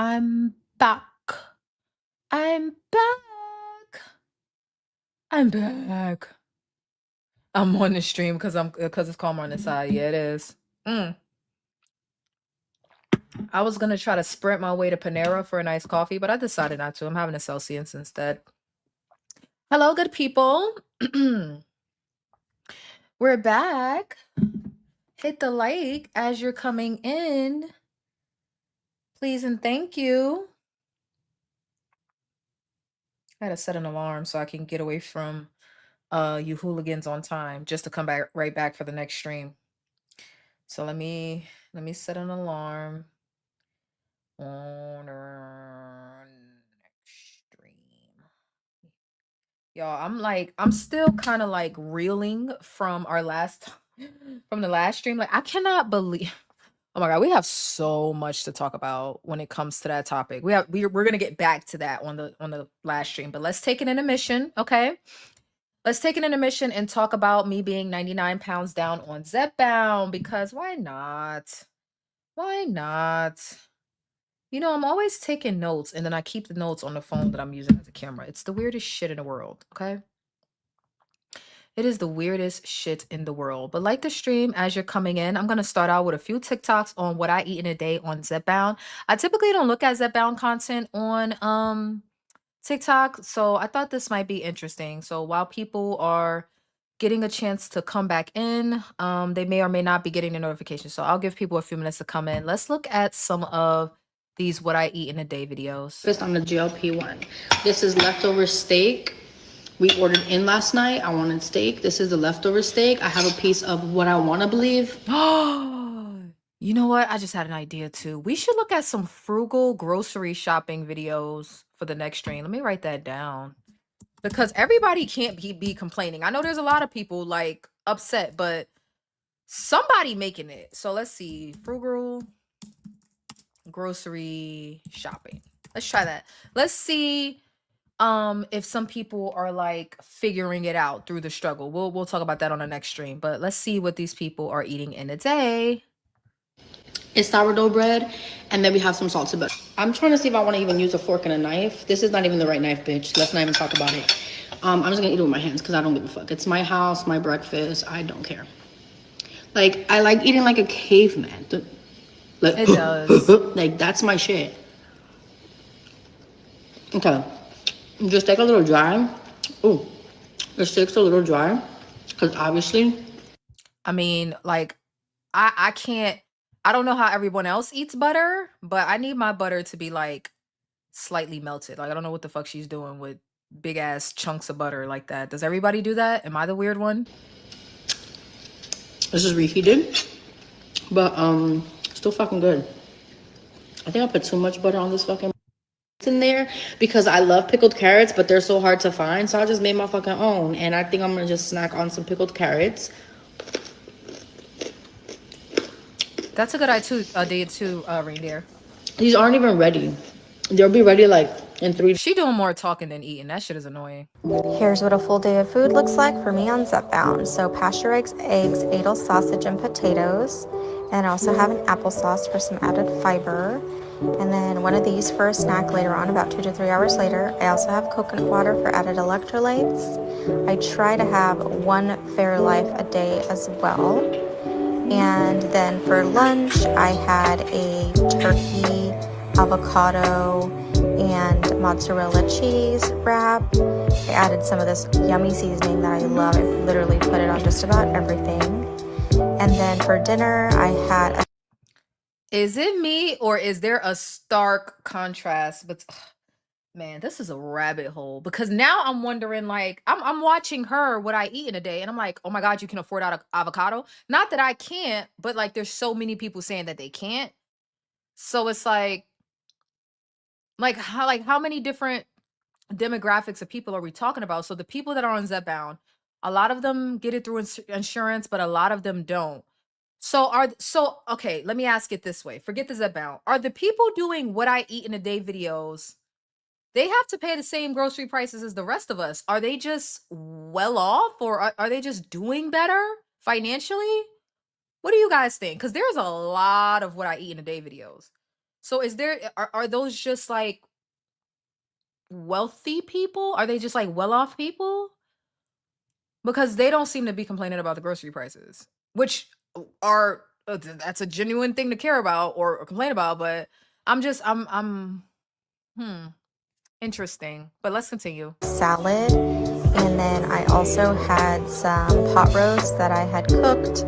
I'm back. I'm back. I'm back. I'm on the stream because it's calmer on the side. Yeah, it is. Mm. I was gonna try to sprint my way to Panera for a nice coffee, but I decided not to. I'm having a Celsius instead. Hello, good people. We're back. Hit the like as you're coming in. Please and thank you. I gotta set an alarm so I can get away from you hooligans on time just to come back right back for the next stream. So let me set an alarm on our next stream. Y'all, I'm still kind of like reeling from our last from the last stream. Like I cannot believe oh my god, we have so much to talk about when it comes to that topic. We're gonna get back to that on the last stream, but let's take an intermission, okay? Let's take an intermission and talk about me being 99 pounds down on Zepbound because why not? Why not? You know, I'm always taking notes and then I keep the notes on the phone that I'm using as a camera. It's the weirdest shit in the world, okay? It is the weirdest shit in the world. But like the stream, as you're coming in, I'm going to start out with a few TikToks on what I eat in a day on Zepbound. I typically don't look at Zepbound content on TikTok, so I thought this might be interesting. So while people are getting a chance to come back in, they may or may not be getting the notification. So I'll give people a few minutes to come in. Let's look at some of these what I eat in a day videos. Focused on the GLP-1. This is leftover steak. We ordered in last night. I wanted steak. This is the leftover steak. I have a piece of what I want to believe. You know what? I just had an idea too. We should look at some frugal grocery shopping videos for the next stream. Let me write that down. Because everybody can't be complaining. I know there's a lot of people like upset, but somebody making it. So let's see. Frugal grocery shopping. Let's try that. Let's see if some people are like figuring it out through the struggle. We'll talk about that on the next stream, but let's see what these people are eating in a day. It's sourdough bread, and then we have some salted butter. I'm trying to see if I want to even use a fork and a knife. This is not even the right knife, bitch. Let's not even talk about it. I'm just gonna eat it with my hands because I don't give a fuck. It's my house, my breakfast. I don't care. Like I like eating like a caveman. Like, it does. Like that's my shit. Okay, just take a little dry. Oh, the steak's a little dry because obviously. I mean, like, I can't. I don't know how everyone else eats butter, but I need my butter to be like slightly melted. Like I don't know what the fuck she's doing with big ass chunks of butter like that. Does everybody do that? Am I the weird one? This is reheated, but still fucking good. I think I put too much butter on this fucking in there because I love pickled carrots, but they're so hard to find. So I just made my fucking own, and I think I'm gonna just snack on some pickled carrots. That's a good idea too, reindeer. These aren't even ready. They'll be ready like in 3 days. She doing more talking than eating. That shit is annoying. Here's what a full day of food looks like for me on Zepbound. So pasteurized eggs, Adel sausage, and potatoes. And I also have an applesauce for some added fiber. And then one of these for a snack later on, about 2 to 3 hours later. I also have coconut water for added electrolytes. I try to have one Fairlife a day as well. And then for lunch, I had a turkey, avocado, and mozzarella cheese wrap. I added some of this yummy seasoning that I love. I literally put it on just about everything. And then for dinner, I had a... Is it me or is there a stark contrast? But man, this is a rabbit hole because now I'm wondering, like, I'm watching her what I eat in a day, and I'm like, oh my god, you can afford avocado. Not that I can't, but like, there's so many people saying that they can't. So it's like how many different demographics of people are we talking about? So the people that are on Zepbound, a lot of them get it through insurance, but a lot of them don't. So okay, let me ask it this way. Forget the Zepbound. Are the people doing what I eat in a day videos? They have to pay the same grocery prices as the rest of us. Are they just well off or are they just doing better financially? What do you guys think? Because there's a lot of what I eat in a day videos. So is there are those just like wealthy people? Are they just like well-off people? Because they don't seem to be complaining about the grocery prices, which are that's a genuine thing to care about or complain about, but I'm hmm, interesting. But let's continue. salad, and then I also had some pot roast that I had cooked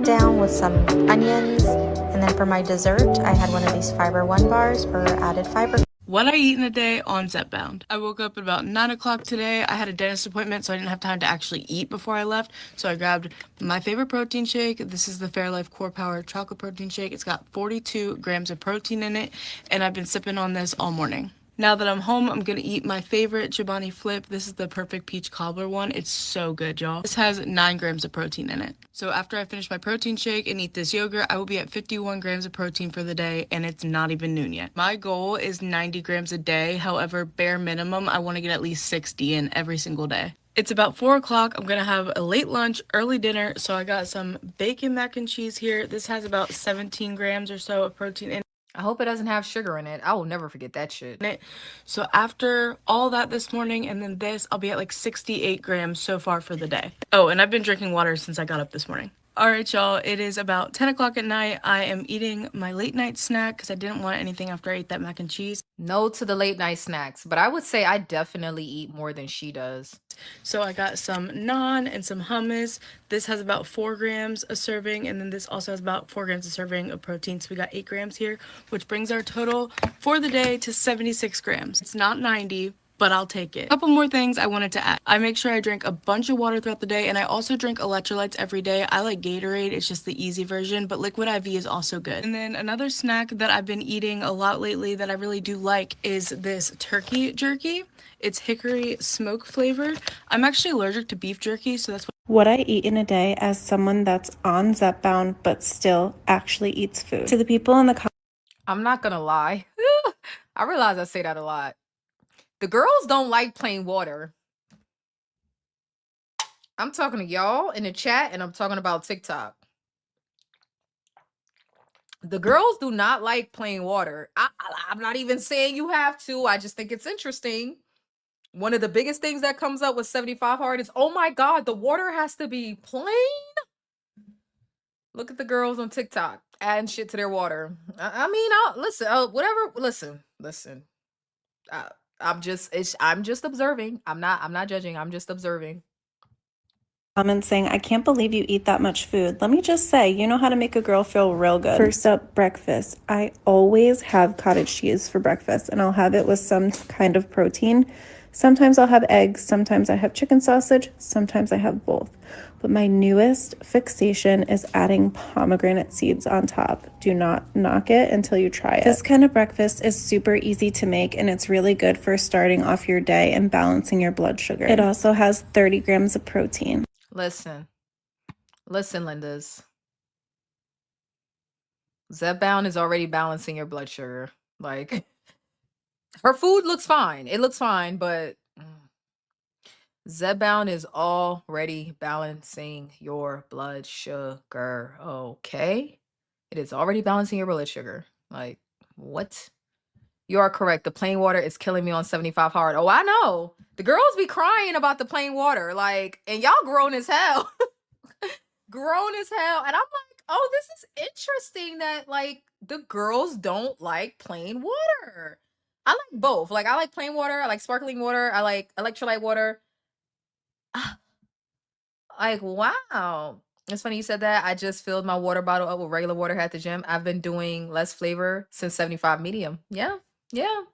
down with some onions, and then for my dessert I had one of these Fiber One bars for added fiber. What I eat in a day on Zepbound. I woke up at about 9 o'clock today. I had a dentist appointment, so I didn't have time to actually eat before I left. So I grabbed my favorite protein shake. This is the Fairlife Core Power Chocolate Protein Shake. It's got 42 grams of protein in it, and I've been sipping on this all morning. Now that I'm home, I'm gonna eat my favorite Chobani Flip. This is the perfect peach cobbler one. It's so good, y'all. This has 9 grams of protein in it. So after I finish my protein shake and eat this yogurt, I will be at 51 grams of protein for the day, and it's not even noon yet. My goal is 90 grams a day. However, bare minimum, I wanna get at least 60 in every single day. It's about 4 o'clock. I'm gonna have a late lunch, early dinner. So I got some bacon mac and cheese here. This has about 17 grams or so of protein in it. I hope it doesn't have sugar in it. I will never forget that shit. So after all that this morning and then this, I'll be at like 68 grams so far for the day. Oh, and I've been drinking water since I got up this morning. All right, y'all, it is about 10 o'clock at night. I am eating my late night snack because I didn't want anything after I ate that mac and cheese. No to the late night snacks, but I would say I definitely eat more than she does. So I got some naan and some hummus. This has about 4 grams a serving, and then this also has about 4 grams a serving of protein. So we got 8 grams here, which brings our total for the day to 76 grams. It's not 90, but I'll take it. A couple more things I wanted to add. I make sure I drink a bunch of water throughout the day, and I also drink electrolytes every day. I like Gatorade, it's just the easy version, but Liquid IV is also good. And then another snack that I've been eating a lot lately that I really do like is this turkey jerky. It's hickory smoke flavored. I'm actually allergic to beef jerky, so that's what I eat in a day as someone that's on Zepbound but still actually eats food. To the people in the comments, I'm not gonna lie. I realize I say that a lot. The girls don't like plain water. I'm talking to y'all in the chat, and I'm talking about TikTok. The girls do not like plain water. I'm not even saying you have to. I just think it's interesting. One of the biggest things that comes up with 75 hard is, oh my God, the water has to be plain. Look at the girls on TikTok adding shit to their water. I mean, listen, whatever. Listen. I'm just observing. I'm not judging. I'm just observing. saying, I can't believe you eat that much food. Let me just say, you know how to make a girl feel real good. First up, breakfast. I always have cottage cheese for breakfast, and I'll have it with some kind of protein. Sometimes I'll have eggs, sometimes I have chicken sausage, sometimes I have both. But my newest fixation is adding pomegranate seeds on top. Do not knock it until you try it. This kind of breakfast is super easy to make, and it's really good for starting off your day and balancing your blood sugar. It also has 30 grams of protein. Listen, Lindas. Zepbound is already balancing your blood sugar. Like, her food looks fine. It looks fine, but Zepbound is already balancing your blood sugar. Okay? It is already balancing your blood sugar. Like, what? You are correct. The plain water is killing me on 75 hard. Oh, I know. The girls be crying about the plain water. Like, and y'all grown as hell. Grown as hell. And I'm like, oh, this is interesting that, like, the girls don't like plain water. I like both. Like, I like plain water. I like sparkling water. I like electrolyte water. Like, wow. It's funny you said that. I just filled my water bottle up with regular water here at the gym. I've been doing less flavor since 75 medium. Yeah. The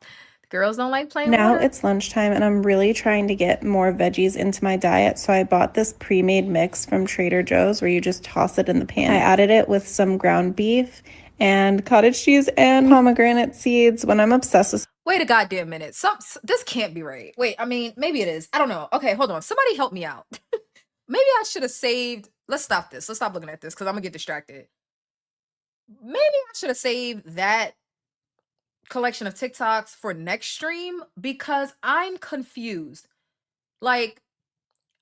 girls don't like plain Now water. it's lunchtime, and I'm really trying to get more veggies into my diet, so I bought this pre-made mix from Trader Joe's where you just toss it in the pan. I added it with some ground beef and cottage cheese and pomegranate seeds. When I'm obsessed with Wait a goddamn minute. This can't be right. Wait, I mean, maybe it is. I don't know. Okay, hold on. Somebody help me out. Maybe I should have saved. Let's stop this. Let's stop looking at this because I'm gonna get distracted. Maybe I should have saved that collection of TikToks for next stream because I'm confused. Like,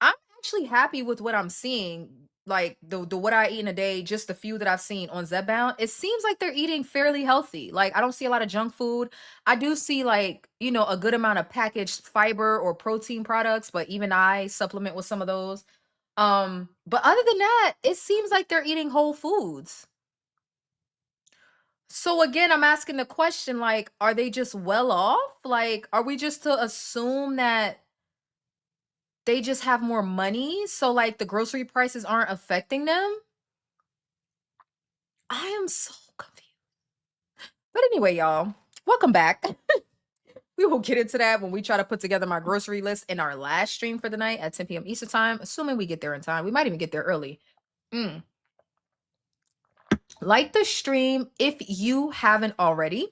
I'm actually happy with what I'm seeing. like the what I eat in a day, just the few that I've seen on Zepbound, it seems like they're eating fairly healthy. Like I don't see a lot of junk food. I do see like, you know, a good amount of packaged fiber or protein products, but even I supplement with some of those. But other than that, it seems like they're eating whole foods. So again, I'm asking the question like, are they just well off? Like, are we just to assume that they just have more money, so like the grocery prices aren't affecting them? I am so confused. But anyway, y'all, welcome back. We will get into that when we try to put together my grocery list in our last stream for the night at 10 p.m. Eastern time, assuming we get there in time. We might even get there early. Mm. Like the stream if you haven't already.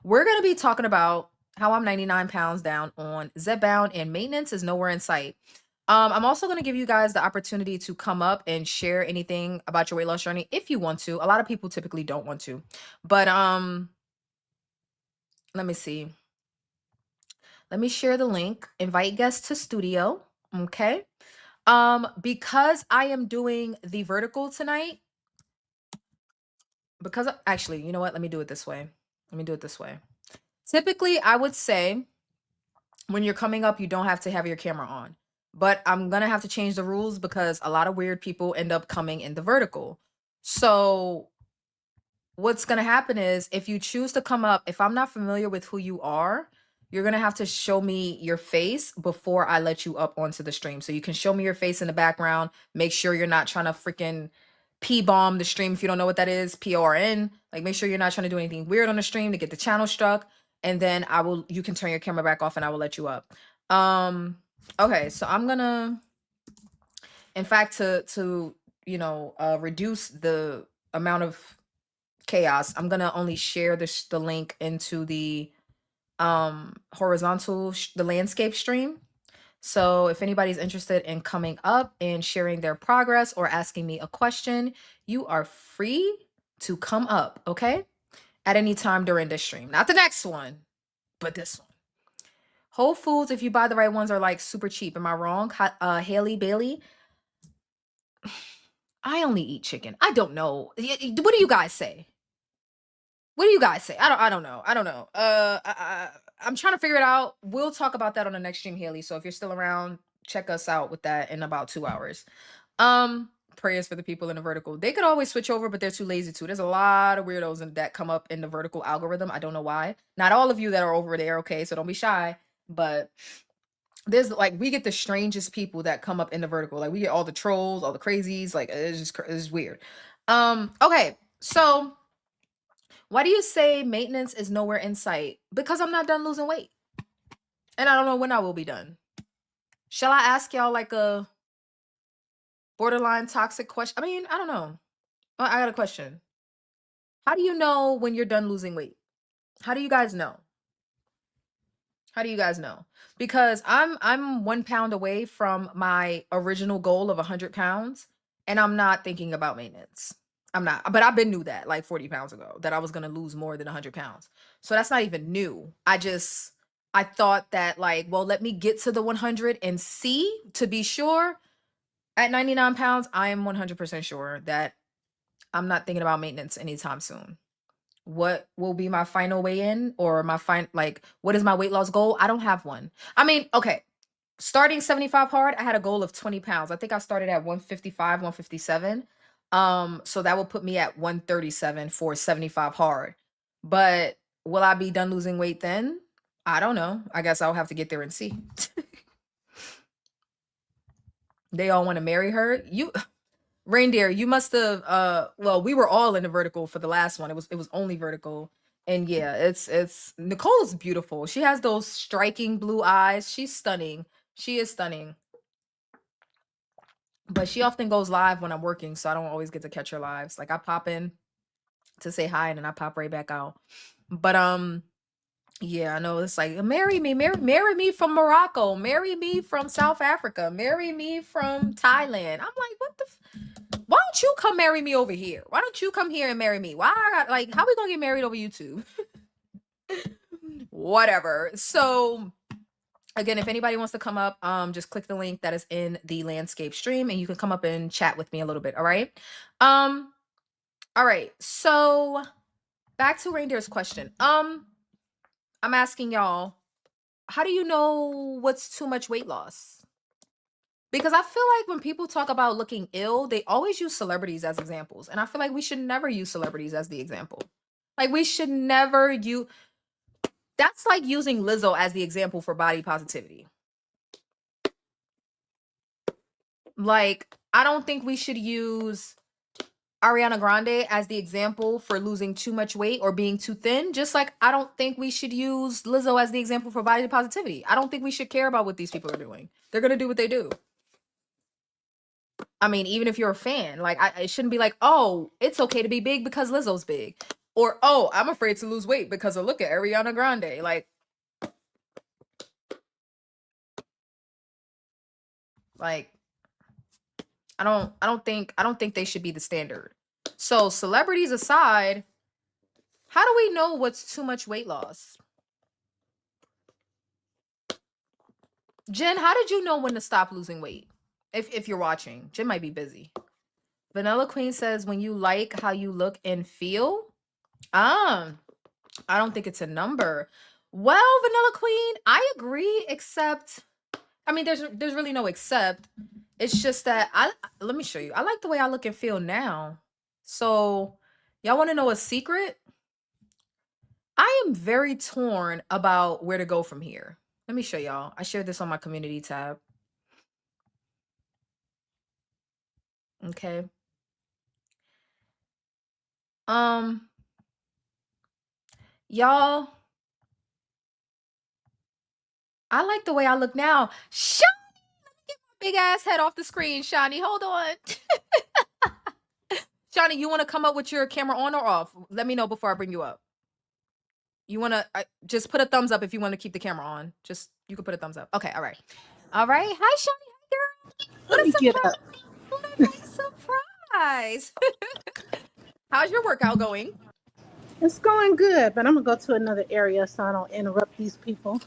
We're going to be talking about how I'm 99 pounds down on Zepbound and maintenance is nowhere in sight. I'm also going to give you guys the opportunity to come up and share anything about your weight loss journey if you want to. A lot of people typically don't want to. But let me see. Let me share the link. Invite guests to studio. Okay. Because I am doing the vertical tonight, actually, you know what? Let me do it this way. Let me do it this way. Typically, I would say when you're coming up, you don't have to have your camera on. But I'm going to have to change the rules because a lot of weird people end up coming in the vertical. So what's going to happen is if you choose to come up, if I'm not familiar with who you are, you're going to have to show me your face before I let you up onto the stream. So you can show me your face in the background. Make sure you're not trying to freaking P-bomb the stream if you don't know what that is, PRN. Like make sure you're not trying to do anything weird on the stream to get the channel struck. And then you can turn your camera back off and I will let you up. Okay, so I'm gonna, in fact, to you know, reduce the amount of chaos, I'm gonna only share the link into the horizontal the landscape stream. So if anybody's interested in coming up and sharing their progress or asking me a question, you are free to come up, okay? At any time during this stream. Not the next one, but this one. Whole Foods, if you buy the right ones, are like super cheap. Am I wrong? Haley Bailey? I only eat chicken. I don't know. What do you guys say? What do you guys say? I don't know. I don't know. I'm trying to figure it out. We'll talk about that on the next stream, Haley. So if you're still around, check us out with that in about 2 hours. Prayers for the people in the vertical. They could always switch over, but they're too lazy to. There's a lot of weirdos that come up in the vertical algorithm. I don't know why. Not all of you that are over there, okay? So don't be shy. But there's like we get the strangest people that come up in the vertical. Like we get all the trolls, all the crazies. Like it's weird. Okay, so why do you say maintenance is nowhere in sight? Because I'm not done losing weight. And I don't know when I will be done. Shall I ask y'all like a borderline toxic question? I mean, I don't know. I got a question. How do you know when you're done losing weight? How do you guys know? How do you guys know? Because I'm 1 pound away from my original goal of 100 pounds, and I'm not thinking about maintenance. I'm not, but I've been knew that like 40 pounds ago that I was gonna lose more than 100 pounds. So that's not even new. I thought that like, well, let me get to the 100 and see to be sure. At 99 pounds, I am 100% sure that I'm not thinking about maintenance anytime soon. What will be my final weigh in or like what is my weight loss goal? I don't have one. I mean, okay, starting 75 hard, I had a goal of 20 pounds. I think I started at 155, 157. So that will put me at 137 for 75 hard. But will I be done losing weight then? I don't know. I guess I'll have to get there and see. They all want to marry her. Reindeer, you must have well, we were all in the vertical for the last one. It was only vertical. And yeah, it's Nicole is beautiful. She has those striking blue eyes. She's stunning. She is stunning. But she often goes live when I'm working, so I don't always get to catch her lives. Like I pop in to say hi and then I pop right back out. But yeah, I know it's like marry me from Morocco, marry me from South Africa, marry me from Thailand. I'm like, what the why don't you come marry me over here? Why don't you come here and marry me? Why like how we gonna get married over YouTube? Whatever. So Again, if anybody wants to come up, just click the link that is in the landscape stream and you can come up and chat with me a little bit. All right. All right. So back to Reindeer's question. I'm asking y'all, how do you know what's too much weight loss? Because I feel like when people talk about looking ill, they always use celebrities as examples. And I feel like we should never use celebrities as the example. Like we should never use, that's like using Lizzo as the example for body positivity. Like, I don't think we should use Ariana Grande as the example for losing too much weight or being too thin. Just like I don't think we should use Lizzo as the example for body positivity. I don't think we should care about what these people are doing. They're going to do what they do. I mean, even if you're a fan, like it shouldn't be like, oh, it's okay to be big because Lizzo's big. Or, oh, I'm afraid to lose weight because of look at Ariana Grande. Like I don't think they should be the standard. So celebrities aside, how do we know what's too much weight loss? Jen, how did you know when to stop losing weight? If you're watching, Jen might be busy. Vanilla Queen says when you like how you look and feel. I don't think it's a number. Well, Vanilla Queen, I agree, except I mean there's really no except. It's just that let me show you. I like the way I look and feel now. So, y'all want to know a secret? I am very torn about where to go from here. Let me show y'all. I shared this on my community tab. Okay. Y'all, I like the way I look now. Shawnee, let me get my big ass head off the screen, Shawnee. Hold on. Shawnee, you want to come up with your camera on or off? Let me know before I bring you up. You want to just put a thumbs up if you want to keep the camera on. Just, you can put a thumbs up. Okay, all right. All right. Hi, Shawnee. Hi, girl. What a surprise. What a nice surprise. How's your workout going? It's going good, but I'm gonna go to another area so I don't interrupt these people.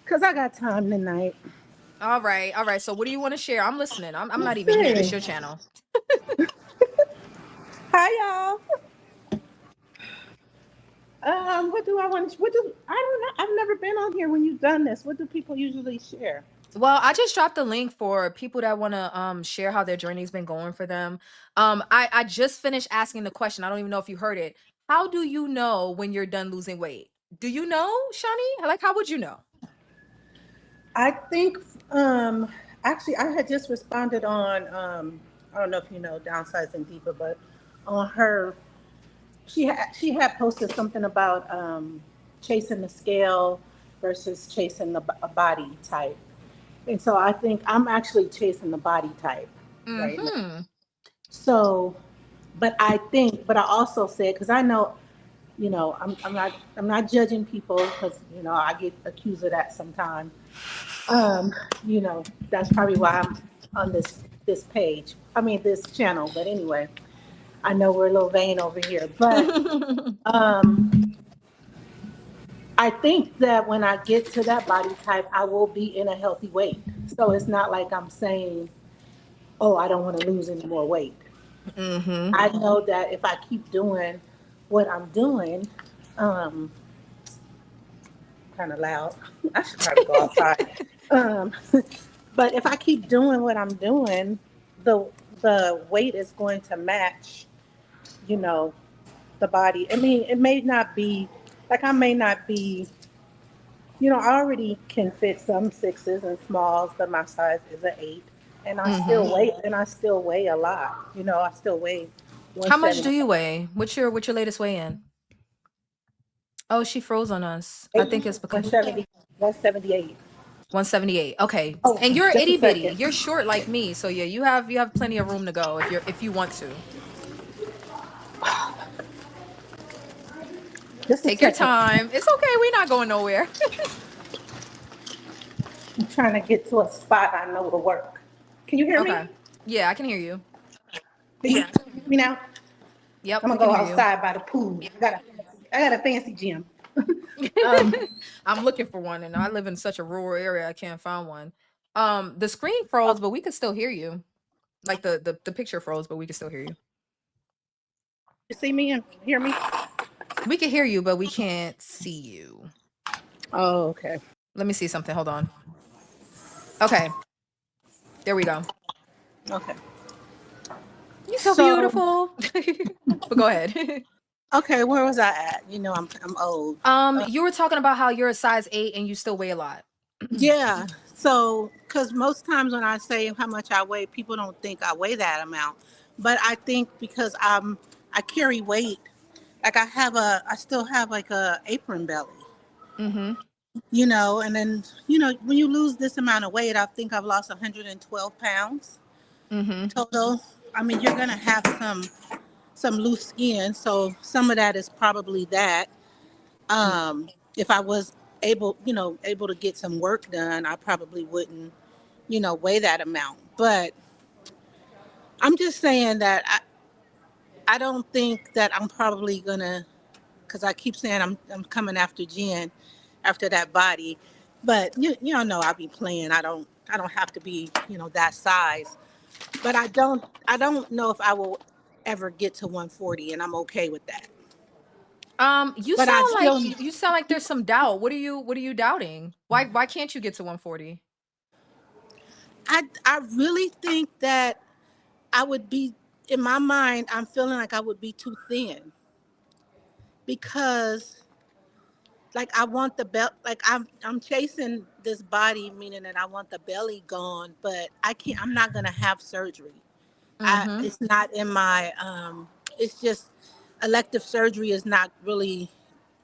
Cause I got time tonight. All right, all right. So what do you want to share? I'm listening. I'm not Let's even here. This see. your channel. Hi y'all. What do I want to? What do I don't know? I've never been on here when you've done this. What do people usually share? Well, I just dropped the link for people that want to share how their journey's been going for them. I just finished asking the question. I don't even know if you heard it. How do you know when you're done losing weight? Do you know, Shani? Like, how would you know? I think actually I had just responded on I don't know if you know Downsizing Deeper, but on her she had posted something about chasing the scale versus chasing a body type. And so I think I'm actually chasing the body type right now. Mm-hmm. So, but I also said, because I know, I'm not judging people because, I get accused of that sometimes. That's probably why I'm on this page. I mean, this channel. But anyway, I know we're a little vain over here, but I think that when I get to that body type, I will be in a healthy weight. So it's not like I'm saying, oh, I don't want to lose any more weight. Mm-hmm. I know that if I keep doing what I'm doing, kind of loud. I should probably go outside. Um, but if I keep doing what I'm doing, the weight is going to match, you know, the body. I mean, it may not be like I may not be, I already can fit some sixes and smalls, but my size is an 8, and Mm-hmm. I still weigh a lot. I still weigh How much do 170. you weigh? What's your latest weigh in? Oh, she froze on us. I think it's because 170, 178. 178. Okay. Oh, And you're just a itty bitty. second. You're short like me. So yeah, you have plenty of room to go if you want to. Just a Take your second. time. It's okay. We're not going nowhere. I'm trying to get to a spot I know to work. Can you hear me? Okay. Yeah, I can hear you. Can you hear me now? Yep, I'm we gonna can go hear you. outside by the pool. I got a fancy gym. I'm looking for one, and I live in such a rural area. I can't find one. The screen froze, but we could still hear you. Like the picture froze, but we could still hear you. You see me and hear me? We can hear you, but we can't see you. Oh, okay. Let me see something. Hold on. Okay, there we go. Okay. You're so So, beautiful. But go ahead. okay, where was I at? You know, I'm old. You were talking about how you're a size 8 and you still weigh a lot. Yeah. So, because most times when I say how much I weigh, people don't think I weigh that amount. But I think because I carry weight, like I still have like a apron belly, Mm-hmm. and then, when you lose this amount of weight, I think I've lost 112 pounds Mm-hmm. total. I mean, you're going to have some loose skin. So some of that is probably that. If I was able to get some work done, I probably wouldn't, weigh that amount. But I'm just saying that I don't think that I'm probably gonna, because I keep saying I'm coming after Jen, after that body. But you all know I'll be playing. I don't have to be, that size. But I don't know if I will ever get to 140, and I'm okay with that. You But I sound like still you sound like there's some doubt. What are you doubting? Why can't you get to 140? I really think that I would be, in my mind, I'm feeling like I would be too thin because, like, I want the belt, like I'm chasing this body, meaning that I want the belly gone, but I'm not gonna have surgery. Mm-hmm. It's not in my it's just elective surgery is not really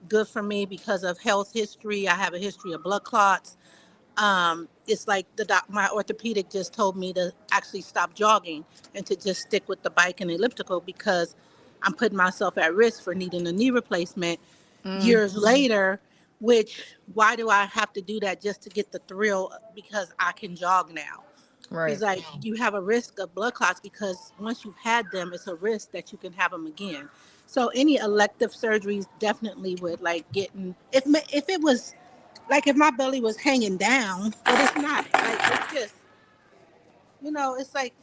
good for me because of health history. I have a history of blood clots. It's like my orthopedic just told me to actually stop jogging and to just stick with the bike and elliptical because I'm putting myself at risk for needing a knee replacement Mm, years later. Which, why do I have to do that just to get the thrill? Because I can jog now. He's right. like, you have a risk of blood clots because once you've had them, it's a risk that you can have them again. So any elective surgeries definitely would, like, getting, if it was like if my belly was hanging down, but it's not. Like, it's just, it's like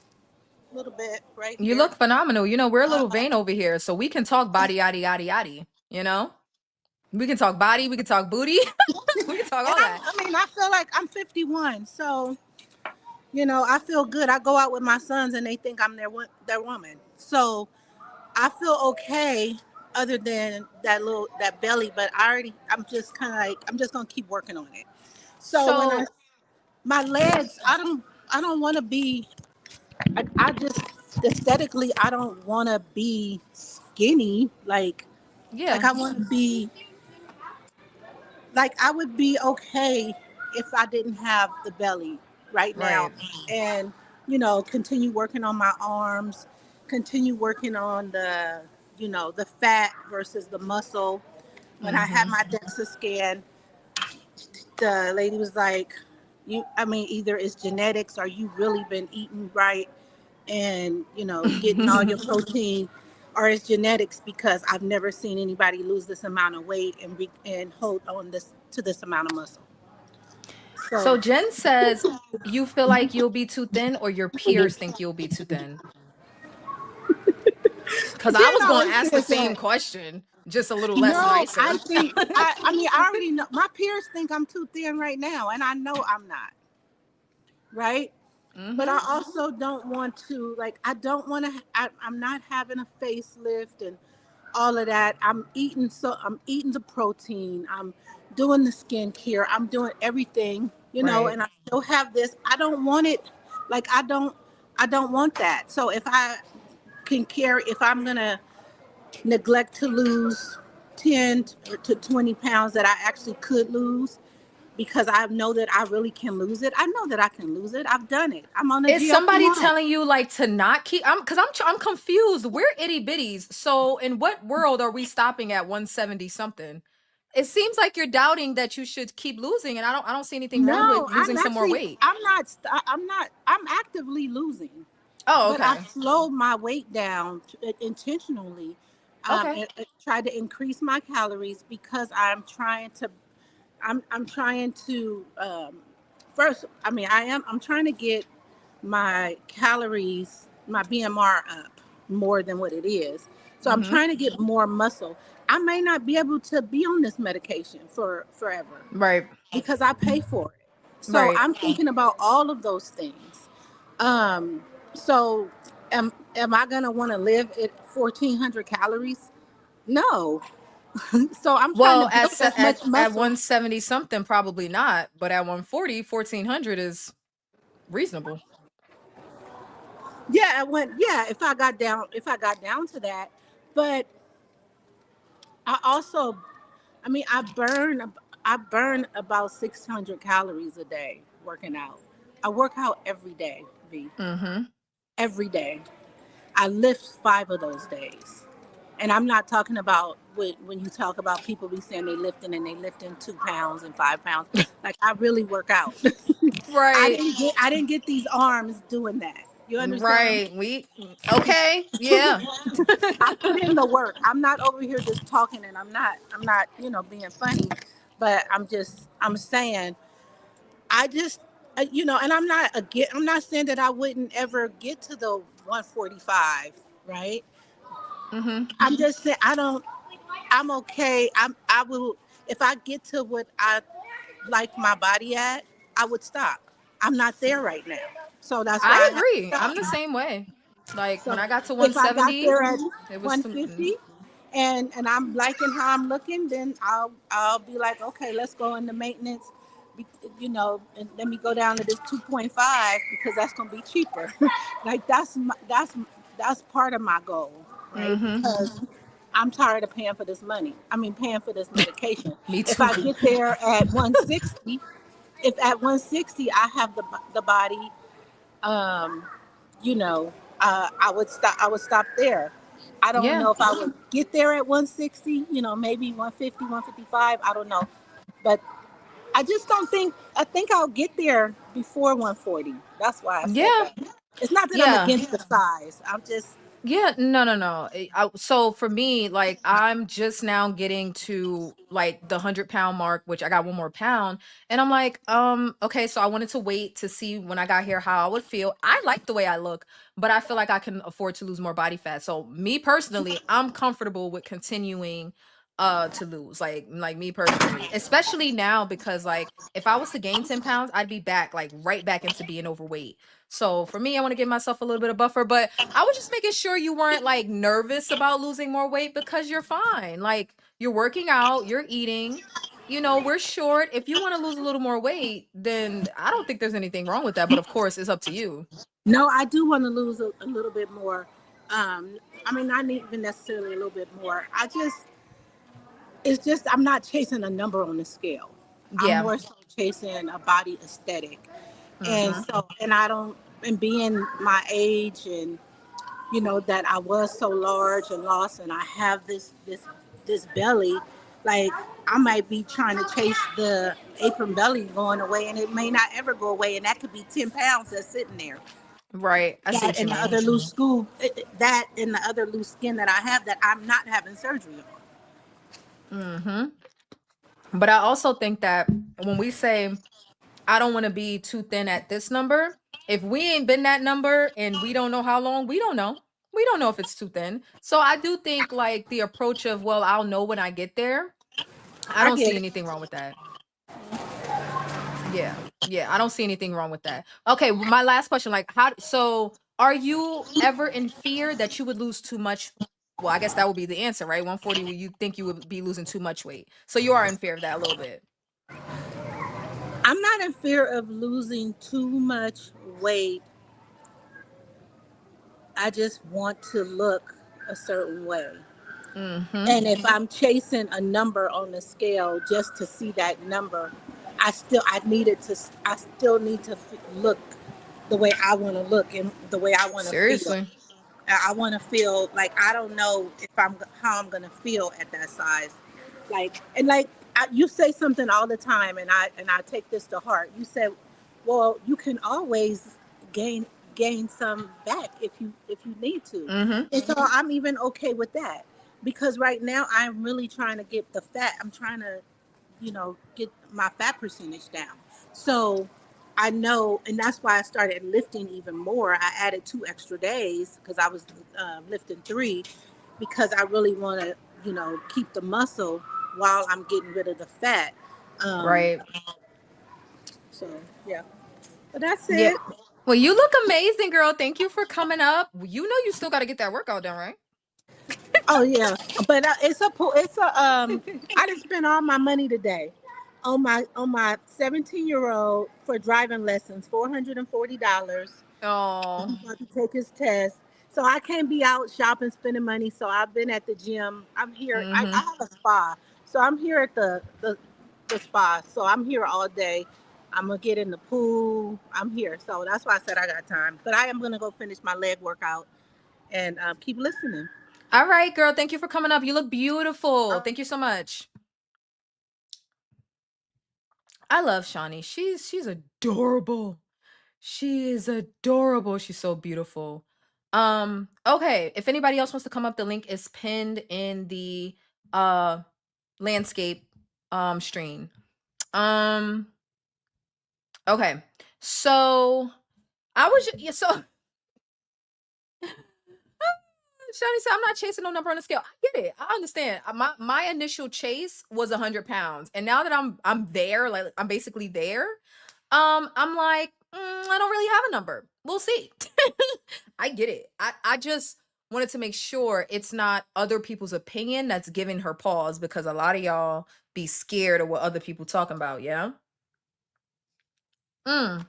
a little bit right You here. look phenomenal. We're a little Uh, vain over here, so we can talk body yada yada yada. We can talk body, we can talk booty, we can talk and all that. I mean, I feel like I'm 51, so I feel good. I go out with my sons, and they think I'm their woman. So I feel okay, other than that belly. But I'm just kind of like, I'm just gonna keep working on it. So So my legs, I don't want to be. I just, aesthetically, I don't want to be skinny. Like yeah, I want to be, like, I would be okay if I didn't have the belly right now, right. and continue working on my arms, continue working on the fat versus the muscle. When I had Mm-hmm. my DEXA scan, the lady was like, I mean, either it's genetics or you really been eating right and getting all your protein, or it's genetics, because I've never seen anybody lose this amount of weight and hold on this to this amount of muscle. So So Jen says you feel like you'll be too thin, or your peers think you'll be too thin. Because I Jen was going to always ask the says same that. question, just a little less No, I nicer. think I mean, I already know my peers think I'm too thin right now, and I know I'm not, right? But I Mm-hmm. also don't want to, like, I don't want to, I'm not having a facelift and all of that. I'm eating the protein. I'm doing the skincare. I'm doing everything, Right. and I still have this. I don't want it. Like, I don't want that. So if I'm going to neglect to lose 10 to 20 pounds that I actually could lose, because I know that I really can lose it. I know that I can lose it. I've done it. I'm on a Is somebody GLP-1. telling you like to not keep? I'm confused. We're itty bitties. So in what world are we stopping at 170 something? It seems like you're doubting that you should keep losing, and I don't see anything wrong with No, losing some more weight. I'm actively losing, Oh, but I've okay. slowed my weight down intentionally. Okay. Try to increase my calories because I'm trying to first. I mean, I'm trying to get my calories, my BMR up more than what it is. So I'm Mm-hmm. trying to get more muscle. I may not be able to be on this medication for forever Right. because I pay for it. So Right. I'm thinking about all of those things. Um, so am I gonna want to live at 1,400 calories? No. So I'm trying to Well, build as much at muscle. 170 something, probably not. But at 140, 1400 is reasonable. Yeah, I went. Yeah, if I got down to that, but I also, I mean, I burn about 600 calories a day working out. I work out every day, V, Mm-hmm. every day. I lift 5 of those days. And I'm not talking about when you talk about people be saying they lifting 2 pounds and 5 pounds. Like I really work out. Right. I didn't get these arms doing that. You understand what I'm Right. Okay. Yeah. saying? I put in the work. I'm not over here just talking, and I'm not being funny, but I'm saying I just and I'm not saying that I wouldn't ever get to the 145, right? Mm-hmm. I'm just saying I'm okay. I will if I get to what I like my body at, I would stop. I'm not there right now. So that's why I I have to agree. I'm the stop. same way. Like when So I got to if I got 170, there at it was some. 150 and I'm liking how I'm looking, then I'll be like, okay, let's go into maintenance. And let me go down to this 2.5 because that's gonna be cheaper. Like that's part of my goal, right? Mm-hmm. Because I'm tired of paying for this money. I mean, paying for this medication. Me If too. I get there at 160, if at 160 I have the body, um, you know, I would stop. I would stop there. I don't Yeah. know if I would get there at 160. Maybe 150, 155. I don't know, but I just don't think. I think I'll get there before 140. That's why I said Yeah. that. It's not that I'm Yeah. against the size. I'm just. Yeah, no, no, no. So for me, like I'm just now getting to like the 100 pound mark, which I got 1 more pound, and I'm like, okay, so I wanted to wait to see when I got here how I would feel. I like the way I look, but I feel like I can afford to lose more body fat. So me personally, I'm comfortable with continuing to lose like me personally, especially now because like if I was to gain 10 pounds, I'd be back like right back into being overweight. So for me, I want to give myself a little bit of buffer, but I was just making sure you weren't like nervous about losing more weight because you're fine. Like you're working out, you're eating. We're short. If you want to lose a little more weight, then I don't think there's anything wrong with that. But of course, it's up to you. No, I do want to lose a little bit more. I mean, not even necessarily a little bit more. It's just I'm not chasing a number on the scale. I'm Yeah. more so chasing a body aesthetic. And Mm-hmm. so, and I don't, and being my age and, that I was so large and lost and I have this belly, like I might be trying to chase the apron belly going away and it may not ever go away. And that could be 10 pounds that's sitting there. Right. I see That what you and the mean. other loose that and the other loose skin that I have that I'm not having surgery on. Mm-hmm. But I also think that when we say I don't want to be too thin at this number. If we ain't been that number and we don't know how long, we don't know. We don't know if it's too thin. So I do think like the approach of, well, I'll know when I get there. I I don't see get it. anything wrong with that. Yeah. Yeah, I don't see anything wrong with that. Okay, my last question like so are you ever in fear that you would lose too much? Well, I guess that would be the answer, right? 140 you think you would be losing too much weight. So you are in fear of that a little bit. I'm not in fear of losing too much weight. I just want to look a certain way. Mhm. And if I'm chasing a number on the scale just to see that number, I still need to look the way I want to look and the way I want to feel. Seriously. I want to feel like I don't know if how I'm gonna feel at that size. You say something all the time, and I take this to heart. You said, "Well, you can always gain some back if you need to," Mhm. and so I'm even okay with that. because right now I'm really trying to get the fat. I'm trying to, get my fat percentage down. So I know, and that's why I started lifting even more. I added 2 extra days because I was lifting 3, because I really want to, keep the muscle while I'm getting rid of the fat. Um, Right. so yeah, but that's Yeah. it. Well, you look amazing, girl. Thank you for coming up. You know you still got to get that workout done, right? Oh yeah, but I just spent all my money today on my 17-year-old for driving lessons, $440. Oh. He's about to take his test. So I can't be out shopping, spending money. So I've been at the gym. I'm here. I Mm-hmm. have a spa. So I'm here at the spa. So I'm here all day. I'm gonna get in the pool. I'm here. So that's why I said I got time. But I am gonna go finish my leg workout and keep listening. All right, girl. Thank you for coming up. You look beautiful. Thank you so much. I love Shawnee. She's adorable. She is adorable. She's so beautiful. Okay, if anybody else wants to come up, the link is pinned in the uh landscape stream. Um okay. So I was yeah, so Shawty said, I'm not chasing no number on the scale. I get it. I understand. My initial chase was 100 pounds. And now that I'm there, like I'm basically there, I'm like, I don't really have a number. We'll see. I get it. I just wanted to make sure it's not other people's opinion that's giving her pause, because a lot of y'all be scared of what other people talking about, yeah? Mm.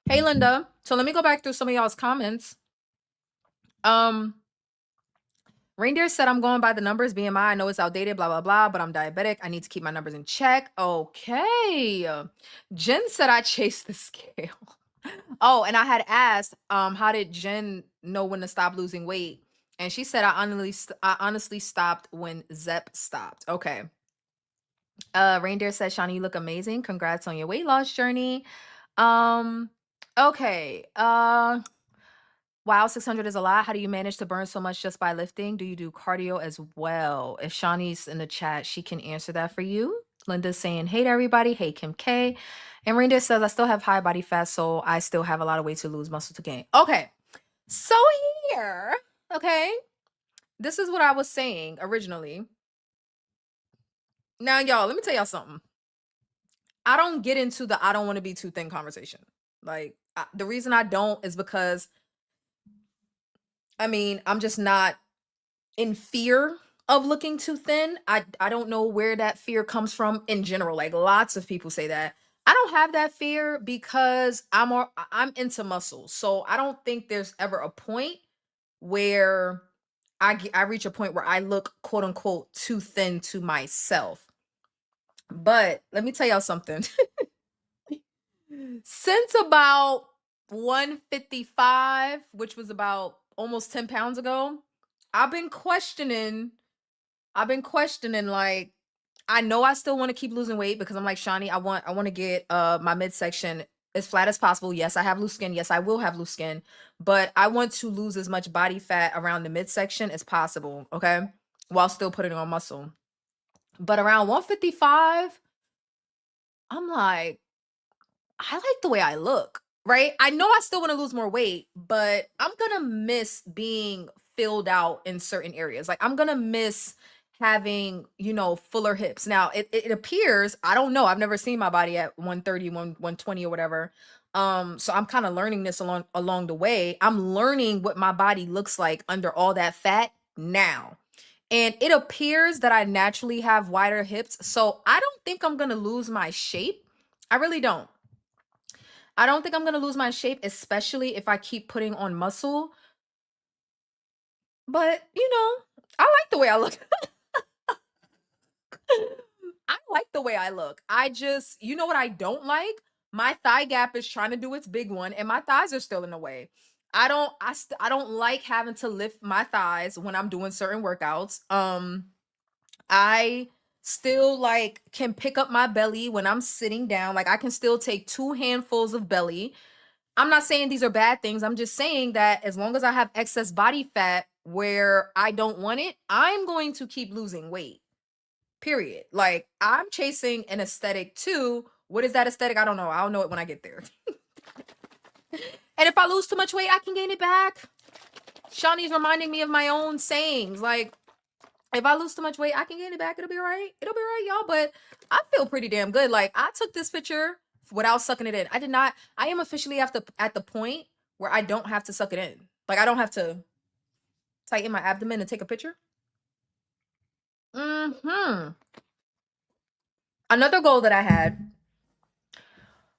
Hey Linda. So let me go back through some of y'all's comments. Um Reindeer said, I'm going by the numbers, BMI. I know it's outdated, blah, blah, blah, but I'm diabetic. I need to keep my numbers in check. Okay. Jen said, I chased the scale. Oh, and I had asked, how did Jen know when to stop losing weight? And she said, I honestly stopped when Zep stopped. Okay. Reindeer said, Shawnee, you look amazing. Congrats on your weight loss journey. Um, okay. Wow, 600 is a lot. How do you manage to burn so much just by lifting? Do you do cardio as well? If Shawnee's in the chat, she can answer that for you. Linda's saying, hey to everybody. Hey, Kim K. And Reindeer says, I still have high body fat, so I still have a lot of weight to lose, muscle to gain. Okay. So here, okay, this is what I was saying originally. Now, y'all, let me tell y'all something. I don't get into the I don't want to be too thin conversation. Like, the reason I don't is because, I mean, I'm just not in fear of looking too thin. I don't know where that fear comes from in general. Like lots of people say that. I don't have that fear because I'm into muscle. So I don't think there's ever a point where I reach a point where I look quote unquote too thin to myself. But let me tell y'all something. Since about 155, which was about almost 10 pounds ago, I've been questioning like I know I still want to keep losing weight because I'm like, Shawnee, I want to get my midsection as flat as possible. Yes, I have loose skin. Yes, I will have loose skin, but I want to lose as much body fat around the midsection as possible, okay? While still putting on muscle. But around 155, I'm like, I like the way I look, right? I know I still want to lose more weight, but I'm gonna miss being filled out in certain areas. Like I'm gonna miss having, fuller hips. Now it appears, I don't know, I've never seen my body at 130, 120 or whatever. So I'm kind of learning this along the way. I'm learning what my body looks like under all that fat now. And it appears that I naturally have wider hips. So I don't think I'm gonna lose my shape. I really don't. I don't think I'm gonna lose my shape, especially if I keep putting on muscle. But I like the way I look. I like the way I look. I just, what I don't like? My thigh gap is trying to do its big one, and my thighs are still in the way. I don't like having to lift my thighs when I'm doing certain workouts. I still like can pick up my belly when I'm sitting down. Like I can still take 2 handfuls of belly. I'm not saying these are bad things. I'm just saying that as long as I have excess body fat where I don't want it, I'm going to keep losing weight. Period. Like, I'm chasing an aesthetic too. What is that aesthetic? I don't know. I'll know it when I get there. And if I lose too much weight, I can gain it back. Shawnee's reminding me of my own sayings. Like, if I lose too much weight, I can gain it back. It'll be all right. It'll be all right, y'all. But I feel pretty damn good. Like, I took this picture without sucking it in. I did not. I am officially at the point where I don't have to suck it in. Like, I don't have to tighten my abdomen and take a picture. Another goal that I had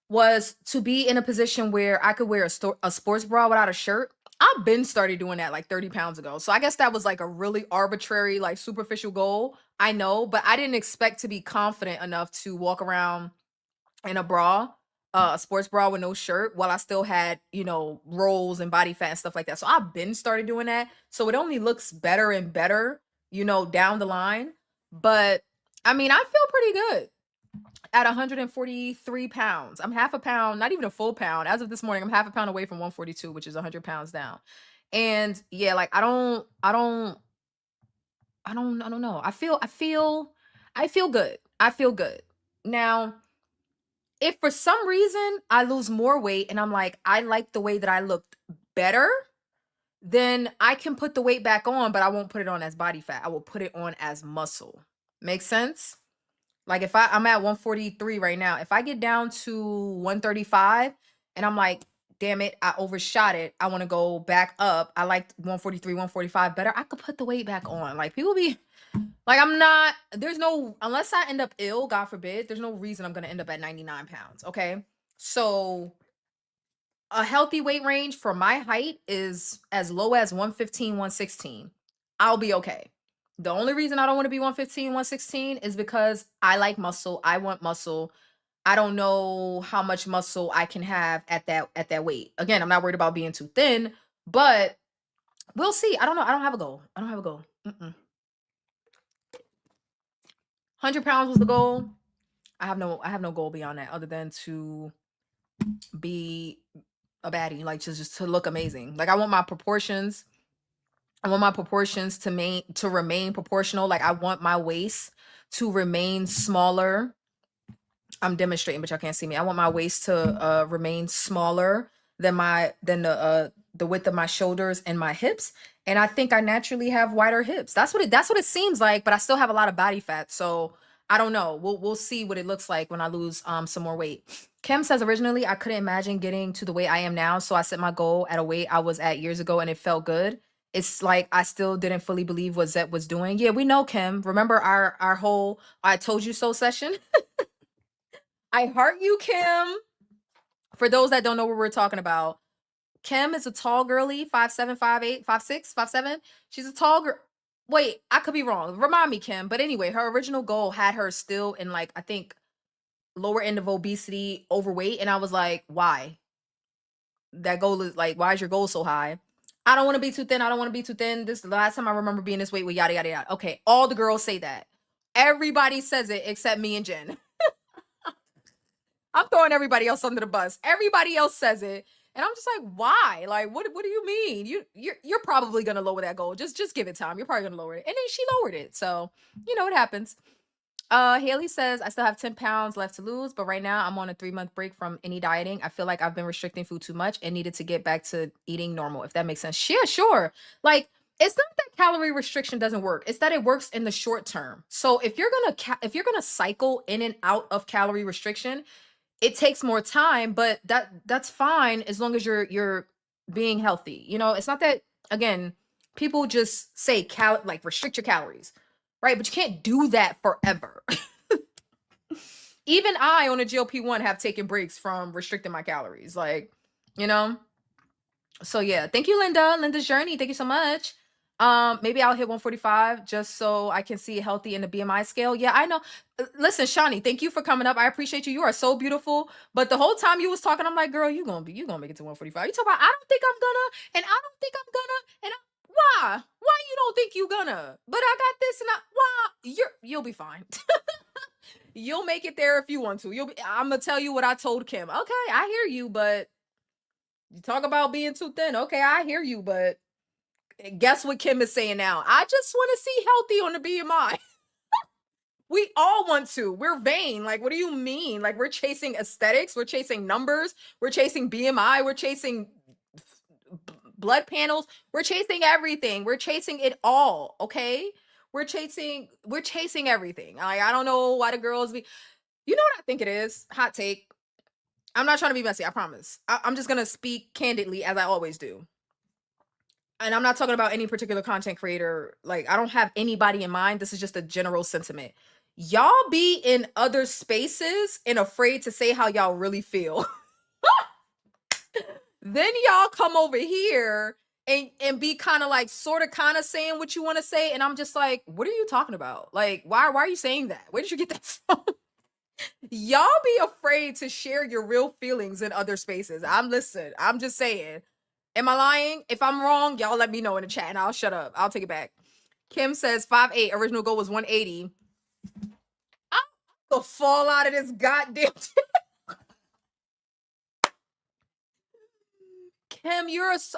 was to be in a position where I could wear a sports bra without a shirt. I've been started doing that like 30 pounds ago. So I guess that was like a really arbitrary, like superficial goal. I know, but I didn't expect to be confident enough to walk around in a bra, a sports bra with no shirt while I still had, rolls and body fat and stuff like that. So I've been started doing that. So it only looks better and better, down the line. But I mean, I feel pretty good at 143 pounds. I'm half a pound, not even a full pound. As of this morning, I'm half a pound away from 142, which is 100 pounds down. And yeah, like I don't know. I feel good. I feel good. Now, if for some reason I lose more weight and I'm like, I like the way that I looked better, then I can put the weight back on, but I won't put it on as body fat. I will put it on as muscle. Make sense? Like if I'm at 143 right now, if I get down to 135 and I'm like, damn it, I overshot it. I want to go back up. I like 143, 145 better. I could put the weight back on. Like people be like, unless I end up ill, God forbid, there's no reason I'm going to end up at 99 pounds. Okay. So a healthy weight range for my height is as low as 115, 116. I'll be okay. The only reason I don't want to be 115, 116 is because I like muscle. I want muscle. I don't know how much muscle I can have at that weight. Again, I'm not worried about being too thin, but we'll see. I don't know. I don't have a goal. 100 pounds was the goal. I have no goal beyond that other than to be a baddie, like just to look amazing. Like I want my proportions to remain proportional. Like I want my waist to remain smaller. I'm demonstrating, but y'all can't see me. I want my waist to remain smaller than the width of my shoulders and my hips. And I think I naturally have wider hips. That's what it seems like, but I still have a lot of body fat. So I don't know. We'll see what it looks like when I lose some more weight. Kim says originally I couldn't imagine getting to the weight I am now. So I set my goal at a weight I was at years ago and it felt good. It's like I still didn't fully believe what Zep was doing. Yeah, we know, Kim. Remember our whole I told you so session? I heart you, Kim. For those that don't know what we're talking about, Kim is a tall girly, 5'7", 5'8", 5'6", 5'7". She's a tall girl. Wait, I could be wrong. Remind me, Kim. But anyway, her original goal had her still in like, I think, lower end of obesity, overweight. And I was like, why? That goal is like, why is your goal so high? I don't want to be too thin. I don't want to be too thin. This is the last time I remember being this weight with yada, yada, yada. Okay, all the girls say that. Everybody says it except me and Jen. I'm throwing everybody else under the bus. Everybody else says it. And I'm just like, why? Like, what do you mean? You're probably gonna lower that goal. Just give it time. You're probably gonna lower it. And then she lowered it. So, it happens. Haley says, I still have 10 pounds left to lose, but right now I'm on a 3-month break from any dieting. I feel like I've been restricting food too much and needed to get back to eating normal, if that makes sense. Yeah, sure. Like, it's not that calorie restriction doesn't work. It's that it works in the short term. So if you're gonna cycle in and out of calorie restriction, it takes more time, but that's fine as long as you're being healthy. It's not that, again, people just say like restrict your calories, right? But you can't do that forever. Even I on a GLP-1 have taken breaks from restricting my calories. Like, so yeah, thank you, Linda's journey. Thank you so much. Maybe I'll hit 145 just so I can see healthy in the BMI scale. Yeah, I know. Listen, Shawnee, thank you for coming up. I appreciate you. You are so beautiful. But the whole time you was talking, I'm like, girl, you gonna make it to 145. You talk about, I don't think I'm gonna, and I don't think I'm gonna, and why? Why you don't think you gonna? But I got this, and why? You'll be fine. You'll make it there if you want to. I'm gonna tell you what I told Kim. Okay, I hear you, but you talk about being too thin. Okay, I hear you, but Guess what Kim is saying now? I just want to see healthy on the BMI. We all want to. We're vain. Like, what do you mean? Like, we're chasing aesthetics. We're chasing numbers. We're chasing BMI. We're chasing blood panels. We're chasing everything. We're chasing it all. Okay. We're chasing everything. Like, I don't know why the girls be, you know what I think it is? Hot take. I'm not trying to be messy. I promise. I'm just going to speak candidly as I always do. And I'm not talking about any particular content creator. Like, I don't have anybody in mind. This is just a general sentiment. Y'all be in other spaces and afraid to say how y'all really feel. Then y'all come over here and be kind of like sort of kind of saying what you want to say. And I'm just like, what are you talking about? Like, why are you saying that? Where did you get that from? Y'all be afraid to share your real feelings in other spaces. I'm just saying. Am I lying? If I'm wrong, y'all let me know in the chat and I'll shut up. I'll take it back. Kim says 5'8", original goal was 180. I'm gonna fall out of this goddamn Kim,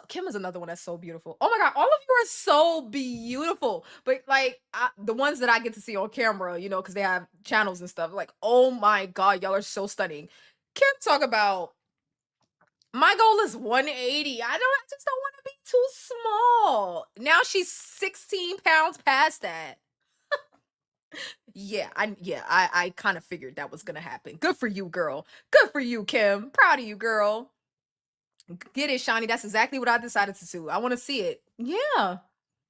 Kim is another one that's so beautiful. Oh my god, all of you are so beautiful. But like the ones that I get to see on camera, you know, because they have channels and stuff. Like, oh my god, y'all are so stunning. Kim talk about my goal is 180. I just don't want to be too small. Now she's 16 pounds past that. I kind of figured that was gonna happen. Good for you, girl. Good for you, Kim. Proud of you, girl. Get it, Shawnee. That's exactly what I decided to do. I want to see it. Yeah.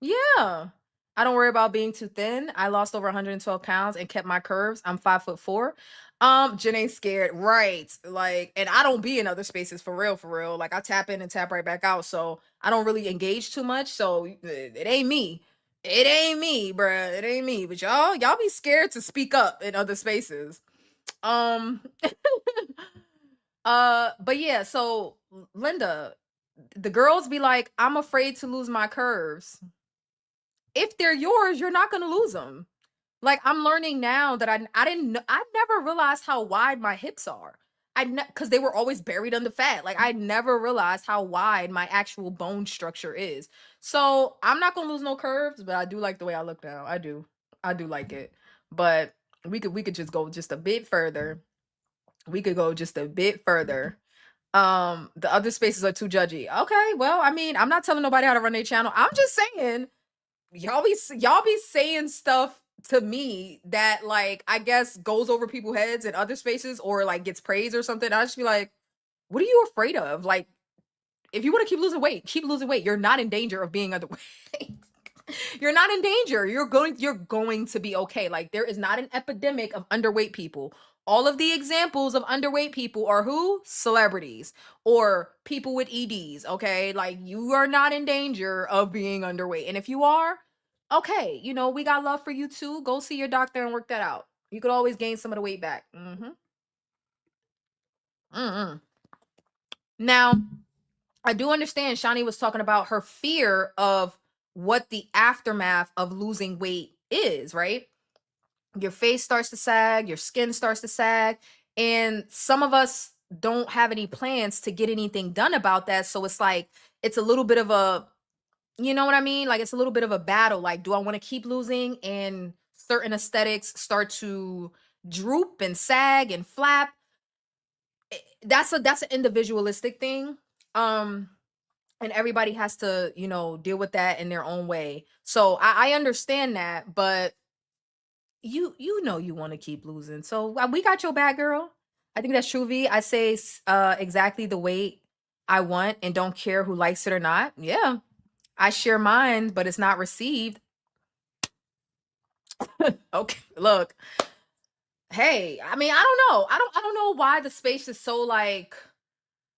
Yeah. I don't worry about being too thin. I lost over 112 pounds and kept my curves. I'm 5'4". Jen ain't scared. Right. Like, and I don't be in other spaces for real, for real. Like, I tap in and tap right back out. So I don't really engage too much. So it ain't me. It ain't me, bruh. It ain't me. But y'all be scared to speak up in other spaces. But yeah, so Linda, the girls be like, I'm afraid to lose my curves. If they're yours, you're not gonna lose them. Like, I'm learning now that I never realized how wide my hips are. Because they were always buried under fat. Like, I never realized how wide my actual bone structure is. So I'm not gonna lose no curves, but I do like the way I look now. I do like it. But we could just go just a bit further. We could go just a bit further. The other spaces are too judgy. Okay, well, I mean, I'm not telling nobody how to run their channel. I'm just saying, y'all be saying stuff to me that, like, I guess goes over people's heads in other spaces or like gets praised or something. I just be like, what are you afraid of? Like, if you want to keep losing weight, keep losing weight. You're not in danger of being underweight. You're not in danger. You're going to be okay. Like, there is not an epidemic of underweight people. All of the examples of underweight people are who? Celebrities or people with EDs, okay? Like, you are not in danger of being underweight. And if you are, okay, you know, we got love for you too. Go see your doctor and work that out. You could always gain some of the weight back. Now, I do understand Shani was talking about her fear of what the aftermath of losing weight is, right? Your face starts to sag, your skin starts to sag, and some of us don't have any plans to get anything done about that. So it's like, it's a little bit of a, you know what I mean? Like, it's a little bit of a battle. Like, do I want to keep losing and certain aesthetics start to droop and sag and flap? That's an individualistic thing. And everybody has to, you know, deal with that in their own way. So I understand that, but you know you want to keep losing. So we got your back, girl. I think that's true, V. I say exactly the weight I want and don't care who likes it or not. Yeah. I share mine, but it's not received. Okay, look. Hey, I mean, I don't know. I don't know why the space is so like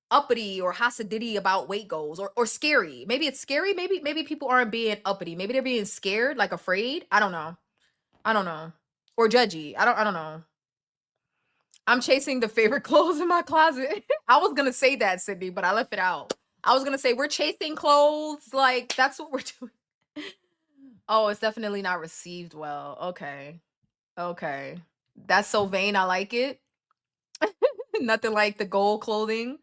uppity or hasidity about weight goals or scary. Maybe it's scary. Maybe people aren't being uppity. Maybe they're being scared, like afraid. I don't know. Or judgy. I don't know. I'm chasing the favorite clothes in my closet. I was gonna say that, Sydney, but I left it out. I was gonna say we're chasing clothes, like that's what we're doing. Oh, it's definitely not received well. Okay. That's so vain. I like it. Nothing like the gold clothing.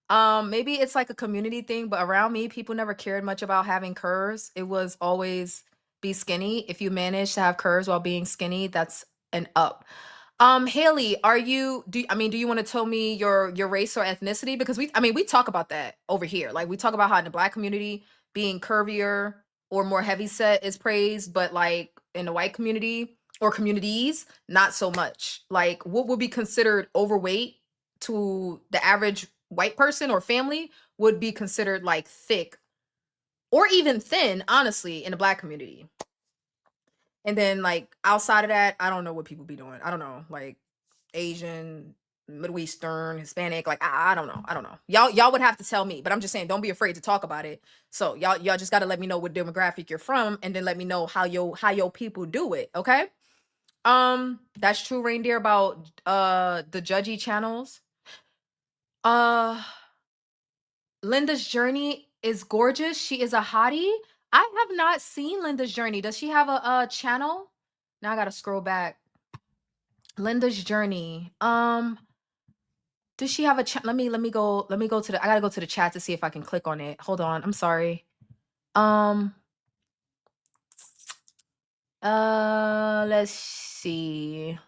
Maybe it's like a community thing, but around me, people never cared much about having curves. It was always be skinny. If you manage to have curves while being skinny, that's an up. Haley, do you want to tell me your race or ethnicity? Because we talk about that over here. Like we talk about how in the black community being curvier or more heavy set is praised, but like in the white community or communities, not so much. Like what would be considered overweight to the average white person or family would be considered like thick or even thin, honestly, in the black community. And then like outside of that, I don't know what people be doing. I don't know, like Asian, Middle Eastern, Hispanic, like I don't know. I don't know. Y'all would have to tell me, but I'm just saying don't be afraid to talk about it. So y'all just got to let me know what demographic you're from and then let me know how your people do it, okay? That's true, reindeer, about the judgy channels. Linda's journey is gorgeous. She is a hottie. I have not seen Linda's journey. Does she have a channel? Now I gotta scroll back. Linda's journey. Does she have a chat? Let me go to the I gotta go to the chat to see if I can click on it. Hold on. I'm sorry. Let's see.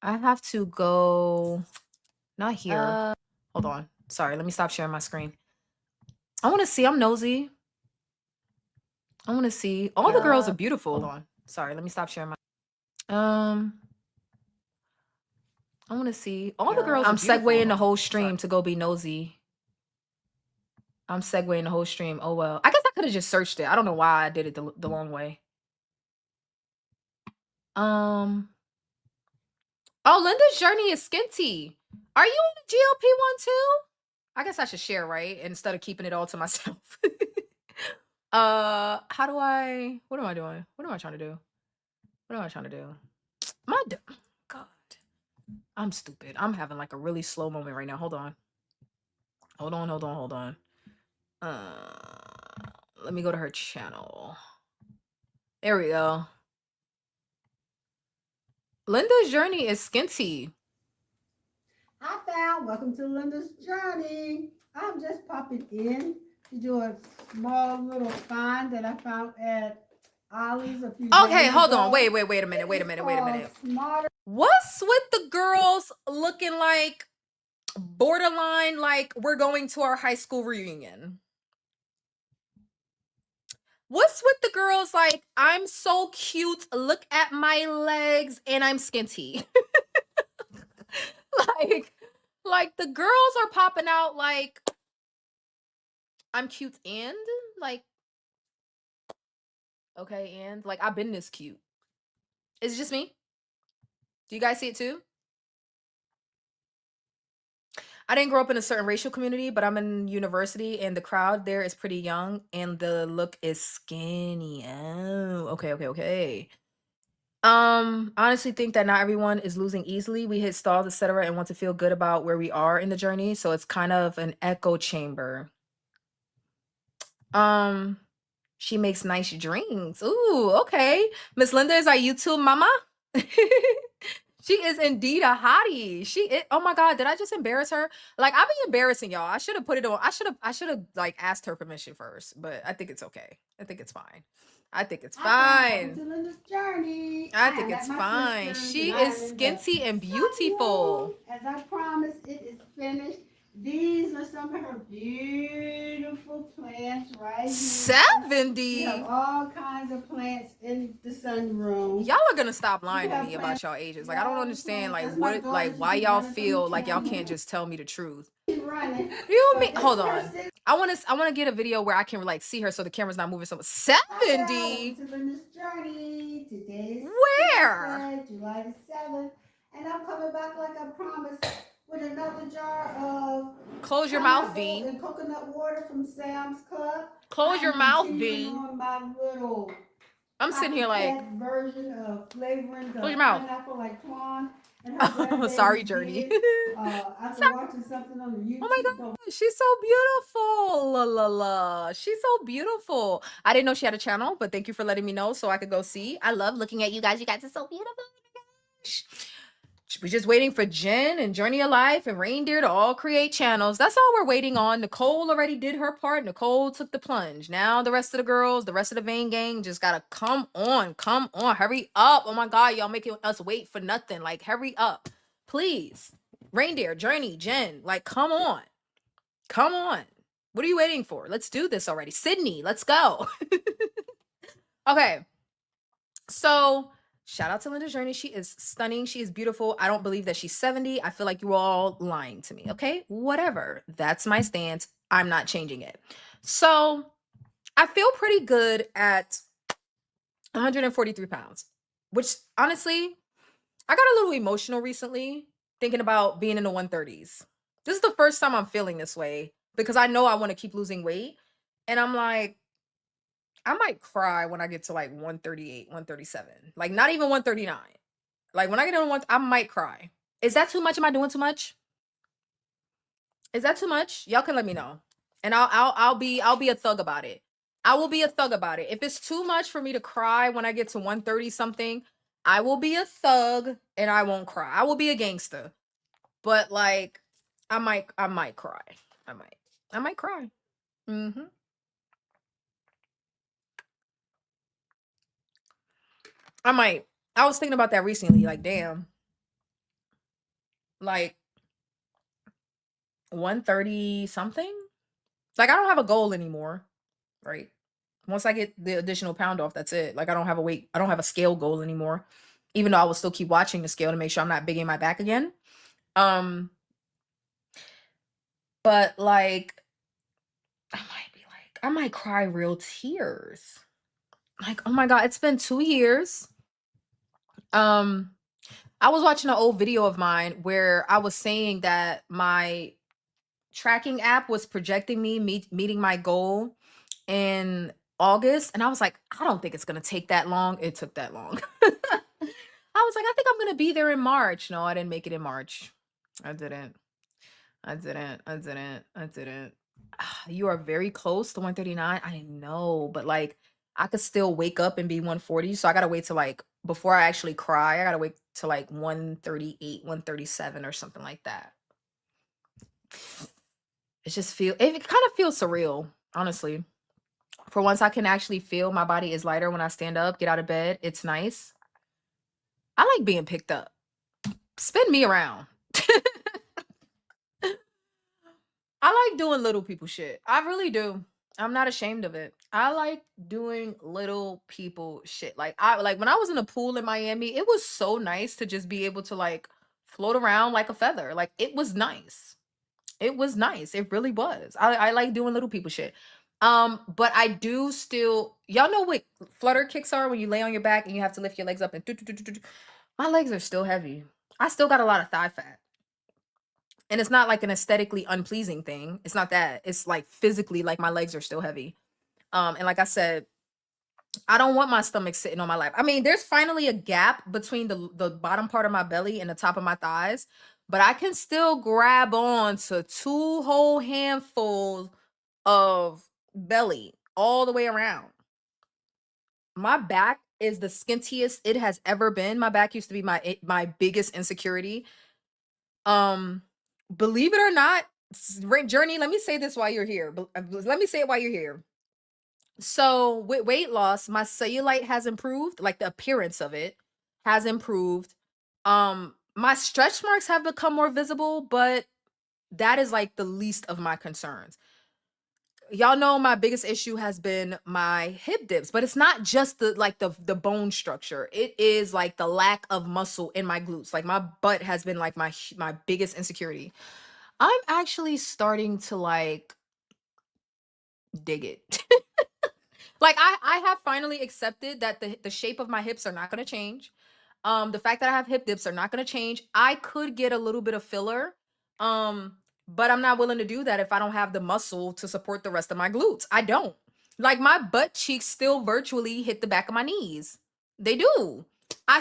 I have to go not here. Hold on. Sorry, let me stop sharing my screen. I want to see. I'm nosy. I want to see. All the girls are beautiful. Hold on. Sorry, let me stop sharing my I want to see. All the girls I'm segueing the whole stream to go be nosy. I'm segueing the whole stream. Oh well. I guess I could have just searched it. I don't know why I did it the long way. Oh, Linda's journey is skinty. Are you on the GLP-1 too? I guess I should share, right? Instead of keeping it all to myself. How do I what am I doing? What am I trying to do? What am I trying to do? God. I'm stupid. I'm having like a really slow moment right now. Hold on. Hold on. Let me go to her channel. There we go. Linda's journey is skinty. Welcome to Linda's journey. I'm just popping in to do a small little find that I found at Ollie's a few days Okay, hold ago. on. Wait a minute. Smarter. What's with the girls looking like borderline like we're going to our high school reunion? What's with the girls like I'm so cute, look at my legs and I'm skinty? like the girls are popping out like I'm cute and like okay, and like I've been this cute. Is it just me? Do you guys see it too? I didn't grow up in a certain racial community, but I'm in university and the crowd there is pretty young and the look is skinny. Oh, okay. Honestly think that not everyone is losing easily. We hit stalls, etc., and want to feel good about where we are in the journey. So it's kind of an echo chamber. She makes nice drinks. Ooh, okay. Miss Linda is our YouTube mama. She is indeed a hottie. Oh my god, did I just embarrass her? Like I've been embarrassing y'all. I should have put it on. I should have like asked her permission first, but I think it's okay. I think it's fine. I think it's fine. To Linda's journey. I think it's fine. She is skinty and beautiful. As I promised, it is finished. These are some of her beautiful plants right here. 70. We have all kinds of plants in the sunroom. Y'all are gonna stop lying to me about y'all ages. Like I don't understand why y'all feel like y'all can't just tell me the truth. You mean hold on. I wanna get a video where I can like see her so the camera's not moving so much. 70. Where? July the 7th. And I'm coming back like I promised with another jar of close your mouth, V. And coconut water from Sam's Club. Close your mouth, V. I'm sitting here like version of flavoring the close your mouth. Pineapple like Twan. And sorry, Journey. After watching something on the YouTube. Oh my god, she's so beautiful. La la la. She's so beautiful. I didn't know she had a channel, but thank you for letting me know so I could go see. I love looking at you guys. You guys are so beautiful. Oh my gosh. We're just waiting for Jen and Journey of Life and Reindeer to all create channels. That's all we're waiting on. Nicole already did her part. Nicole took the plunge. Now the rest of the girls, the rest of the Vein Gang just gotta come on, hurry up. Oh my God, y'all making us wait for nothing. Like, hurry up, please. Reindeer, Journey, Jen, like, come on. What are you waiting for? Let's do this already. Sydney, let's go. Okay, so shout out to Linda Journey. She is stunning. She is beautiful. I don't believe that she's 70. I feel like you're all lying to me. Okay, whatever. That's my stance. I'm not changing it. So I feel pretty good at 143 pounds, which honestly, I got a little emotional recently thinking about being in the 130s. This is the first time I'm feeling this way because I know I want to keep losing weight. And I'm like, I might cry when I get to like 138, 137. Like, not even 139. Like, when I get on one, I might cry. Is that too much? Am I doing too much? Is that too much? Y'all can let me know. And I'll be a thug about it. I will be a thug about it. If it's too much for me to cry when I get to 130 something, I will be a thug and I won't cry. I will be a gangster. But like, I might cry. I might cry. Mm-hmm. I might. I was thinking about that recently. Like, damn. Like 130 something. Like, I don't have a goal anymore, right? Once I get the additional pound off, that's it. Like, I don't have a scale goal anymore. Even though I will still keep watching the scale to make sure I'm not bigging my back again. But like, I might cry real tears. Like, oh my God, it's been 2 years. I was watching an old video of mine where I was saying that my tracking app was projecting me meeting my goal in August, and I was like, I don't think it's gonna take that long. It took that long. I was like, I think I'm gonna be there in March. No, I didn't make it in March. I didn't. You are very close to 139. I know, but like, I could still wake up and be 140. So I gotta wait till like, before I actually cry, I gotta wait till like 138, 137 or something like that. It kind of feels surreal, honestly. For once I can actually feel my body is lighter when I stand up, get out of bed. It's nice. I like being picked up. Spin me around. I like doing little people shit. I really do. I'm not ashamed of it. I like doing little people shit. Like, when I was in a pool in Miami, it was so nice to just be able to like float around like a feather. Like, it was nice. It was nice. It really was. I like doing little people shit. But I do still, y'all know what flutter kicks are when you lay on your back and you have to lift your legs up and my legs are still heavy. I still got a lot of thigh fat. And it's not like an aesthetically unpleasing thing. It's not that. It's like physically, like, my legs are still heavy. And like I said, I don't want my stomach sitting on my lap. I mean, there's finally a gap between the bottom part of my belly and the top of my thighs, but I can still grab on to 2 whole handfuls of belly all the way around. My back is the skintiest it has ever been. My back used to be my biggest insecurity. Believe it or not, Journey, let me say this while you're here. Let me say it while you're here. So with weight loss, my cellulite has improved, like the appearance of it has improved. My stretch marks have become more visible, but that is like the least of my concerns. Y'all know my biggest issue has been my hip dips, but it's not just the bone structure. It is like the lack of muscle in my glutes. Like, my butt has been like my biggest insecurity. I'm actually starting to like dig it. Like, I have finally accepted that the shape of my hips are not going to change. The fact that I have hip dips are not going to change. I could get a little bit of filler. But I'm not willing to do that if I don't have the muscle to support the rest of my glutes. I don't. Like, my butt cheeks still virtually hit the back of my knees. They do. I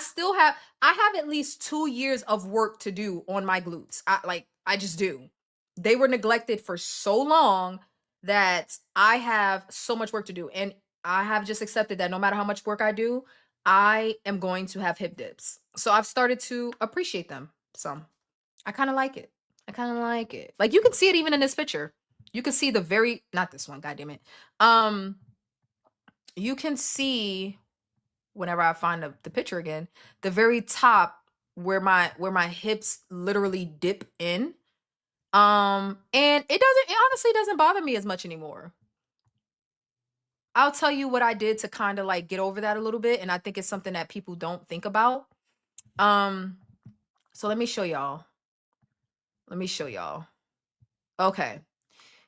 have at least 2 years of work to do on my glutes. I just do. They were neglected for so long that I have so much work to do. And I have just accepted that no matter how much work I do, I am going to have hip dips. So I've started to appreciate them. So I kind of like it. I kind of like it. Like you can see it even in this picture. You can see the very, not this one, god damn it. You can see whenever I find the picture again, the very top where my hips literally dip in. And it honestly doesn't bother me as much anymore. I'll tell you what I did to kind of like get over that a little bit, and I think it's something that people don't think about. Um, so let me show y'all. Let me show y'all. Okay.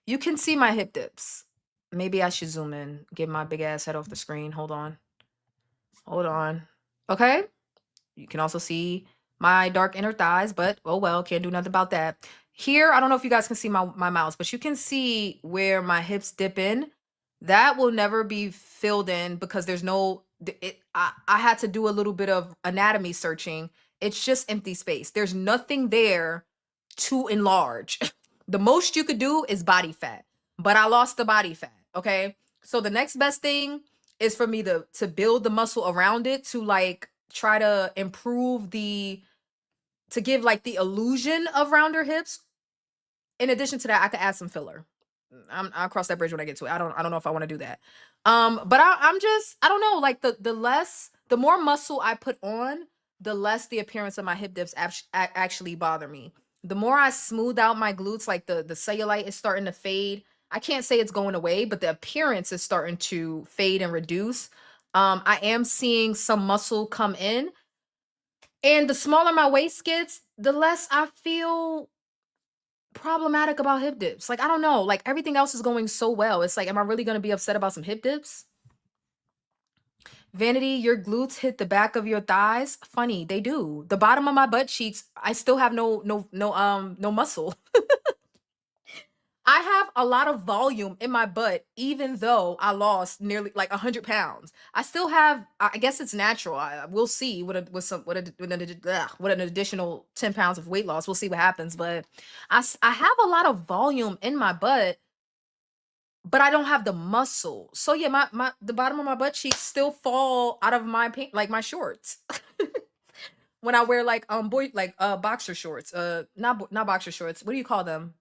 You can see my hip dips. Maybe I should zoom in, get my big ass head off the screen. Hold on. Hold on. Okay. You can also see my dark inner thighs, but oh well, can't do nothing about that. Here, I don't know if you guys can see my mouse, but you can see where my hips dip in. That will never be filled in because there's no I had to do a little bit of anatomy searching. It's just empty space. There's nothing there to enlarge. The most you could do is body fat, but I lost the body fat. Okay. So the next best thing is for me to build the muscle around it to like try to improve to give like the illusion of rounder hips. In addition to that, I could add some filler. I'll cross that bridge when I get to it. I don't know if I want to do that. But I'm just, I don't know, like the more muscle I put on, the less the appearance of my hip dips actually bother me. The more I smooth out my glutes, like the cellulite is starting to fade. I can't say it's going away, but the appearance is starting to fade and reduce. I am seeing some muscle come in, and the smaller my waist gets, the less I feel problematic about hip dips. Like, I don't know. Like, everything else is going so well. It's like, am I really going to be upset about some hip dips? Vanity, your glutes hit the back of your thighs. Funny, they do. The bottom of my butt cheeks, I still have no muscle. I have a lot of volume in my butt, even though I lost nearly like 100 pounds. I still have, I guess it's natural. We'll see with an additional 10 pounds of weight loss. We'll see what happens. But I have a lot of volume in my butt, but I don't have the muscle. So yeah, the bottom of my butt cheeks still fall out of my like my shorts. When I wear like boxer shorts. Not boxer shorts. What do you call them?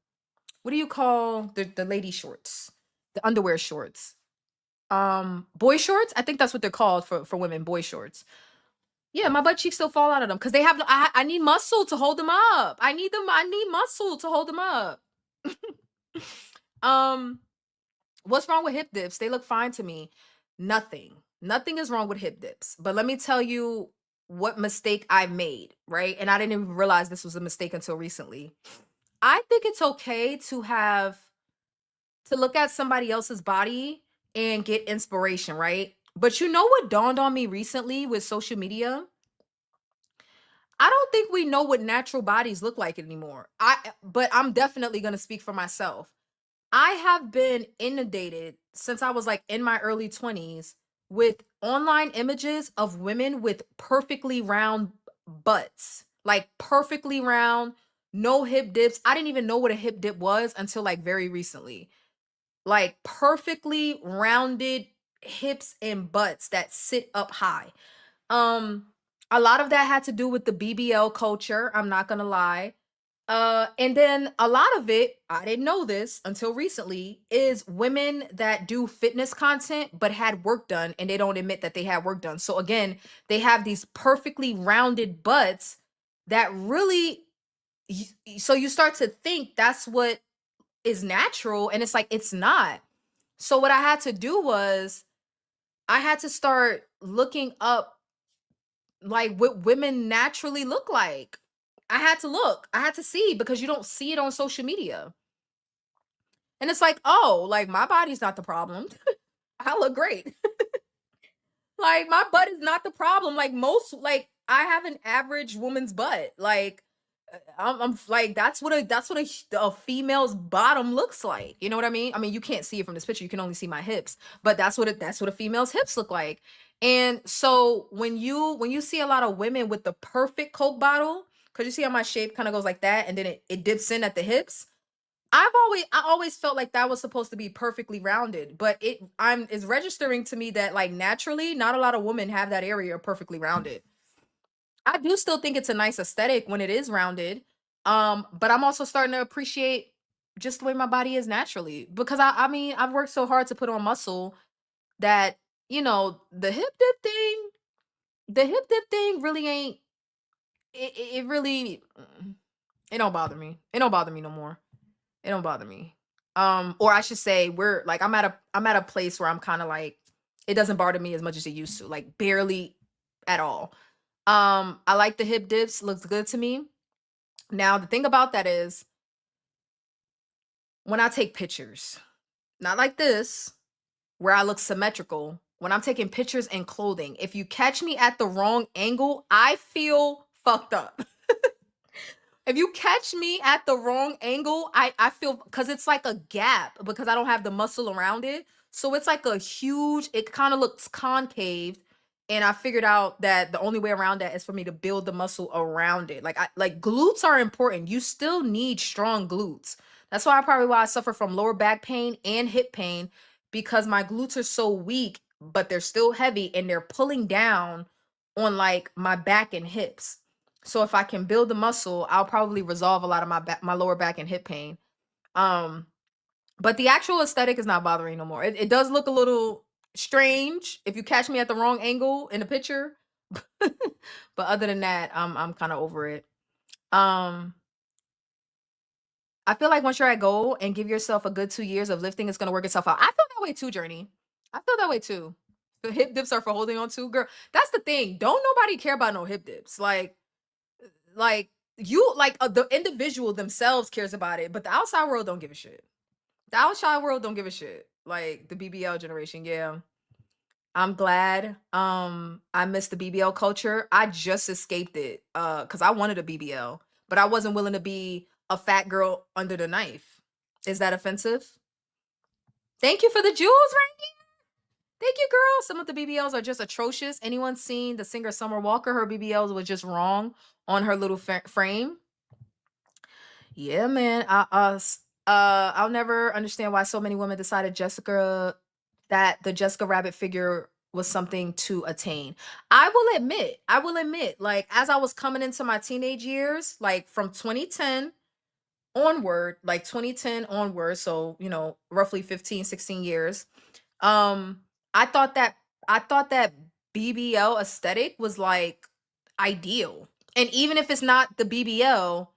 What do you call the lady shorts? The underwear shorts. Boy shorts? I think that's what they're called for women, boy shorts. Yeah, my butt cheeks still fall out of them because they have I need muscle to hold them up. I need muscle to hold them up. um what's wrong with hip dips? They look fine to me. Nothing is wrong with hip dips. But let me tell you what mistake I made, right? And I didn't even realize this was a mistake until recently. I think it's okay to look at somebody else's body and get inspiration, right? But you know what dawned on me recently with social media? I don't think we know what natural bodies look like anymore. But I'm definitely going to speak for myself. I have been inundated since I was like in my early 20s with online images of women with perfectly round butts, like perfectly round, no hip dips. I didn't even know what a hip dip was until like very recently. Like perfectly rounded hips and butts that sit up high. Um, a lot of that had to do with the BBL culture, I'm not gonna lie. And then a lot of it, I didn't know this until recently, is women that do fitness content but had work done and they don't admit that they had work done. So again, they have these perfectly rounded butts that really so you start to think that's what is natural, and it's like it's not. So what I had to do was I had to start looking up like what women naturally look like. I had to look. I had to see because you don't see it on social media. And it's like, oh, like my body's not the problem. I look great. Like my butt is not the problem. Like most, like I have an average woman's butt. Like I'm like that's what a female's bottom looks like. You know what I mean? I mean, you can't see it from this picture. You can only see my hips, but that's what a female's hips look like. And so when you see a lot of women with the perfect Coke bottle, because you see how my shape kind of goes like that, and then it dips in at the hips. I always felt like that was supposed to be perfectly rounded, but it's registering to me that like naturally not a lot of women have that area perfectly rounded. I do still think it's a nice aesthetic when it is rounded. But I'm also starting to appreciate just the way my body is naturally, because I mean, I've worked so hard to put on muscle that, the hip dip thing really ain't it really it don't bother me. It don't bother me no more. It don't bother me. Or I should say, I'm at a place where I'm kind of like, it doesn't bother me as much as it used to, like barely at all. I like the hip dips, looks good to me. Now the thing about that is, when I take pictures, not like this, where I look symmetrical, when I'm taking pictures in clothing, if you catch me at the wrong angle, I feel fucked up. If you catch me at the wrong angle, I feel, because it's like a gap, because I don't have the muscle around it. So it's like a huge, it kind of looks concave. And I figured out that the only way around that is for me to build the muscle around it. Like glutes are important. You still need strong glutes. That's why I suffer from lower back pain and hip pain, because my glutes are so weak, but they're still heavy and they're pulling down on like my back and hips. So if I can build the muscle, I'll probably resolve a lot of my lower back and hip pain. Um, but the actual aesthetic is not bothering no more. It does look a little strange if you catch me at the wrong angle in the picture. But other than that, I'm kind of over it. Um, I feel like once you're at goal and give yourself a good 2 years of lifting, it's gonna work itself out. I feel that way too, Journey. I feel that way too. The hip dips are for holding on to, girl. That's the thing. Don't nobody care about no hip dips. Like the individual themselves cares about it, but the outside world don't give a shit. The outside world don't give a shit. Like the BBL generation, yeah. I'm glad. I missed the BBL culture. I just escaped it. Because I wanted a BBL, but I wasn't willing to be a fat girl under the knife. Is that offensive? Thank you for the jewels, right? Thank you, girl. Some of the BBLs are just atrocious. Anyone seen the singer Summer Walker? Her BBLs was just wrong on her little frame. Yeah, man. I'll never understand why so many women decided that the Jessica Rabbit figure was something to attain. I will admit, like as I was coming into my teenage years, like from 2010 onward, so roughly 15, 16 years. Um, I thought that I thought that BBL aesthetic was like ideal. And even if it's not the BBL,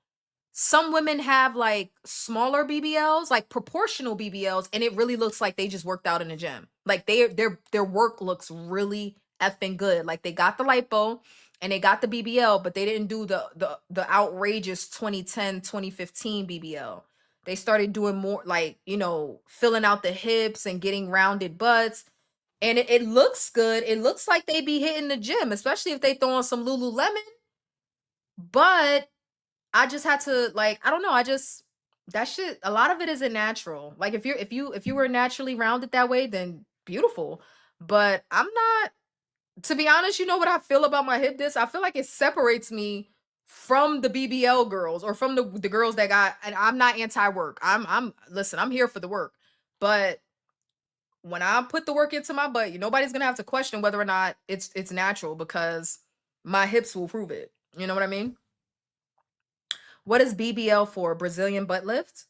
some women have like smaller BBLs, like proportional BBLs, and it really looks like they just worked out in the gym. Like their work looks really effing good. Like they got the lipo and they got the BBL, but they didn't do the outrageous 2010, 2015 BBL. They started doing more like, filling out the hips and getting rounded butts. And it looks good. It looks like they be hitting the gym, especially if they throw on some Lululemon. But I just had to, like, I don't know, that shit, a lot of it isn't natural. Like if you were naturally rounded that way, then beautiful. But I'm not, to be honest, you know what I feel about my hip disc? I feel like it separates me from the BBL girls, or from the girls that got, and I'm not anti-work. Listen, I'm here for the work. But when I put the work into my butt, nobody's gonna have to question whether or not it's natural, because my hips will prove it. You know what I mean? What is BBL for? Brazilian butt lift?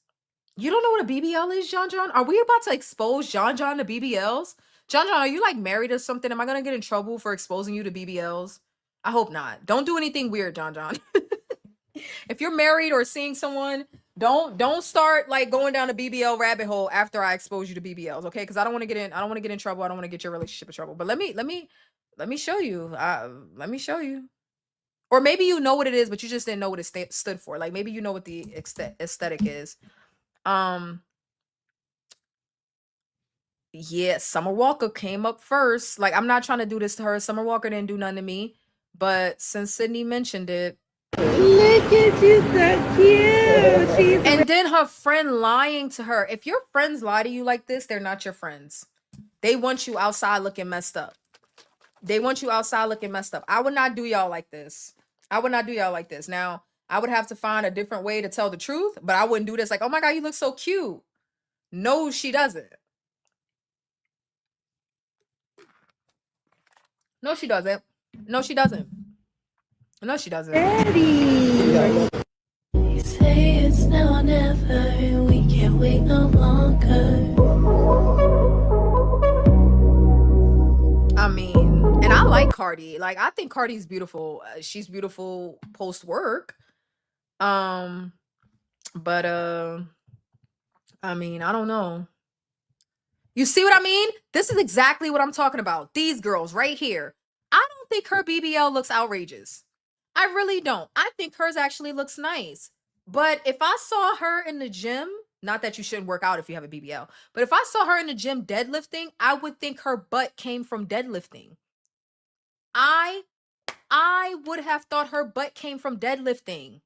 You don't know what a BBL is, John John? Are we about to expose John John to BBLs? John John, are you like married or something? Am I gonna get in trouble for exposing you to BBLs? I hope not. Don't do anything weird, John John. If you're married or seeing someone, don't start like going down a BBL rabbit hole after I expose you to BBLs, okay? Because I don't want to get in trouble. I don't want to get your relationship in trouble. But let me show you. Let me show you. Or maybe you know what it is, but you just didn't know what it stood for. Like maybe you know what the aesthetic is. Yeah, Summer Walker came up first. Like I'm not trying to do this to her. Summer Walker didn't do nothing to me. But since Sydney mentioned it, Look at you, so cute. She's and then her friend lying to her. If your friends lie to you like this, they're not your friends. They want you outside looking messed up. They want you outside looking messed up. I would not do y'all like this. I would not do y'all like this. Now, I would have to find a different way to tell the truth, but I wouldn't do this like, oh my God, you look so cute. No, she doesn't. No, she doesn't. No, she doesn't. No, she doesn't. Daddy. Say it's now or never, and we can't wait no longer. I mean, and I like Cardi. Like, I think Cardi's beautiful. She's beautiful post work. But I mean, I don't know. You see what I mean? This is exactly what I'm talking about. These girls right here. I don't think her BBL looks outrageous. I really don't. I think hers actually looks nice. But if I saw her in the gym, not that you shouldn't work out if you have a BBL, but if I saw her in the gym deadlifting, I would think her butt came from deadlifting. I would have thought her butt came from deadlifting.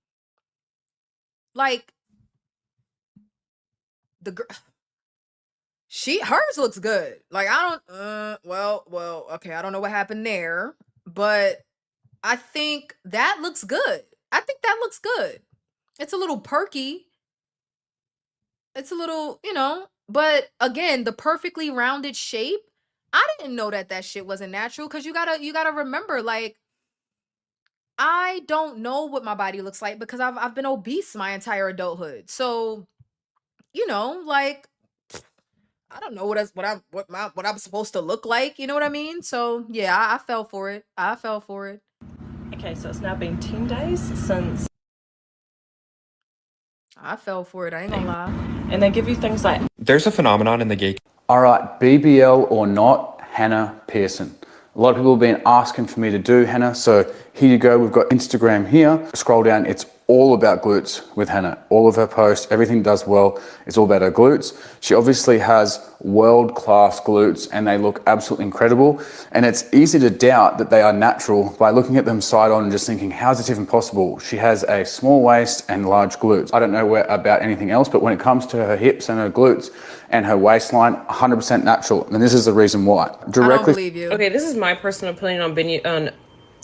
Like the girl, hers looks good. Like I don't well, okay, I don't know what happened there, but I think that looks good. I think that looks good. It's a little perky. It's a little, but again, the perfectly rounded shape, I didn't know that shit wasn't natural, cuz you got to remember, like, I don't know what my body looks like because I've been obese my entire adulthood. So, like, I don't know what I'm supposed to look like, you know what I mean? So, yeah, I fell for it. I fell for it. Okay, so it's now been 10 days since. I fell for it. I ain't gonna lie. And they give you things like. There's a phenomenon in the gay. All right, BBL or not, Hannah Pearson. A lot of people have been asking for me to do Hannah, so here you go. We've got Instagram here. Scroll down, it's all about glutes with Hannah. All of her posts, everything does well. It's all about her glutes. She obviously has world-class glutes and they look absolutely incredible. And it's easy to doubt that they are natural by looking at them side on and just thinking, how is it even possible? She has a small waist and large glutes. I don't know about anything else, but when it comes to her hips and her glutes and her waistline, 100% natural. And this is the reason why. I don't believe you. Okay, this is my personal opinion on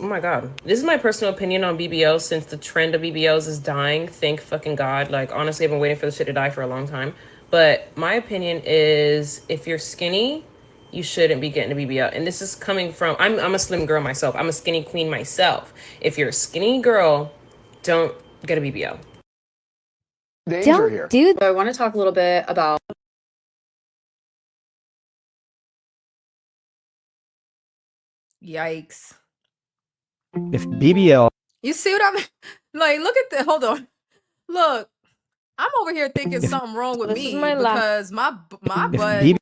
oh my god. This is my personal opinion on BBLs since the trend of BBLs is dying. Thank fucking God. Like, honestly, I've been waiting for this shit to die for a long time. But my opinion is if you're skinny, you shouldn't be getting a BBL. And this is coming from, I'm a slim girl myself. I'm a skinny queen myself. If you're a skinny girl, don't get a BBL. Danger here. Dude, I want to talk a little bit about Yikes. If BBL. You see what I mean? Like, look at the, hold on. Look, I'm over here thinking something wrong with me because my butt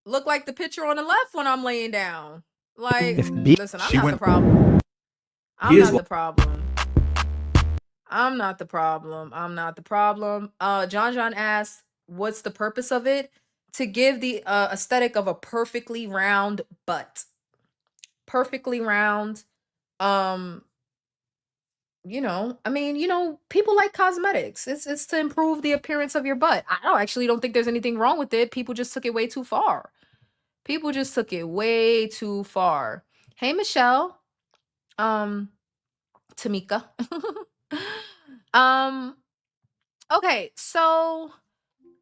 look like the picture on the left when I'm laying down. Like, listen, I'm not the problem. I'm not the problem. I'm not the problem. I'm not the problem. John asked, what's the purpose of it? To give the aesthetic of a perfectly round butt. Perfectly round. I mean, people like cosmetics. It's to improve the appearance of your butt. I actually don't think there's anything wrong with it. People just took it way too far. People just took it way too far. Hey, Michelle. Tamika. Okay, so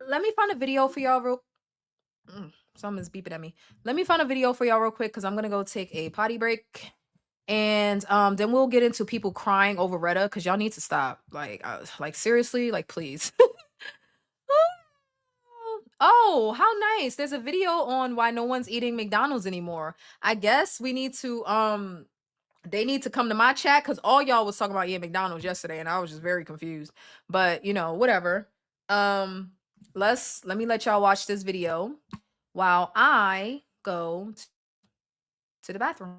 let me find a video for y'all real. Someone's beeping at me. Let me find a video for y'all real quick because I'm gonna go take a potty break. And then we'll get into people crying over Retta because y'all need to stop. Like seriously, like please. Oh, how nice. There's a video on why no one's eating McDonald's anymore. I guess we need to they need to come to my chat because all y'all was talking about eating McDonald's yesterday and I was just very confused. But whatever. Let me let y'all watch this video while I go to the bathroom.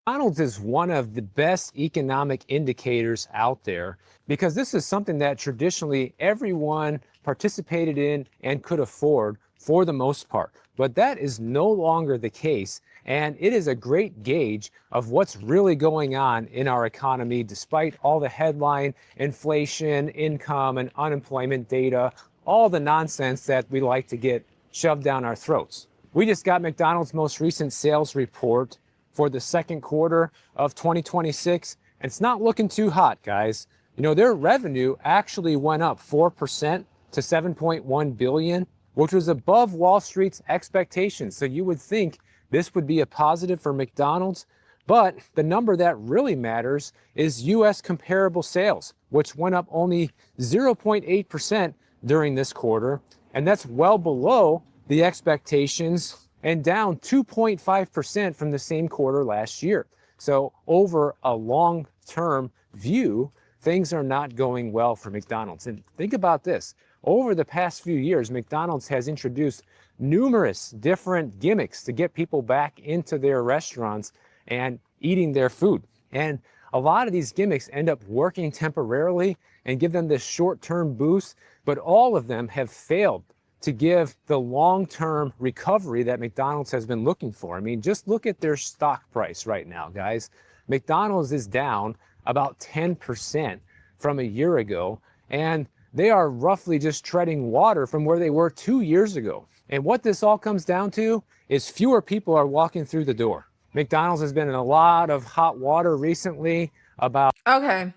McDonald's is one of the best economic indicators out there because this is something that traditionally everyone participated in and could afford for the most part. But that is no longer the case, and it is a great gauge of what's really going on in our economy despite all the headline inflation, income, and unemployment data, all the nonsense that we like to get shoved down our throats. We just got McDonald's most recent sales report for the second quarter of 2026. And it's not looking too hot, guys. Their revenue actually went up 4% to $7.1 billion, which was above Wall Street's expectations. So you would think this would be a positive for McDonald's, But the number that really matters is US comparable sales, which went up only 0.8% during this quarter. And that's well below the expectations and down 2.5% from the same quarter last year. So over a long-term view, things are not going well for McDonald's. And think about this. Over the past few years, McDonald's has introduced numerous different gimmicks to get people back into their restaurants and eating their food. And a lot of these gimmicks end up working temporarily and give them this short-term boost, but all of them have failed to give the long-term recovery that McDonald's has been looking for. I mean, just look at their stock price right now, guys. McDonald's is down about 10% from a year ago, and they are roughly just treading water from where they were 2 years ago. And what this all comes down to is fewer people are walking through the door. McDonald's has been in a lot of hot water recently about... Okay.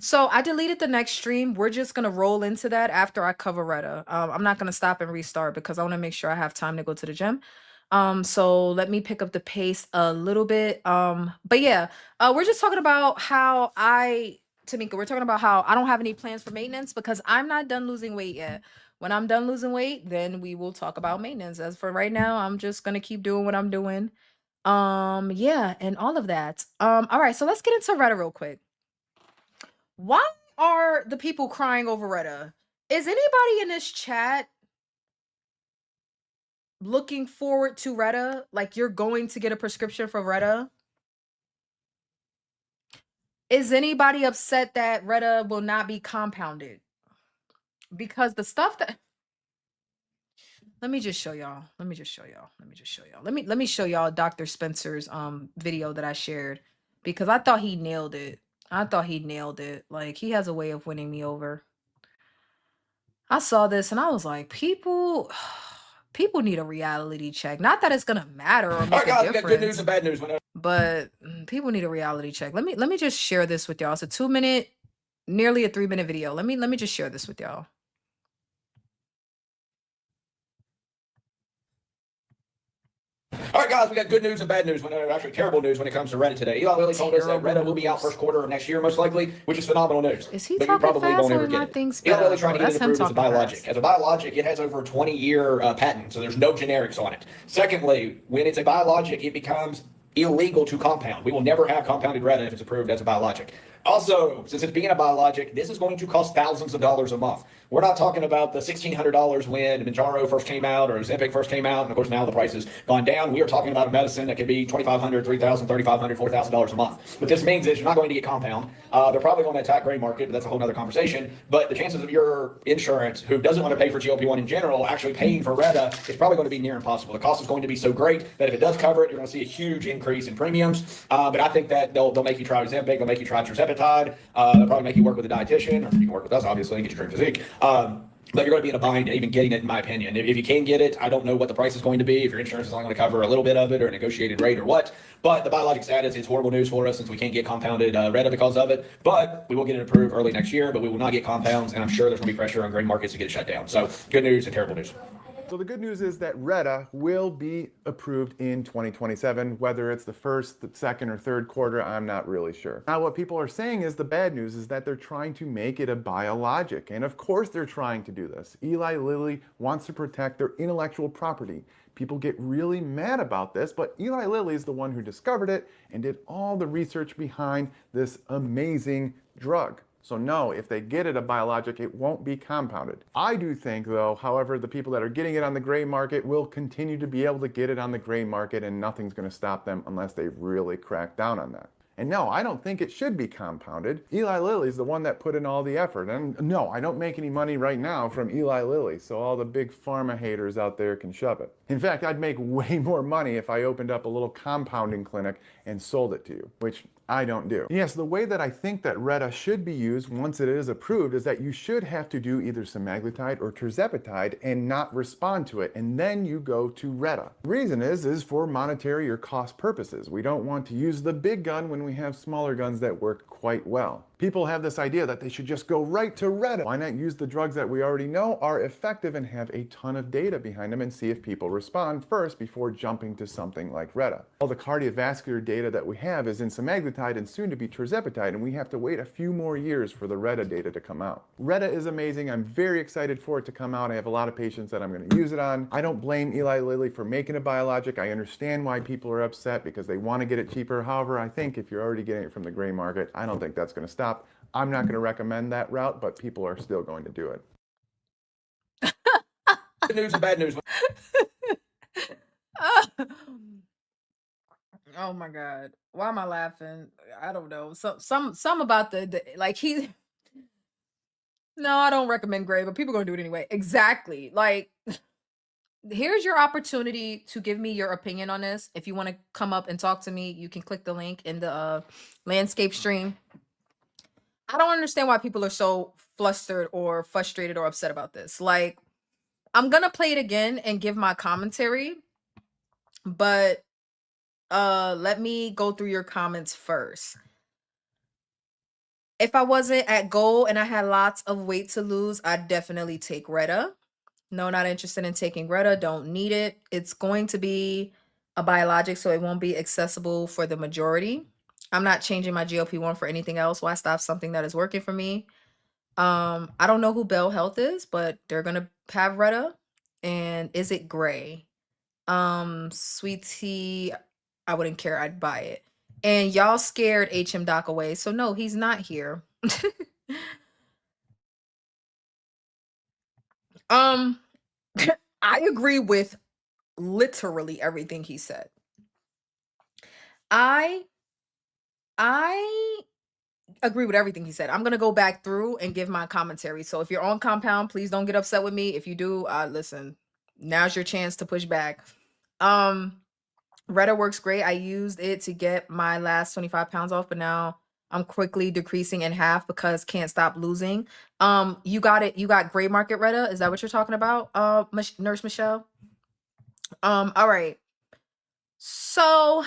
So I deleted the next stream. We're just gonna roll into that after I cover Retta. I'm not gonna stop and restart because I want to make sure I have time to go to the gym. So let me pick up the pace a little bit. But yeah, we're just talking about how Tamika, we're talking about how I don't have any plans for maintenance because I'm not done losing weight yet. When I'm done losing weight, then we will talk about maintenance. As for right now, I'm just gonna keep doing what I'm doing. Yeah, and all of that. All right, so let's get into Retta real quick. Why are the people crying over Retta? Is anybody in this chat looking forward to Retta? Like you're going to get a prescription for Retta? Is anybody upset that Retta will not be compounded? Because the stuff that... Let me just show y'all. Let me show y'all Dr. Spencer's video that I shared because I thought he nailed it. Like he has a way of winning me over. I saw this and I was like, people need a reality check. Not that it's gonna matter or make a difference. We got good news and bad news. But people need a reality check. Let me just share this with y'all. It's a 2-minute, nearly a 3-minute video. Let me just share this with y'all. All right, guys, we got good news and bad news. Actually, terrible news when it comes to Reddit today. Eli Lilly told us that Reddit will be out first quarter of next year, most likely, which is phenomenal news. Is he but talking you probably fast won't or ever am I get it. things Eli Lilly better? trying to get it approved as a biologic. As a biologic, it has over a 20-year patent, so there's no generics on it. Secondly, when it's a biologic, it becomes illegal to compound. We will never have compounded Reddit if it's approved as a biologic. Also, since it's being a biologic, this is going to cost thousands of dollars a month. We're not talking about the $1,600 when Manjaro first came out or Ozempic first came out, and of course now the price has gone down. We are talking about a medicine that could be $2,500, $3,000, $3,500, $4,000 a month. What this means is you're not going to get compound. They're probably going to attack gray market, but that's a whole other conversation. But the chances of your insurance, who doesn't want to pay for GLP-1 in general, actually paying for Retta is probably going to be near impossible. The cost is going to be so great that if it does cover it, you're going to see a huge increase in premiums. But I think that they'll make you try Ozempic, they'll make you try tirzepatide, they'll probably make you work with a dietitian, or you can work with us obviously and get your dream physique. But you're going to be in a bind even getting it, in my opinion. If you can get it, I don't know what the price is going to be, if your insurance is only going to cover a little bit of it or a negotiated rate or what. But the biologic status is horrible news for us since we can't get compounded Retta because of it. But we will get it approved early next year, but we will not get compounds, and I'm sure there's going to be pressure on gray markets to get it shut down. So good news and terrible news. So the good news is that Retta will be approved in 2027. Whether it's the first, the second, or third quarter, I'm not really sure. Now, what people are saying is the bad news is that they're trying to make it a biologic. And of course they're trying to do this. Eli Lilly wants to protect their intellectual property. People get really mad about this, but Eli Lilly is the one who discovered it and did all the research behind this amazing drug. So no, if they get it a biologic, it won't be compounded. I do think though, however, the people that are getting it on the gray market will continue to be able to get it on the gray market and nothing's going to stop them unless they really crack down on that. And no, I don't think it should be compounded. Eli Lilly is the one that put in all the effort. And no, I don't make any money right now from Eli Lilly, so all the big pharma haters out there can shove it. In fact, I'd make way more money if I opened up a little compounding clinic and sold it to you, which I don't do. Yes, the way that I think that Retta should be used once it is approved is that you should have to do either semaglutide or tirzepatide and not respond to it, and then you go to Retta. The reason is for monetary or cost purposes. We don't want to use the big gun when we have smaller guns that work quite well. People have this idea that they should just go right to Retta. Why not use the drugs that we already know are effective and have a ton of data behind them and see if people respond first before jumping to something like Retta? All the cardiovascular data that we have is in semaglutide and soon to be tirzepatide, and we have to wait a few more years for the Retta data to come out. Retta is amazing. I'm very excited for it to come out. I have a lot of patients that I'm going to use it on. I don't blame Eli Lilly for making a biologic. I understand why people are upset because they want to get it cheaper. However, I think if you're already getting it from the gray market, I don't think that's going to stop. I'm not going to recommend that route, but people are still going to do it. Good news and bad news. Oh my God. Why am I laughing? I don't know. Some about the like he no, I don't recommend gray, but people gonna do it anyway. Exactly. Like here's your opportunity to give me your opinion on this. If you want to come up and talk to me, you can click the link in the landscape stream. I don't understand why people are so flustered or frustrated or upset about this. Like, I'm gonna play it again and give my commentary, but let me go through your comments first. If I wasn't at goal and I had lots of weight to lose, I'd definitely take Retta. No, not interested in taking Retta. Don't need it. It's going to be a biologic, so it won't be accessible for the majority. I'm not changing my GLP-1 for anything else. Why stop something that is working for me? I don't know who Bell Health is, but they're gonna have Retta. And is it gray? Sweet tea, I wouldn't care. I'd buy it. And y'all scared HM Doc away, so no, he's not here. um, I agree with literally everything he said. I agree with everything he said. I'm gonna go back through and give my commentary. So if you're on compound, please don't get upset with me. If you do, listen, now's your chance to push back. Retta works great. I used it to get my last 25 pounds off, but now I'm quickly decreasing in half because can't stop losing. You got it. You got gray market Retta. Is that what you're talking about? Nurse Michelle. All right. So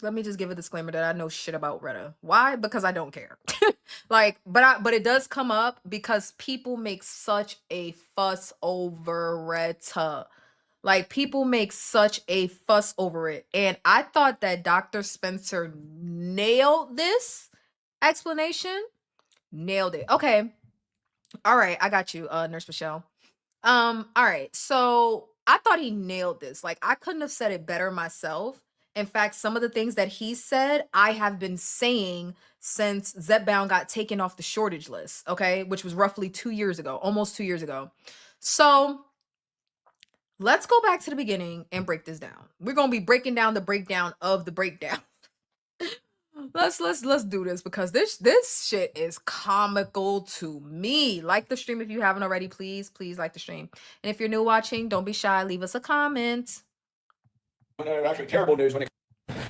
let me just give a disclaimer that I know shit about Retta. Why? Because I don't care. Like, but it does come up because people make such a fuss over Retta. Like, people make such a fuss over it. And I thought that Dr. Spencer nailed this explanation. Nailed it. Okay. All right, I got you, Nurse Michelle. All right. So I thought he nailed this. Like, I couldn't have said it better myself. In fact, some of the things that he said, I have been saying since Zepbound got taken off the shortage list, okay, which was roughly 2 years ago, almost 2 years ago. So let's go back to the beginning and break this down. We're gonna be breaking down the breakdown of the breakdown. let's do this because this shit is comical to me. Like the stream if you haven't already, please like the stream. And if you're new watching, don't be shy, leave us a comment. Actually, terrible news when it.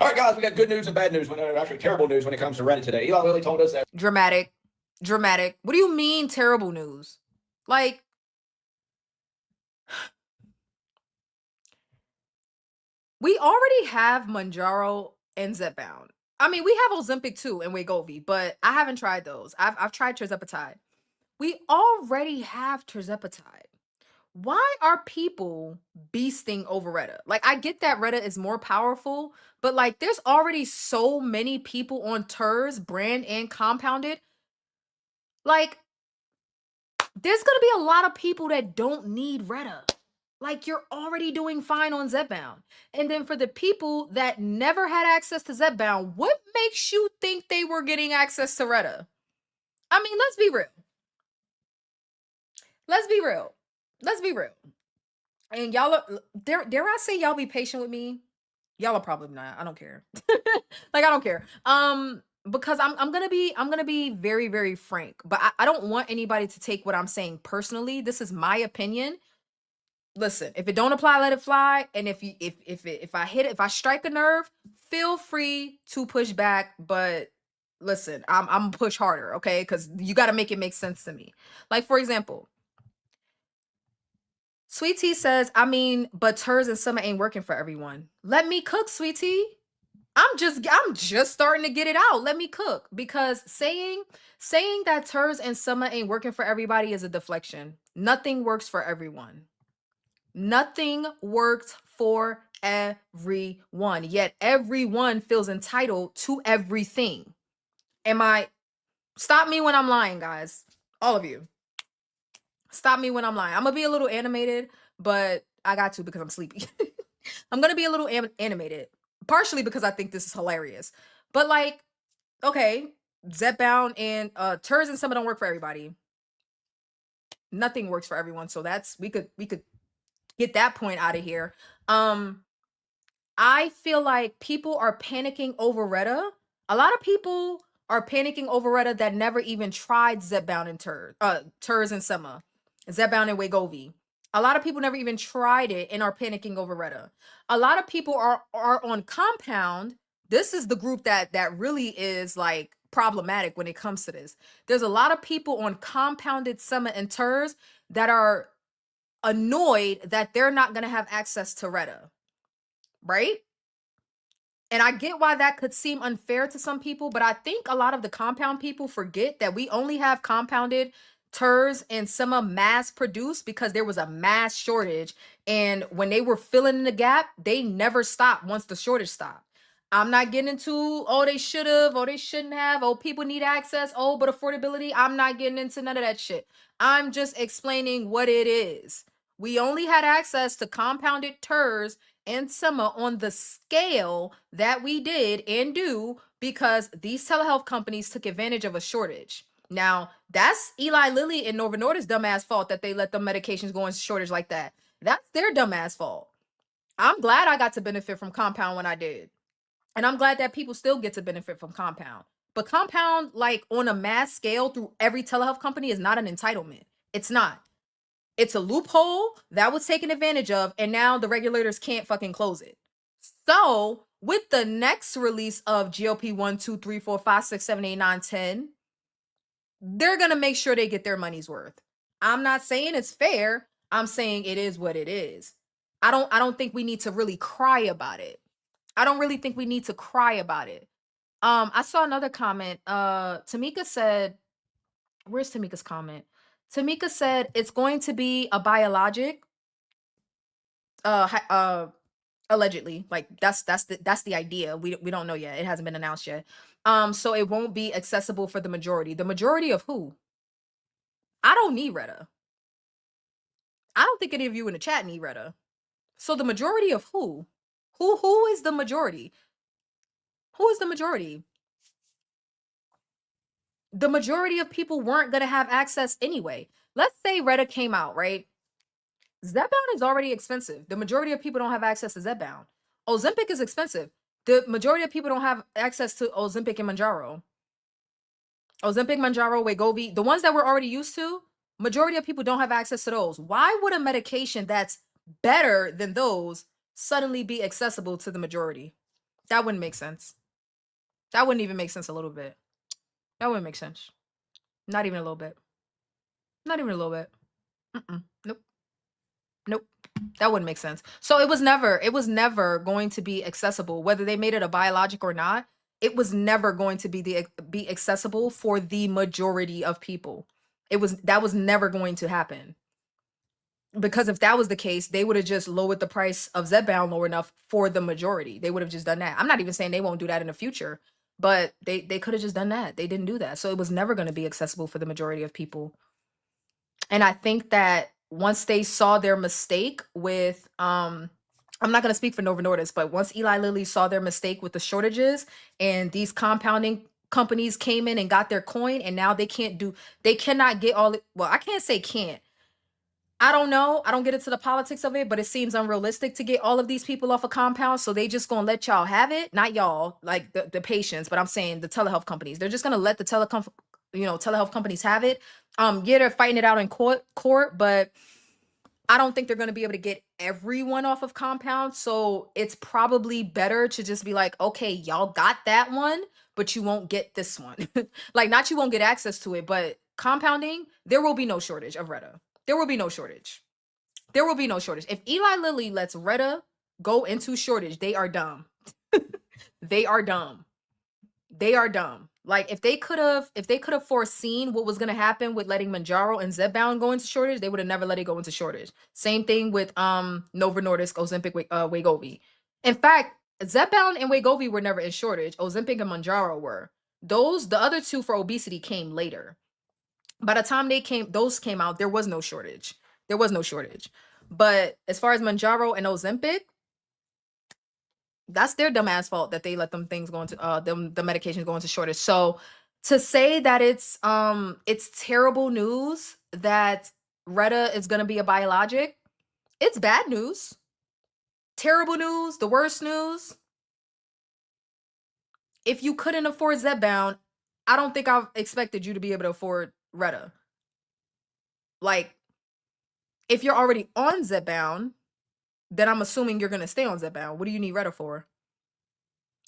All right, guys, we got good news and bad news. Actually, terrible news when it comes to Reddit today. Eli Lilly told us that. Dramatic. What do you mean terrible news? Like, we already have Mounjaro and Zepbound. I mean, we have Ozempic too and Wegovy, but I haven't tried those. I've tried tirzepatide. We already have tirzepatide. Why are people beasting over Retta? Like, I get that Retta is more powerful, but like, there's already so many people on Terz, brand and compounded. Like, there's gonna be a lot of people that don't need Retta. Like, you're already doing fine on Zepbound. And then for the people that never had access to Zepbound, what makes you think they were getting access to Retta? I mean, let's be real. Let's be real. Let's be real. And y'all are, dare I say y'all be patient with me? Y'all are probably not. I don't care. Like, I don't care. Because I'm gonna be very, very frank. But I don't want anybody to take what I'm saying personally. This is my opinion. Listen, if it don't apply, let it fly. And if I strike a nerve, feel free to push back. But listen, I'm gonna push harder, okay? Because you got to make it make sense to me. Like, for example, Sweet Tea says, I mean, but Terz and Summer ain't working for everyone. Let me cook, Sweet Tea. I'm just starting to get it out. Let me cook, because saying that TERS and summer ain't working for everybody is a deflection. Nothing works for everyone. Nothing works for everyone. Yet everyone feels entitled to everything. Stop me when I'm lying, guys. All of you. Stop me when I'm lying. I'm gonna be a little animated, but I got to because I'm sleepy. I'm gonna be a little animated, partially because I think this is hilarious. But like, okay, Zepbound and TERS and Summer don't work for everybody. Nothing works for everyone, so that's we could get that point out of here. I feel like people are panicking over Retta. A lot of people are panicking over Retta that never even tried Zepbound and TERS and Summer, Zepbound and Wegovy. A lot of people never even tried it and are panicking over Retta. A lot of people are on Compound. This is the group that really is like problematic when it comes to this. There's a lot of people on compounded Summer and TERS that are annoyed that they're not going to have access to Retta, right? And I get why that could seem unfair to some people, but I think a lot of the compound people forget that we only have compounded TERS and Sema mass produced because there was a mass shortage. And when they were filling in the gap, they never stopped once the shortage stopped. I'm not getting into, oh, they should have, oh, they shouldn't have, oh, people need access, oh, but affordability. I'm not getting into none of that shit. I'm just explaining what it is. We only had access to compounded TERS and Sema on the scale that we did and do because these telehealth companies took advantage of a shortage. Now, that's Eli Lilly and Novo Nordisk's dumbass fault that they let the medications go in shortage like that. That's their dumbass fault. I'm glad I got to benefit from Compound when I did. And I'm glad that people still get to benefit from Compound. But Compound, like on a mass scale through every telehealth company, is not an entitlement. It's not. It's a loophole that was taken advantage of, and now the regulators can't fucking close it. So, with the next release of GLP 1, 2, 3, 4, 5, 6, 7, 8, 9, 10, they're gonna make sure they get their money's worth. I'm not saying it's fair. I'm saying it is what it is. I don't think we need to really cry about it. I don't really think we need to cry about it. I saw another comment. Tamika said, where's Tamika's comment? Tamika said it's going to be a biologic. Allegedly, like that's the idea. We don't know yet. It hasn't been announced yet. So it won't be accessible for the majority. The majority of who? I don't need Retta. I don't think any of you in the chat need Retta. So the majority of who? Who is the majority? Who is the majority? The majority of people weren't gonna have access anyway. Let's say Retta came out, right? Zepbound is already expensive. The majority of people don't have access to Zepbound. Ozempic is expensive. The majority of people don't have access to Ozempic and Manjaro. Ozempic, Manjaro, Wegovy, the ones that we're already used to, majority of people don't have access to those. Why would a medication that's better than those suddenly be accessible to the majority? That wouldn't make sense. That wouldn't even make sense a little bit. That wouldn't make sense. Not even a little bit. Not even a little bit. Nope. Nope. That wouldn't make sense. So it was never going to be accessible, whether they made it a biologic or not. It was never going to be accessible for the majority of people. That was never going to happen. Because if that was the case, they would have just lowered the price of Zepbound low enough for the majority. They would have just done that. I'm not even saying they won't do that in the future, but they could have just done that. They didn't do that. So it was never going to be accessible for the majority of people. And I think that once they saw their mistake with I'm not going to speak for Novo Nordisk, but once Eli Lilly saw their mistake with the shortages and these compounding companies came in and got their coin, and now they cannot get all, well, I can't say can't. I don't know. I don't get into the politics of it, but it seems unrealistic to get all of these people off a compound. So they just gonna let y'all have it. Not y'all, like the patients, but I'm saying the telehealth companies. They're just gonna let the telehealth companies have it. Yeah, they're fighting it out in court, but I don't think they're gonna be able to get everyone off of compound. So it's probably better to just be like, okay, y'all got that one, but you won't get this one. Like, not you won't get access to it, but compounding, there will be no shortage of Retta. There will be no shortage. There will be no shortage. If Eli Lilly lets Retta go into shortage, they are dumb. they are dumb. They are dumb. Like if they could have foreseen what was gonna happen with letting Manjaro and Zepbound go into shortage, they would have never let it go into shortage. Same thing with Novo Nordisk, Ozempic, Wegovy. In fact, Zepbound and Wegovy were never in shortage. Ozempic and Manjaro were. The other two for obesity came later. By the time those came out, there was no shortage. There was no shortage. But as far as Manjaro and Ozempic, that's their dumbass fault that they let them things go into the medications go into shortage. So to say that it's terrible news that Retta is gonna be a biologic, it's bad news. Terrible news, the worst news. If you couldn't afford Zepbound, I don't think I've expected you to be able to afford Retta. Like, if you're already on Zepbound, then I'm assuming you're gonna stay on Zepbound. What do you need Retta for?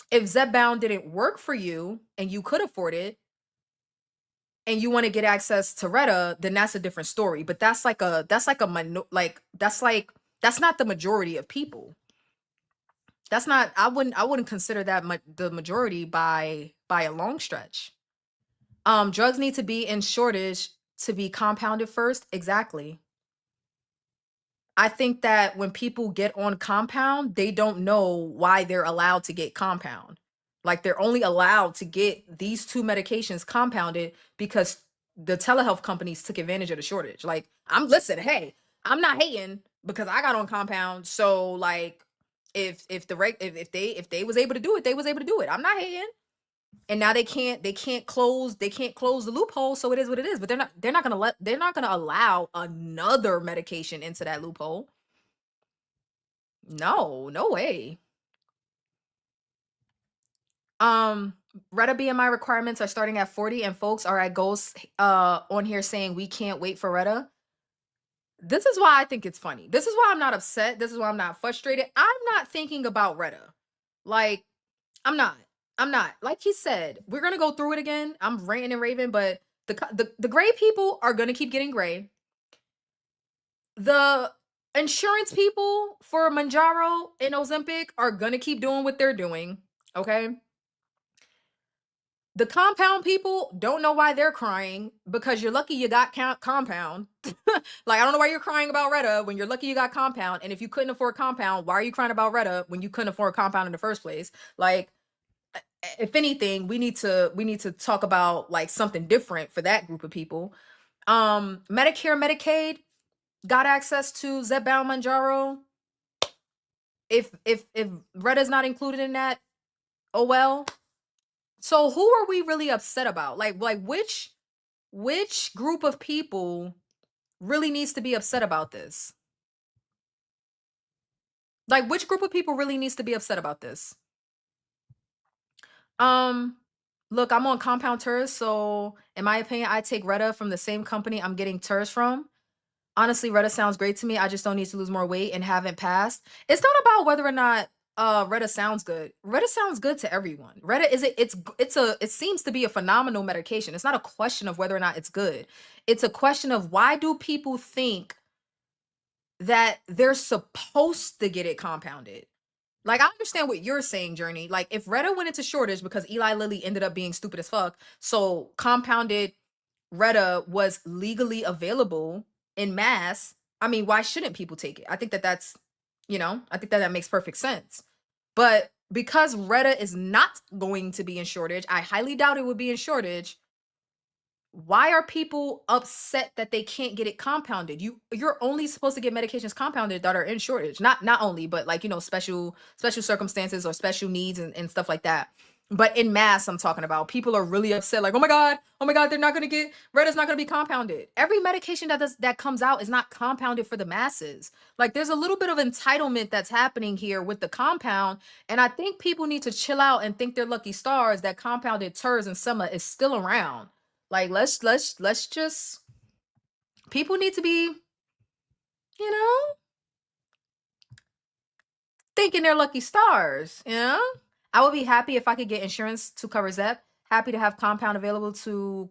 If Zepbound didn't work for you and you could afford it, and you want to get access to Retta, then that's a different story. But that's like that's not the majority of people. That's not I wouldn't consider that the majority by a long stretch. Drugs need to be in shortage to be compounded first. Exactly. I think that when people get on compound, they don't know why they're allowed to get compound. Like they're only allowed to get these two medications compounded because the telehealth companies took advantage of the shortage. Like, hey, I'm not hating because I got on compound. So like if they was able to do it, they was able to do it. I'm not hating. And now they can't close the loophole, so it is what it is. But they're not gonna allow another medication into that loophole. No way. Retta BMI requirements are starting at 40, and folks are at goals on here saying we can't wait for Retta. This is why I think it's funny. This is why I'm not upset. This is why I'm not frustrated. I'm not thinking about Retta. Like, I'm not. Like he said, we're gonna go through it again. I'm ranting and raving, but the gray people are gonna keep getting gray. The insurance people for Manjaro and Ozempic are gonna keep doing what they're doing. Okay. The compound people don't know why they're crying because you're lucky you got compound. Like, I don't know why you're crying about Retta when you're lucky you got compound. And if you couldn't afford compound, why are you crying about Retta when you couldn't afford compound in the first place? Like, if anything, we need to talk about like something different for that group of people. Medicare, Medicaid got access to Zepbound, Manjaro. If Retta's not included in that, oh well. So who are we really upset about? Like which group of people really needs to be upset about this? Like, which group of people really needs to be upset about this? Look, I'm on compound TERS, so in my opinion, I take Retta from the same company I'm getting TERS from. Honestly, Retta sounds great to me. I just don't need to lose more weight and haven't passed. It's not about whether or not Retta sounds good. Retta sounds good to everyone. Retta it seems to be a phenomenal medication. It's not a question of whether or not it's good. It's a question of why do people think that they're supposed to get it compounded? Like, I understand what you're saying, Journey. Like, if Retta went into shortage because Eli Lilly ended up being stupid as fuck, so compounded Retta was legally available in mass, I mean, why shouldn't people take it? I think that's, I think that makes perfect sense. But because Retta is not going to be in shortage, I highly doubt it would be in shortage. Why are people upset that they can't get it compounded? You're only supposed to get medications compounded that are in shortage. Not only, but like, special circumstances or special needs and stuff like that. But in mass, I'm talking about, people are really upset, like, oh my God, they're not gonna get Retta's not gonna be compounded. Every medication that comes out is not compounded for the masses. Like, there's a little bit of entitlement that's happening here with the compound, and I think people need to chill out and think they're lucky stars that compounded TERS and Sema is still around. Like, let's just, people need to be, thinking they're lucky stars, I would be happy if I could get insurance to cover Zep. Happy to have compound available to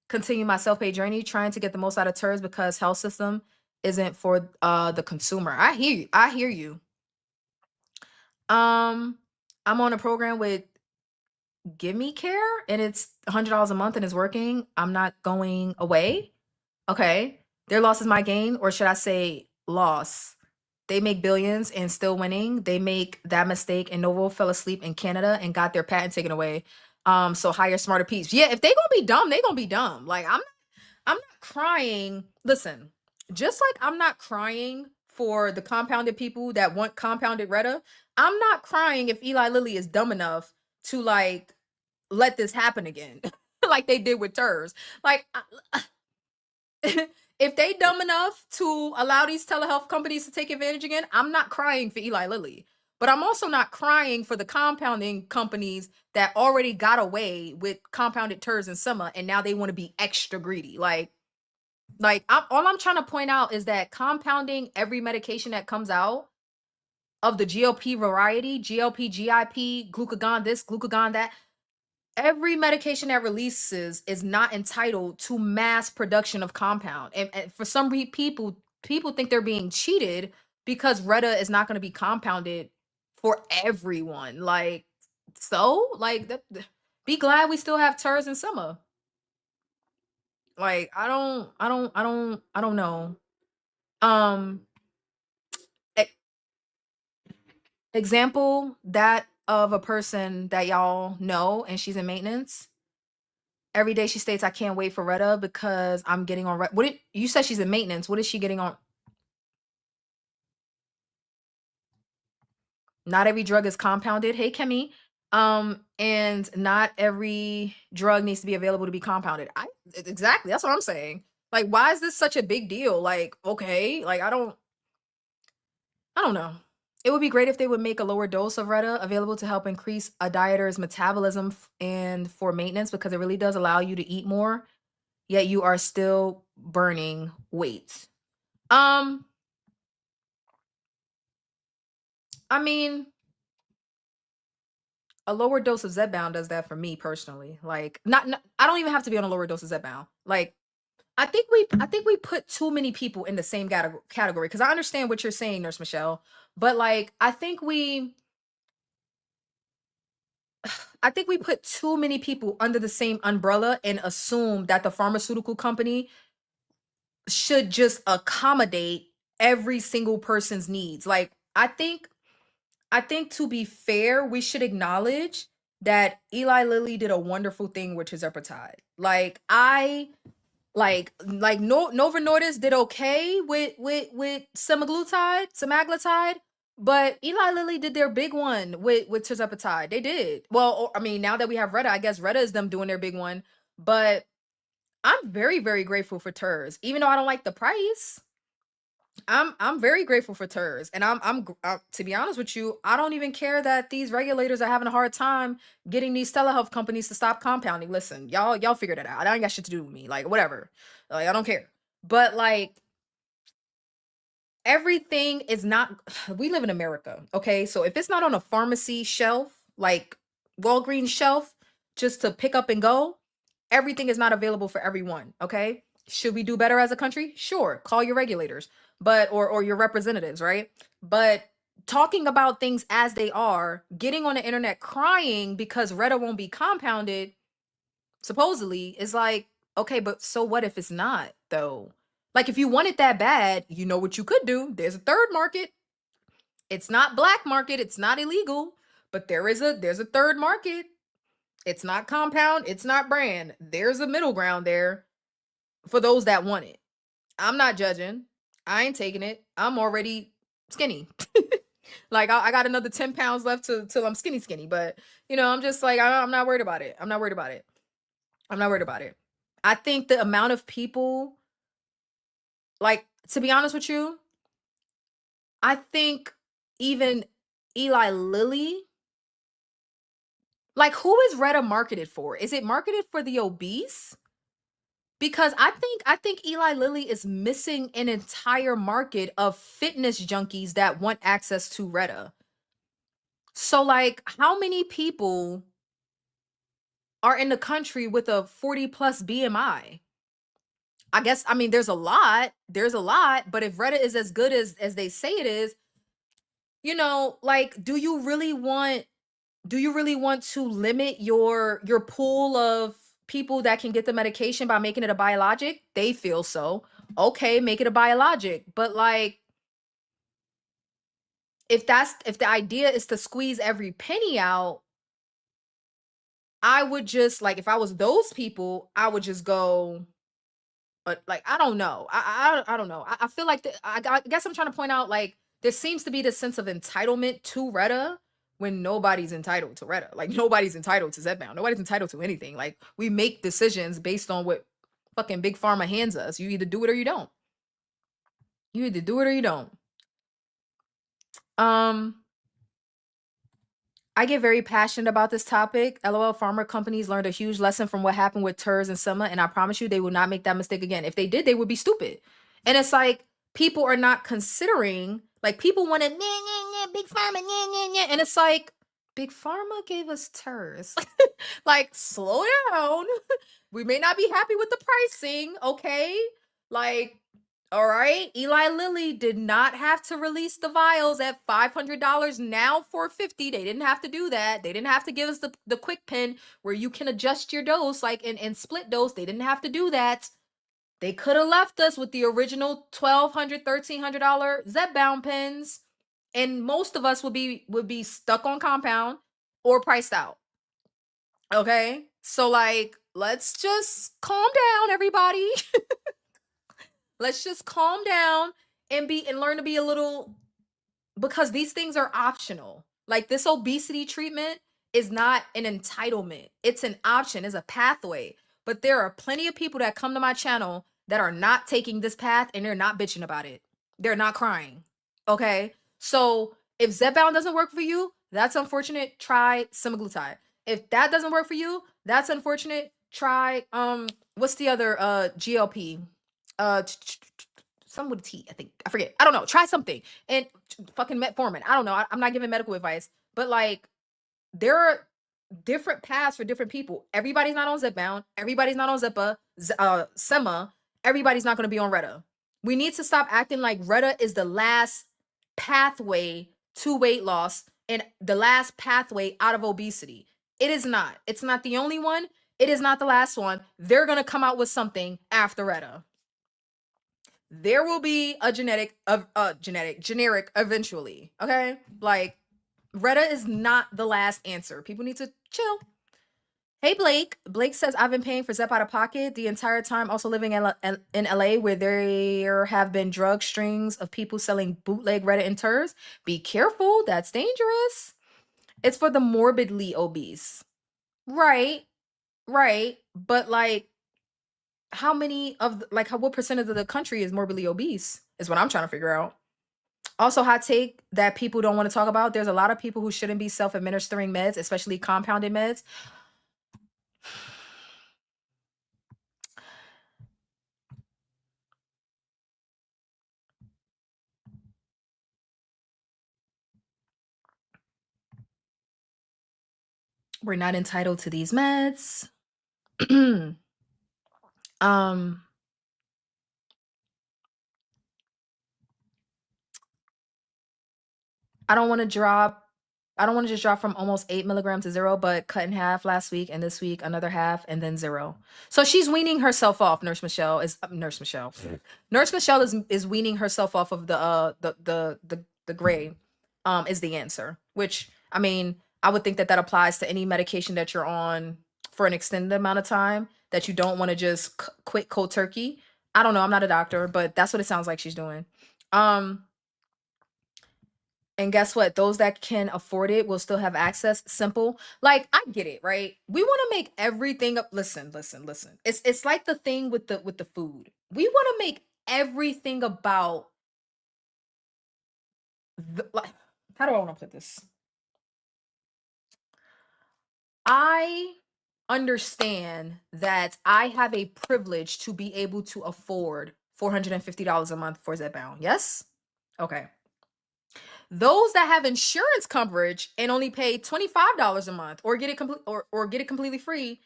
continue my self-pay journey, trying to get the most out of TERS because health system isn't for the consumer. I hear you. I'm on a program with Give Me Care and it's $100 a month and it's working, I'm not going away. Okay. Their loss is my gain, or should I say loss? They make billions and still winning. They make that mistake and Novo fell asleep in Canada and got their patent taken away. So hire smarter peeps. Yeah, if they gonna be dumb, they gonna be dumb. Like I'm not crying. Listen, just like I'm not crying for the compounded people that want compounded Retta, I'm not crying if Eli Lilly is dumb enough to like let this happen again, like they did with TERS. Like, if they dumb enough to allow these telehealth companies to take advantage again, I'm not crying for Eli Lilly. But I'm also not crying for the compounding companies that already got away with compounded TERS and Sema, and now they want to be extra greedy. All I'm trying to point out is that compounding every medication that comes out of the GLP variety, GLP, GIP, glucagon this, glucagon that, every medication that releases is not entitled to mass production of compound. And for some people think they're being cheated because Retta is not going to be compounded for everyone. Like, so like be glad we still have TERS and Sema. Like, I don't know. Um e- Example that of a person that y'all know and she's in maintenance. Every day she states, I can't wait for Retta because I'm getting on. What did you said she's in maintenance? What is she getting on? Not every drug is compounded. Hey, Kemi. And not every drug needs to be available to be compounded. Exactly. That's what I'm saying. Like, why is this such a big deal? Like, okay, like I don't know. It would be great if they would make a lower dose of Retta available to help increase a dieter's metabolism and for maintenance, because it really does allow you to eat more, yet you are still burning weight. Um, I mean, a lower dose of Zepbound does that for me personally. Like, not I don't even have to be on a lower dose of Zepbound. Like, I think we put too many people in the same category, because I understand what you're saying, Nurse Michelle, but like I think we put too many people under the same umbrella and assume that the pharmaceutical company should just accommodate every single person's needs. Like, I think to be fair, we should acknowledge that Eli Lilly did a wonderful thing with tirzepatide. Novo Nordisk did okay with semaglutide, but Eli Lilly did their big one with tirzepatide. They did. Well, I mean, now that we have Retta, I guess Retta is them doing their big one. But I'm very, very grateful for TERS, even though I don't like the price. I'm very grateful for TERS, and to be honest with you, I don't even care that these regulators are having a hard time getting these telehealth companies to stop compounding. Listen, y'all figure that out. That ain't got shit to do with me. Like, whatever. Like, I don't care. But like, everything is not. We live in America, okay? So if it's not on a pharmacy shelf, like Walgreens shelf, just to pick up and go, everything is not available for everyone, okay? Should we do better as a country? Sure. Call your regulators, but or your representatives, right? But talking about things as they are, getting on the internet crying because Retta won't be compounded, supposedly, is like, okay, but so what if it's not though? Like, if you want it that bad, you know what you could do? There's a third market. It's not black market, it's not illegal, but there's a third market. It's not compound, it's not brand. There's a middle ground there for those that want it. I'm not judging. I ain't taking it. I'm already skinny. Like, I got another 10 pounds left till I'm skinny. But I'm just like, I'm not worried about it. I'm not worried about it. I'm not worried about it. I think the amount of people, like, to be honest with you, I think even Eli Lilly, like, who is Retta marketed for? Is it marketed for the obese? Because I think Eli Lilly is missing an entire market of fitness junkies that want access to Retta. So, like, how many people are in the country with a 40 plus BMI? I guess, I mean, there's a lot. There's a lot, but if Retta is as good as they say it is, like, do you really want do you really want to limit your pool of people that can get the medication by making it a biologic? They feel so. Okay, make it a biologic. But like, if the idea is to squeeze every penny out, I would just, like, if I was those people, I would just go, like, I don't know. I don't know. I feel like I guess I'm trying to point out, like, there seems to be this sense of entitlement to Retta when nobody's entitled to Retta. Like, nobody's entitled to Zepbound. Nobody's entitled to anything. Like, we make decisions based on what fucking Big Pharma hands us. You either do it or you don't. You either do it or you don't. I get very passionate about this topic. LOL, pharma companies learned a huge lesson from what happened with TERS and Sema, and I promise you they will not make that mistake again. If they did, they would be stupid. And it's like, people are not considering, like, people want to, big pharma, and it's like, big pharma gave us TERS. Like, slow down. We may not be happy with the pricing, okay? Like, all right, Eli Lilly did not have to release the vials at $500, now $450. They didn't have to do that. They didn't have to give us the quick pen where you can adjust your dose, like in split dose. They didn't have to do that. They could have left us with the original $1,200, $1,300 Zepbound pens, and most of us would be stuck on compound or priced out. Okay, so like, let's just calm down, everybody. Let's just calm down and learn to be a little, because these things are optional. Like, this obesity treatment is not an entitlement. It's an option, it's a pathway. But there are plenty of people that come to my channel that are not taking this path, and they're not bitching about it. They're not crying. Okay? So if Zepbound doesn't work for you, that's unfortunate. Try semaglutide. If that doesn't work for you, that's unfortunate. Try what's the other GLP? Some with a T, I think. I forget. I don't know. Try something. And fucking metformin. I don't know. I'm not giving medical advice, but like, there are different paths for different people. Everybody's not on Zepbound. Everybody's not on Sema. Everybody's not going to be on Retta. We need to stop acting like Retta is the last pathway to weight loss and the last pathway out of obesity. It is not. It's not the only one. It is not the last one. They're going to come out with something after Retta. There will be a generic eventually. Okay, like, Retta is not the last answer. People need to chill. Hey, Blake. Blake says, I've been paying for Zep out of pocket the entire time, also living in LA, where there have been drug strings of people selling bootleg Retta and TERS. Be careful. That's dangerous. It's for the morbidly obese. Right. But like, how many of what percentage of the country is morbidly obese is what I'm trying to figure out. Also, hot take that people don't want to talk about. There's a lot of people who shouldn't be self-administering meds, especially compounded meds. We're not entitled to these meds. I don't want to just drop from almost 8 milligrams to 0, but cut in half last week, and this week another half, and then 0. So she's weaning herself off. Nurse Michelle is weaning herself off of the gray. Is the answer. Which, I mean, I would think that applies to any medication that you're on for an extended amount of time, that you don't want to just quit cold turkey. I don't know. I'm not a doctor, but that's what it sounds like she's doing. And guess what? Those that can afford it will still have access. Simple. Like, I get it, right? We want to make everything up. Listen. It's like the thing with the food. We want to make everything about how do I want to put this? I understand that I have a privilege to be able to afford $450 a month for Zepbound. Yes? Okay. Those that have insurance coverage and only pay $25 a month, or get it completely free,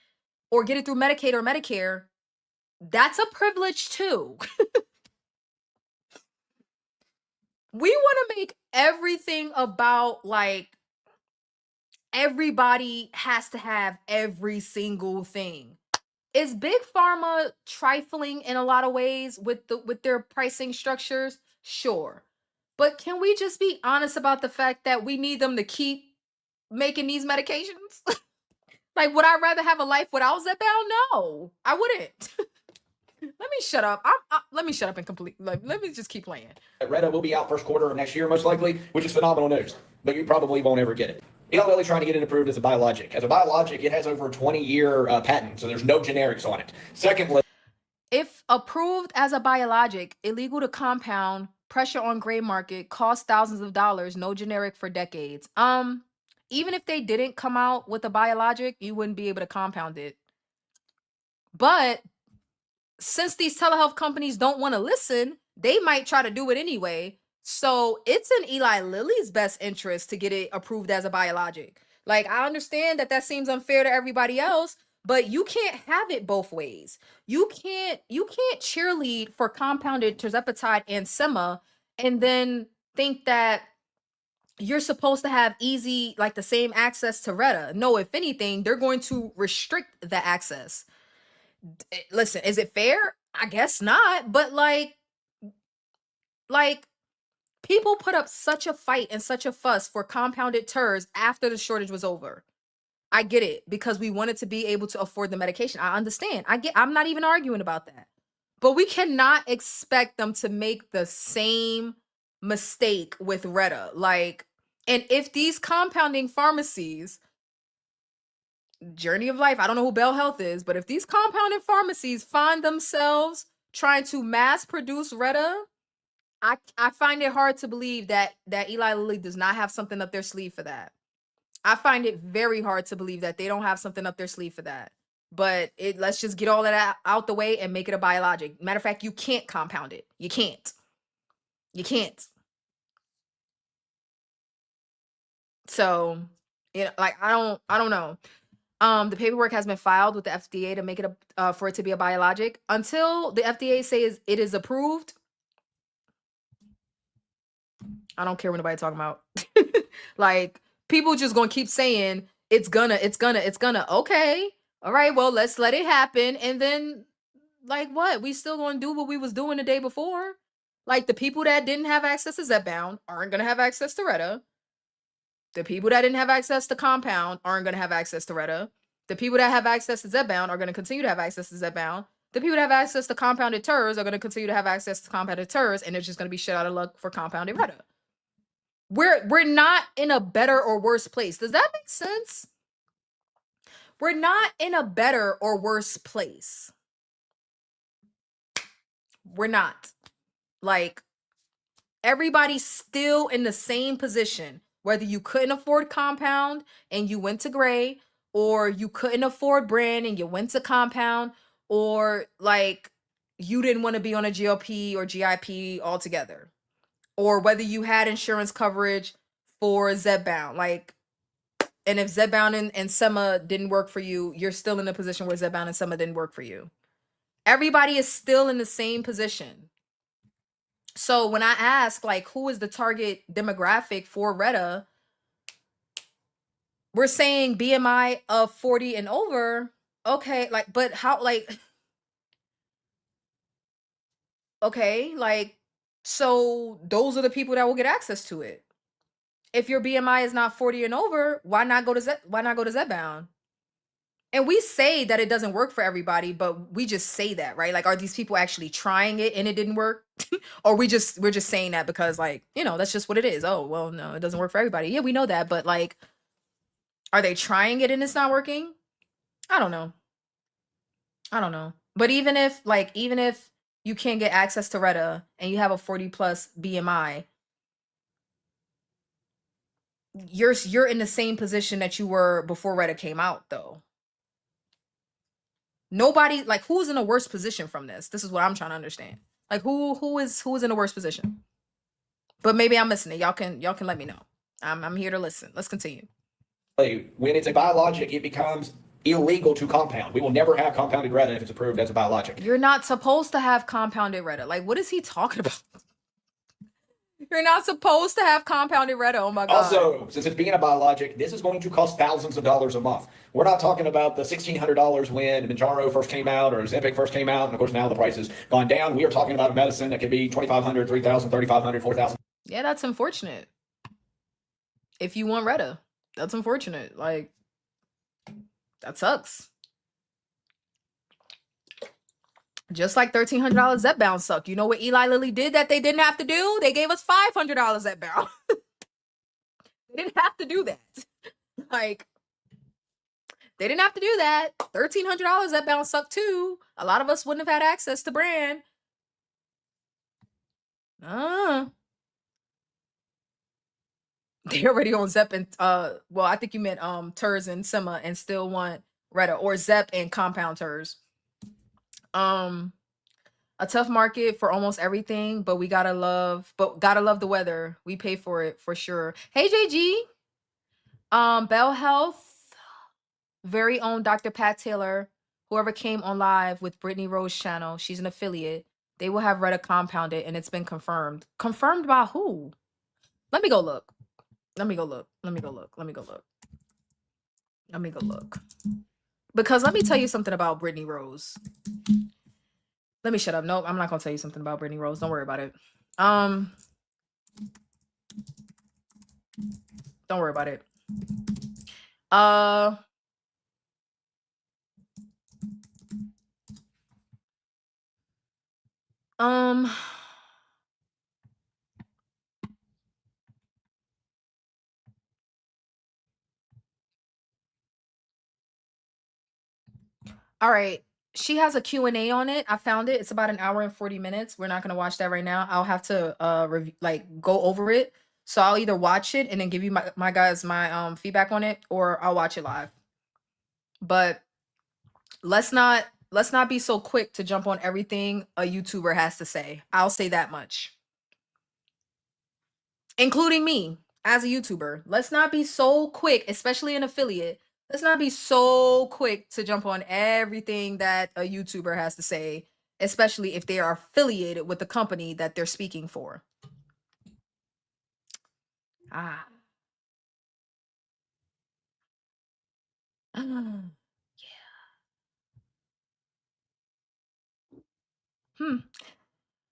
or get it through Medicaid or Medicare, that's a privilege too. We want to make everything about, like, everybody has to have every single thing. Is Big Pharma trifling in a lot of ways with their pricing structures? Sure. But can we just be honest about the fact that we need them to keep making these medications? Like, would I rather have a life without Zepbound? No, I wouldn't. Let me shut up. Let me shut up and complete. Like, let me just keep playing. Retta will be out first quarter of next year, most likely, which is phenomenal news. But you probably won't ever get it. Eli Lilly's trying to get it approved as a biologic. As a biologic, it has over a 20-year patent, so there's no generics on it. Secondly, if approved as a biologic, illegal to compound, pressure on gray market, cost thousands of dollars, no generic for decades. Even if they didn't come out with a biologic, you wouldn't be able to compound it. But since these telehealth companies don't want to listen, they might try to do it anyway. So it's in Eli Lilly's best interest to get it approved as a biologic. Like, I understand that seems unfair to everybody else, but you can't have it both ways. You can't cheerlead for compounded tirzepatide and sema and then think that you're supposed to have easy, like the same access to Retta. No, if anything, they're going to restrict the access. Listen, is it fair? I guess not, but like people put up such a fight and such a fuss for compounded TERS after the shortage was over. I get it, because we wanted to be able to afford the medication. I understand. I'm not even arguing about that. But we cannot expect them to make the same mistake with Retta. Like, and if these compounding pharmacies, journey of life, I don't know who Bell Health is, but if these compounding pharmacies find themselves trying to mass produce Retta, I find it hard to believe that Eli Lilly does not have something up their sleeve for that. I find it very hard to believe that they don't have something up their sleeve for that. But let's just get all that out the way and make it a biologic. Matter of fact, you can't compound it. You can't. You can't. So, you know, like, I don't know. The paperwork has been filed with the FDA to make it for it to be a biologic. Until the FDA says it is approved, I don't care what nobody talking about. Like, people just gonna keep saying it's gonna. Okay, all right, well, let's let it happen. And then, like, what? We still gonna do what we was doing the day before. Like, the people that didn't have access to Zepbound aren't gonna have access to Retta. The people that didn't have access to Compound aren't gonna have access to Retta. The people that have access to Zepbound are gonna continue to have access to Zepbound. The people that have access to compounded TERS are gonna continue to have access to compounded TERS, and it's just gonna be shit out of luck for compounded Retta. We're not in a better or worse place. Does that make sense? We're not in a better or worse place. We're not. Like, everybody's still in the same position. Whether you couldn't afford Compound and you went to Gray, or you couldn't afford Brand and you went to Compound, or like you didn't want to be on a GLP or GIP altogether, or whether you had insurance coverage for Zepbound. Like, and if Zepbound and Sema didn't work for you, you're still in a position where Zepbound and Sema didn't work for you. Everybody is still in the same position. So when I ask, like, who is the target demographic for Retta, we're saying BMI of 40 and over. Okay, like, but how, like, okay, like, so those are the people that will get access to it. If your BMI is not 40 and over, why not go to Zepbound? And we say that it doesn't work for everybody, but we just say that, right? Like, are these people actually trying it and it didn't work? Or we're just saying that because, like, you know, that's just what it is. Oh, well, no, it doesn't work for everybody. Yeah, we know that, but like, are they trying it and it's not working? I don't know. But even if you can't get access to Retta and you have a 40 plus BMI, you're in the same position that you were before Retta came out, though. Nobody, like, who's in a worse position from this? This is what I'm trying to understand. Like, who is in a worse position? But maybe I'm missing it. Y'all can let me know. I'm here to listen. Let's continue. When it's a biologic, it becomes illegal to compound. We will never have compounded Retta if it's approved as a biologic. You're not supposed to have compounded Retta. Like, what is he talking about? You're not supposed to have compounded Retta. Oh my god. Also, since it's being a biologic, this is going to cost thousands of dollars a month. We're not talking about the $1,600 when Manjaro first came out or Ozempic first came out, and of course now the price has gone down. We are talking about a medicine that could be $2,500, $3,000, $3,500, $4,000. Yeah, that's unfortunate. If you want Retta, that's unfortunate. Like, that sucks. Just like $1,300 Zepbound suck. You know what Eli Lilly did that they didn't have to do? They gave us $500 Zepbound. They didn't have to do that. Like, they didn't have to do that. $1,300 Zepbound sucked too. A lot of us wouldn't have had access to brand. They already on Zep and well, I think you meant Turs and Sema and still want Retta, or Zep and compound Turs. A tough market for almost everything, but gotta love the weather. We pay for it for sure. Hey JG. Bell Health, very own Dr. Pat Taylor, whoever came on live with Brittany Rose channel, she's an affiliate. They will have Retta compounded, and it's been confirmed. Confirmed by who? Let me go look. Because let me tell you something about Brittany Rose. Let me shut up. Nope, I'm not gonna tell you something about Brittany Rose. Don't worry about it. Don't worry about it. All right. She has a Q&A on it. I found it. It's about 1 hour and 40 minutes. We're not going to watch that right now. I'll have to go over it. So I'll either watch it and then give you my feedback on it, or I'll watch it live. But let's not be so quick to jump on everything a YouTuber has to say. I'll say that much. Including me as a YouTuber. Let's not be so quick, especially an affiliate. Let's not be so quick to jump on everything that a YouTuber has to say, especially if they are affiliated with the company that they're speaking for. There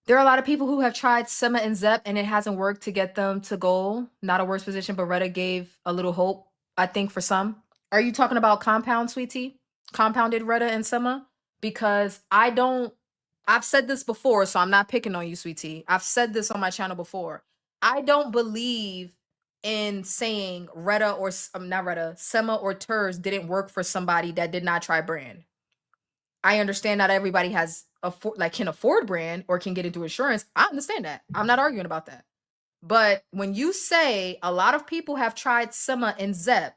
are a lot of people who have tried Sema and Zep and it hasn't worked to get them to goal. Not a worse position, but Retta gave a little hope, I think, for some. Are you talking about compound, sweetie? Compounded Retta and Sema? Because I've said this before, so I'm not picking on you, sweetie. I've said this on my channel before. I don't believe in saying Retta or not Retta, Sema or Turs didn't work for somebody that did not try brand. I understand not everybody can afford brand or can get into insurance. I understand that. I'm not arguing about that. But when you say a lot of people have tried Sema and Zep,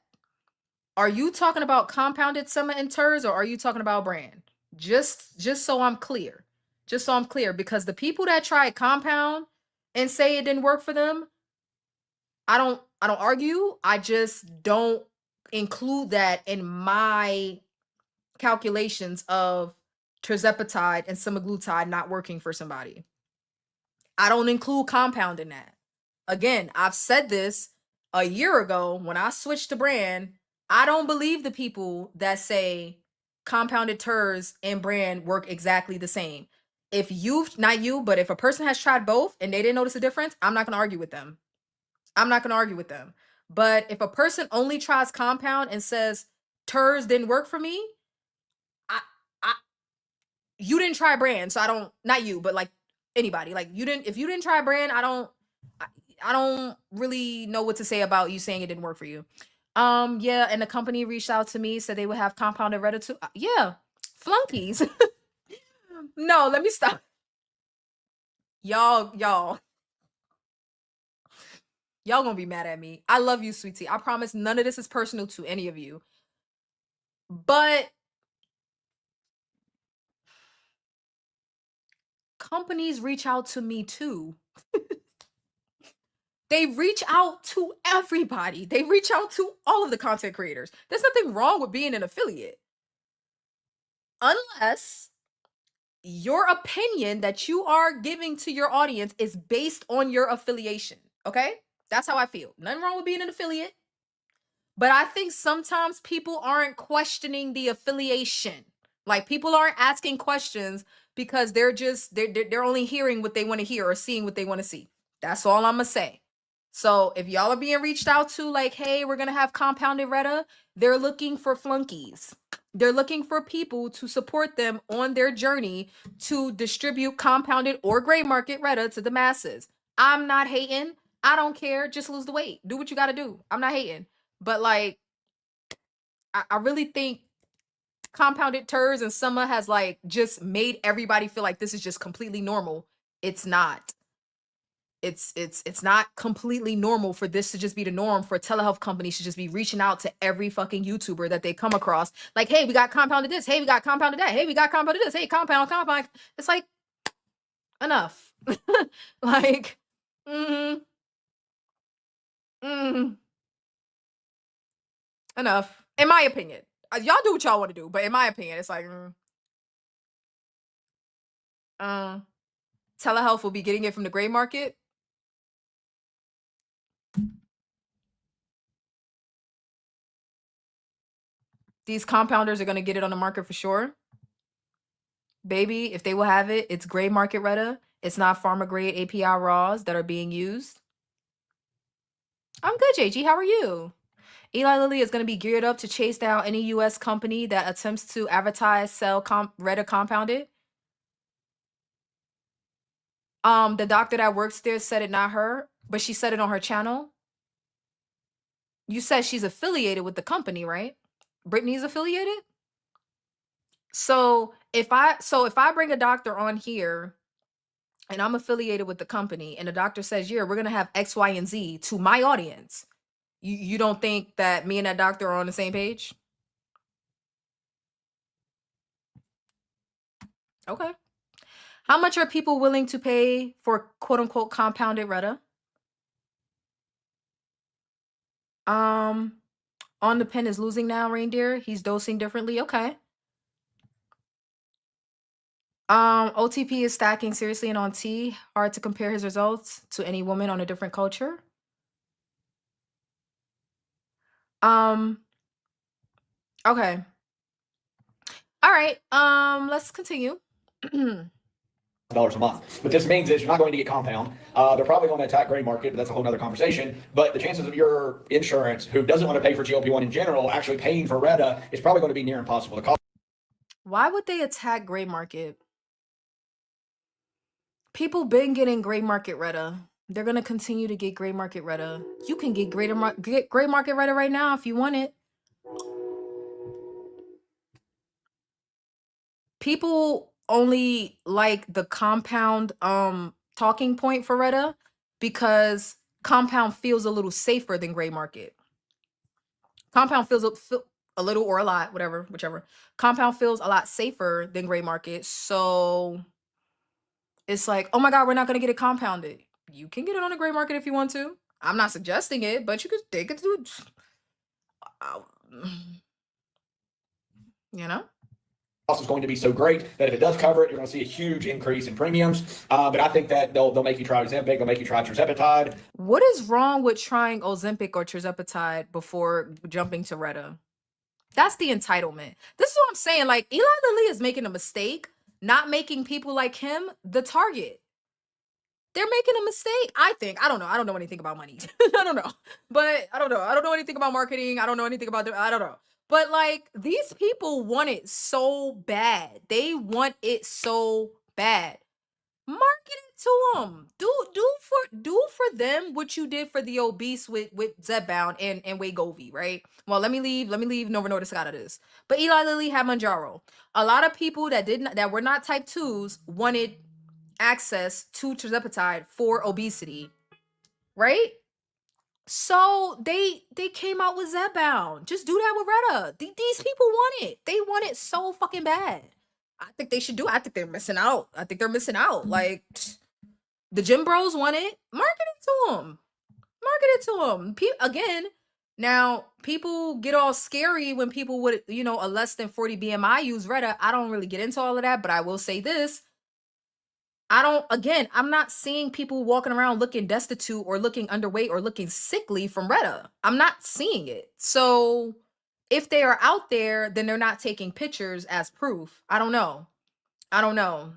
are you talking about compounded Sema and Turs, or are you talking about brand? Just so I'm clear. Just so I'm clear, because the people that tried compound and say it didn't work for them, I don't argue. I just don't include that in my calculations of tirzepatide and semaglutide not working for somebody. I don't include compound in that. Again, I've said this a year ago when I switched to brand. I don't believe the people that say compounded Turs and brand work exactly the same. If if a person has tried both and they didn't notice a difference, I'm not going to argue with them. But if a person only tries compound and says Turs didn't work for me, you didn't try brand, so not you, but like anybody, like if you didn't try brand, I don't really know what to say about you saying it didn't work for you. Yeah, and the company reached out to me, said they would have compounded Retta too. Yeah, flunkies. No, let me stop. Y'all gonna be mad at me. I love you, sweetie. I promise none of this is personal to any of you. But companies reach out to me too. They reach out to everybody. They reach out to all of the content creators. There's nothing wrong with being an affiliate. Unless your opinion that you are giving to your audience is based on your affiliation. Okay? That's how I feel. Nothing wrong with being an affiliate. But I think sometimes people aren't questioning the affiliation. Like people aren't asking questions because they're only hearing what they want to hear or seeing what they want to see. That's all I'm gonna say. So if y'all are being reached out to, like, hey, we're gonna have compounded Retta, they're looking for flunkies. They're looking for people to support them on their journey to distribute compounded or gray market Retta to the masses. I'm not hating. I don't care. Just lose the weight. Do what you gotta do. I'm not hating. But like, I really think compounded turds and summer has like just made everybody feel like this is just completely normal. It's not. It's not completely normal for this to just be the norm for telehealth companies to just be reaching out to every fucking YouTuber that they come across. Like, hey, we got compounded this. Hey, we got compounded that. Hey, we got compounded this. Hey, compound. It's like enough. Like, mm, mm, enough. In my opinion. Y'all do what y'all want to do, but in my opinion, it's like, telehealth will be getting it from the gray market. These compounders are going to get it on the market for sure. Baby, if they will have it, it's gray market Retta. It's not pharma grade API raws that are being used. I'm good, JG. How are you? Eli Lilly is going to be geared up to chase down any U.S. company that attempts to advertise, sell Retta compounded. The doctor that works there said it, not her, but she said it on her channel. You said she's affiliated with the company, right? Brittany's affiliated? So if I bring a doctor on here and I'm affiliated with the company and the doctor says, yeah, we're gonna have X, Y, and Z to my audience, you don't think that me and that doctor are on the same page? Okay. How much are people willing to pay for quote unquote compounded Retta? On the pen is losing now, reindeer. He's dosing differently. Okay. OTP is stacking seriously and on T. Hard to compare his results to any woman on a different culture. Okay. All right. Let's continue. Dollars a month. What this means is you're not going to get compound. They're probably going to attack gray market, but that's a whole other conversation. But the chances of your insurance, who doesn't want to pay for GLP-1 in general, actually paying for Retta is probably going to be near impossible. The cost. Why would they attack gray market? People been getting gray market Retta. They're gonna continue to get gray market Retta. You can get gray market Retta right now if you want it. People only like the compound talking point for Retta because compound feels a little safer than gray market. Compound feels a little or a lot, whichever. Compound feels a lot safer than gray market. So it's like, oh my God, we're not gonna get it compounded. You can get it on the gray market if you want to. I'm not suggesting it, but they could do it. You know? Is going to be so great that if it does cover it, you're going to see a huge increase in premiums. But I think that they'll make you try Ozempic, they'll make you try tirzepatide. What is wrong with trying Ozempic or tirzepatide before jumping to Retta? That's the entitlement. This is what I'm saying. Like, Eli Lilly is making a mistake, not making people like him the target. They're making a mistake, I think. I don't know. I don't know anything about money. I don't know. But I don't know. I don't know anything about marketing. I don't know anything about I don't know. But like, these people want it so bad. They want it so bad. Market it to them. Do for them what you did for the obese with Zepbound and Wegovy, right? Well, let me leave Novo Nordisk out of this. But Eli Lilly had Mounjaro. A lot of people that were not type 2s wanted access to tirzepatide for obesity, right? So they came out with Zepbound. Just do that with Retta. These people want it. They want it so fucking bad. I think they should do it. I think they're missing out. Like, the gym bros want it. Market it to them. Again, Now, people get all scary when people with, you know, a less than 40 BMI use Retta. I don't really get into all of that, but I will say this. I'm not seeing people walking around looking destitute or looking underweight or looking sickly from Retta. I'm not seeing it. So if they are out there, then they're not taking pictures as proof. I don't know. I don't know.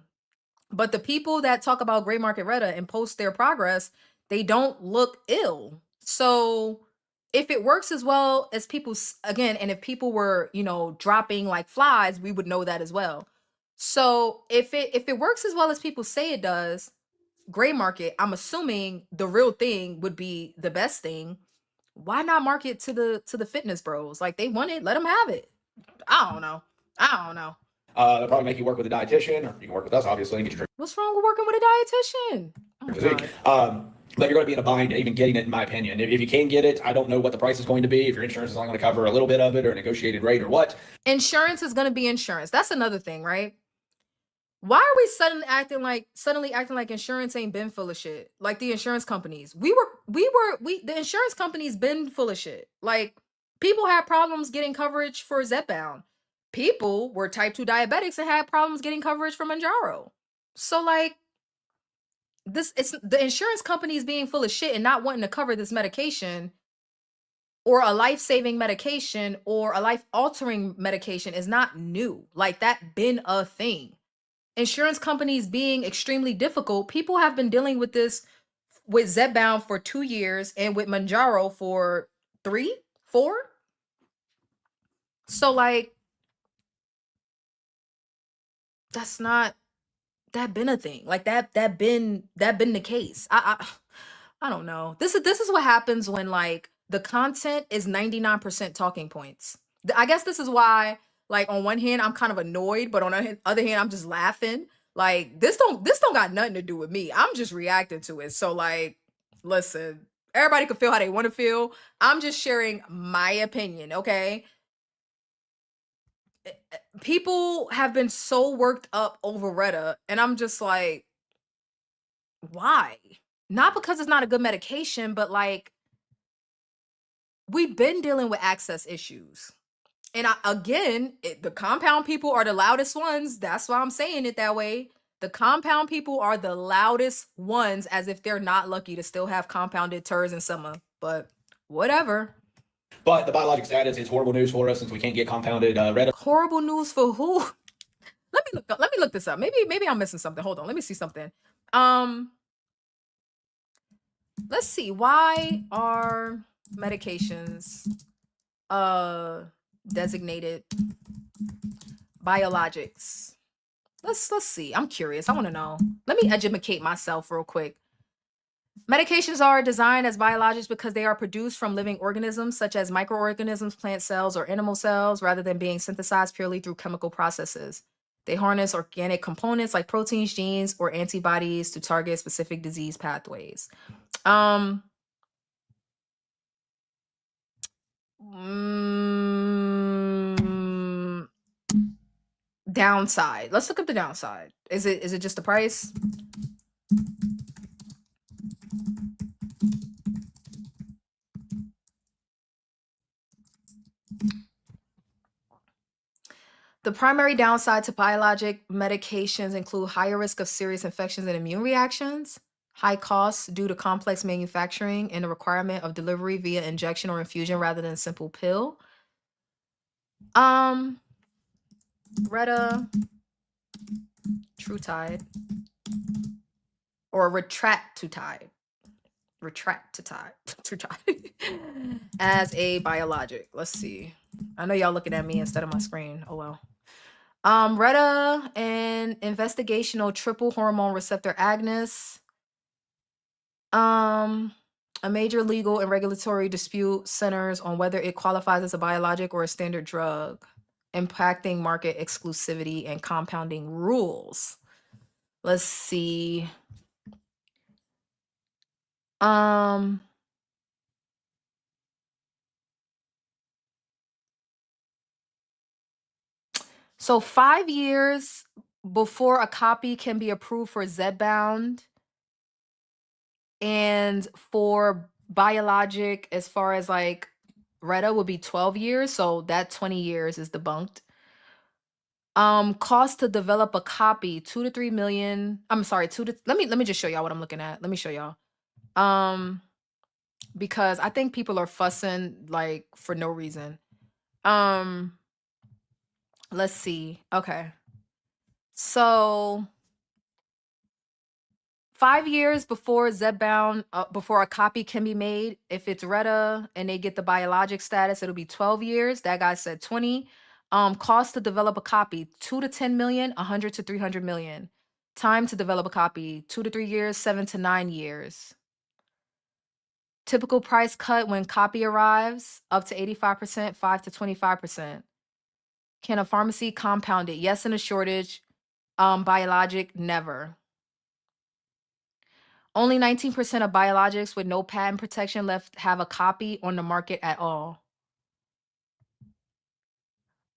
But the people that talk about gray market Retta and post their progress, they don't look ill. So if it works as well as again, and if people were, you know, dropping like flies, we would know that as well. So if it works as well as people say it does, gray market, I'm assuming the real thing would be the best thing. Why not market to the fitness bros? Like they want it, let them have it. I don't know. I don't know. They'll probably make you work with a dietitian, or you can work with us, obviously, and get your What's wrong with working with a dietitian? Oh my physique. God. But you're going to be in a bind even getting it, in my opinion. If you can get it, I don't know what the price is going to be. If your insurance is only going to cover a little bit of it, or a negotiated rate, or what. Insurance is going to be insurance. That's another thing, right? Why are we suddenly acting like insurance ain't been full of shit? Like the insurance companies. The insurance companies been full of shit. Like people had problems getting coverage for Zepbound. People were type 2 diabetics and had problems getting coverage for Manjaro. So like it's the insurance companies being full of shit and not wanting to cover this medication or a life-saving medication or a life-altering medication is not new. Like that been a thing. Insurance companies being extremely difficult. People have been dealing with this with Zepbound for 2 years and with Manjaro for 3, 4. So like that's not that been a thing. Like that been the case. I don't know. This is what happens when like the content is 99% talking points. I guess this is why like on one hand I'm kind of annoyed, but on the other hand I'm just laughing. Like this don't got nothing to do with me. I'm just reacting to it. So like listen, everybody can feel how they want to feel. I'm just sharing my opinion, okay? People have been so worked up over Retta and I'm just like why? Not because it's not a good medication, but like we've been dealing with access issues. And the compound people are the loudest ones. That's why I'm saying it that way. The compound people are the loudest ones, as if they're not lucky to still have compounded TERS in summer. But whatever. But the biologic status is horrible news for us since we can't get compounded Retta. Horrible news for who? Let me look this up. Maybe I'm missing something. Hold on. Let me see something. Let's see. Why are medications designated biologics? Let's see. I'm curious. I want to know. Let me educate myself real quick. Medications are designed as biologics because they are produced from living organisms such as microorganisms, plant cells, or animal cells, rather than being synthesized purely through chemical processes. They harness organic components like proteins, genes, or antibodies to target specific disease pathways. Downside. Let's look up the downside. Is it just the price? The primary downside to biologic medications include higher risk of serious infections and immune reactions, high costs due to complex manufacturing, and the requirement of delivery via injection or infusion rather than simple pill. Retta, Trutide, or Retractutide, as a biologic. Let's see. I know y'all looking at me instead of my screen. Oh well. Retta, an investigational triple hormone receptor agonist. A major legal and regulatory dispute centers on whether it qualifies as a biologic or a standard drug, impacting market exclusivity and compounding rules. Let's see. So 5 years before a copy can be approved for Zepbound and for biologic as far as like Retta would be 12 years, so that 20 years is debunked. Cost to develop a copy, 2 to 3 million. I'm sorry, let me just show y'all what I'm looking at. Let me show y'all. Because I think people are fussing like for no reason. Let's see. Okay. So 5 years before Zepbound, before a copy can be made, if it's Retta and they get the biologic status, it'll be 12 years. That guy said 20. Cost to develop a copy, 2 to 10 million, 100 to 300 million. Time to develop a copy, 2 to 3 years, 7 to 9 years. Typical price cut when copy arrives, up to 85%, 5 to 25%. Can a pharmacy compound it? Yes, in a shortage. Biologic, never. Only 19% of biologics with no patent protection left have a copy on the market at all.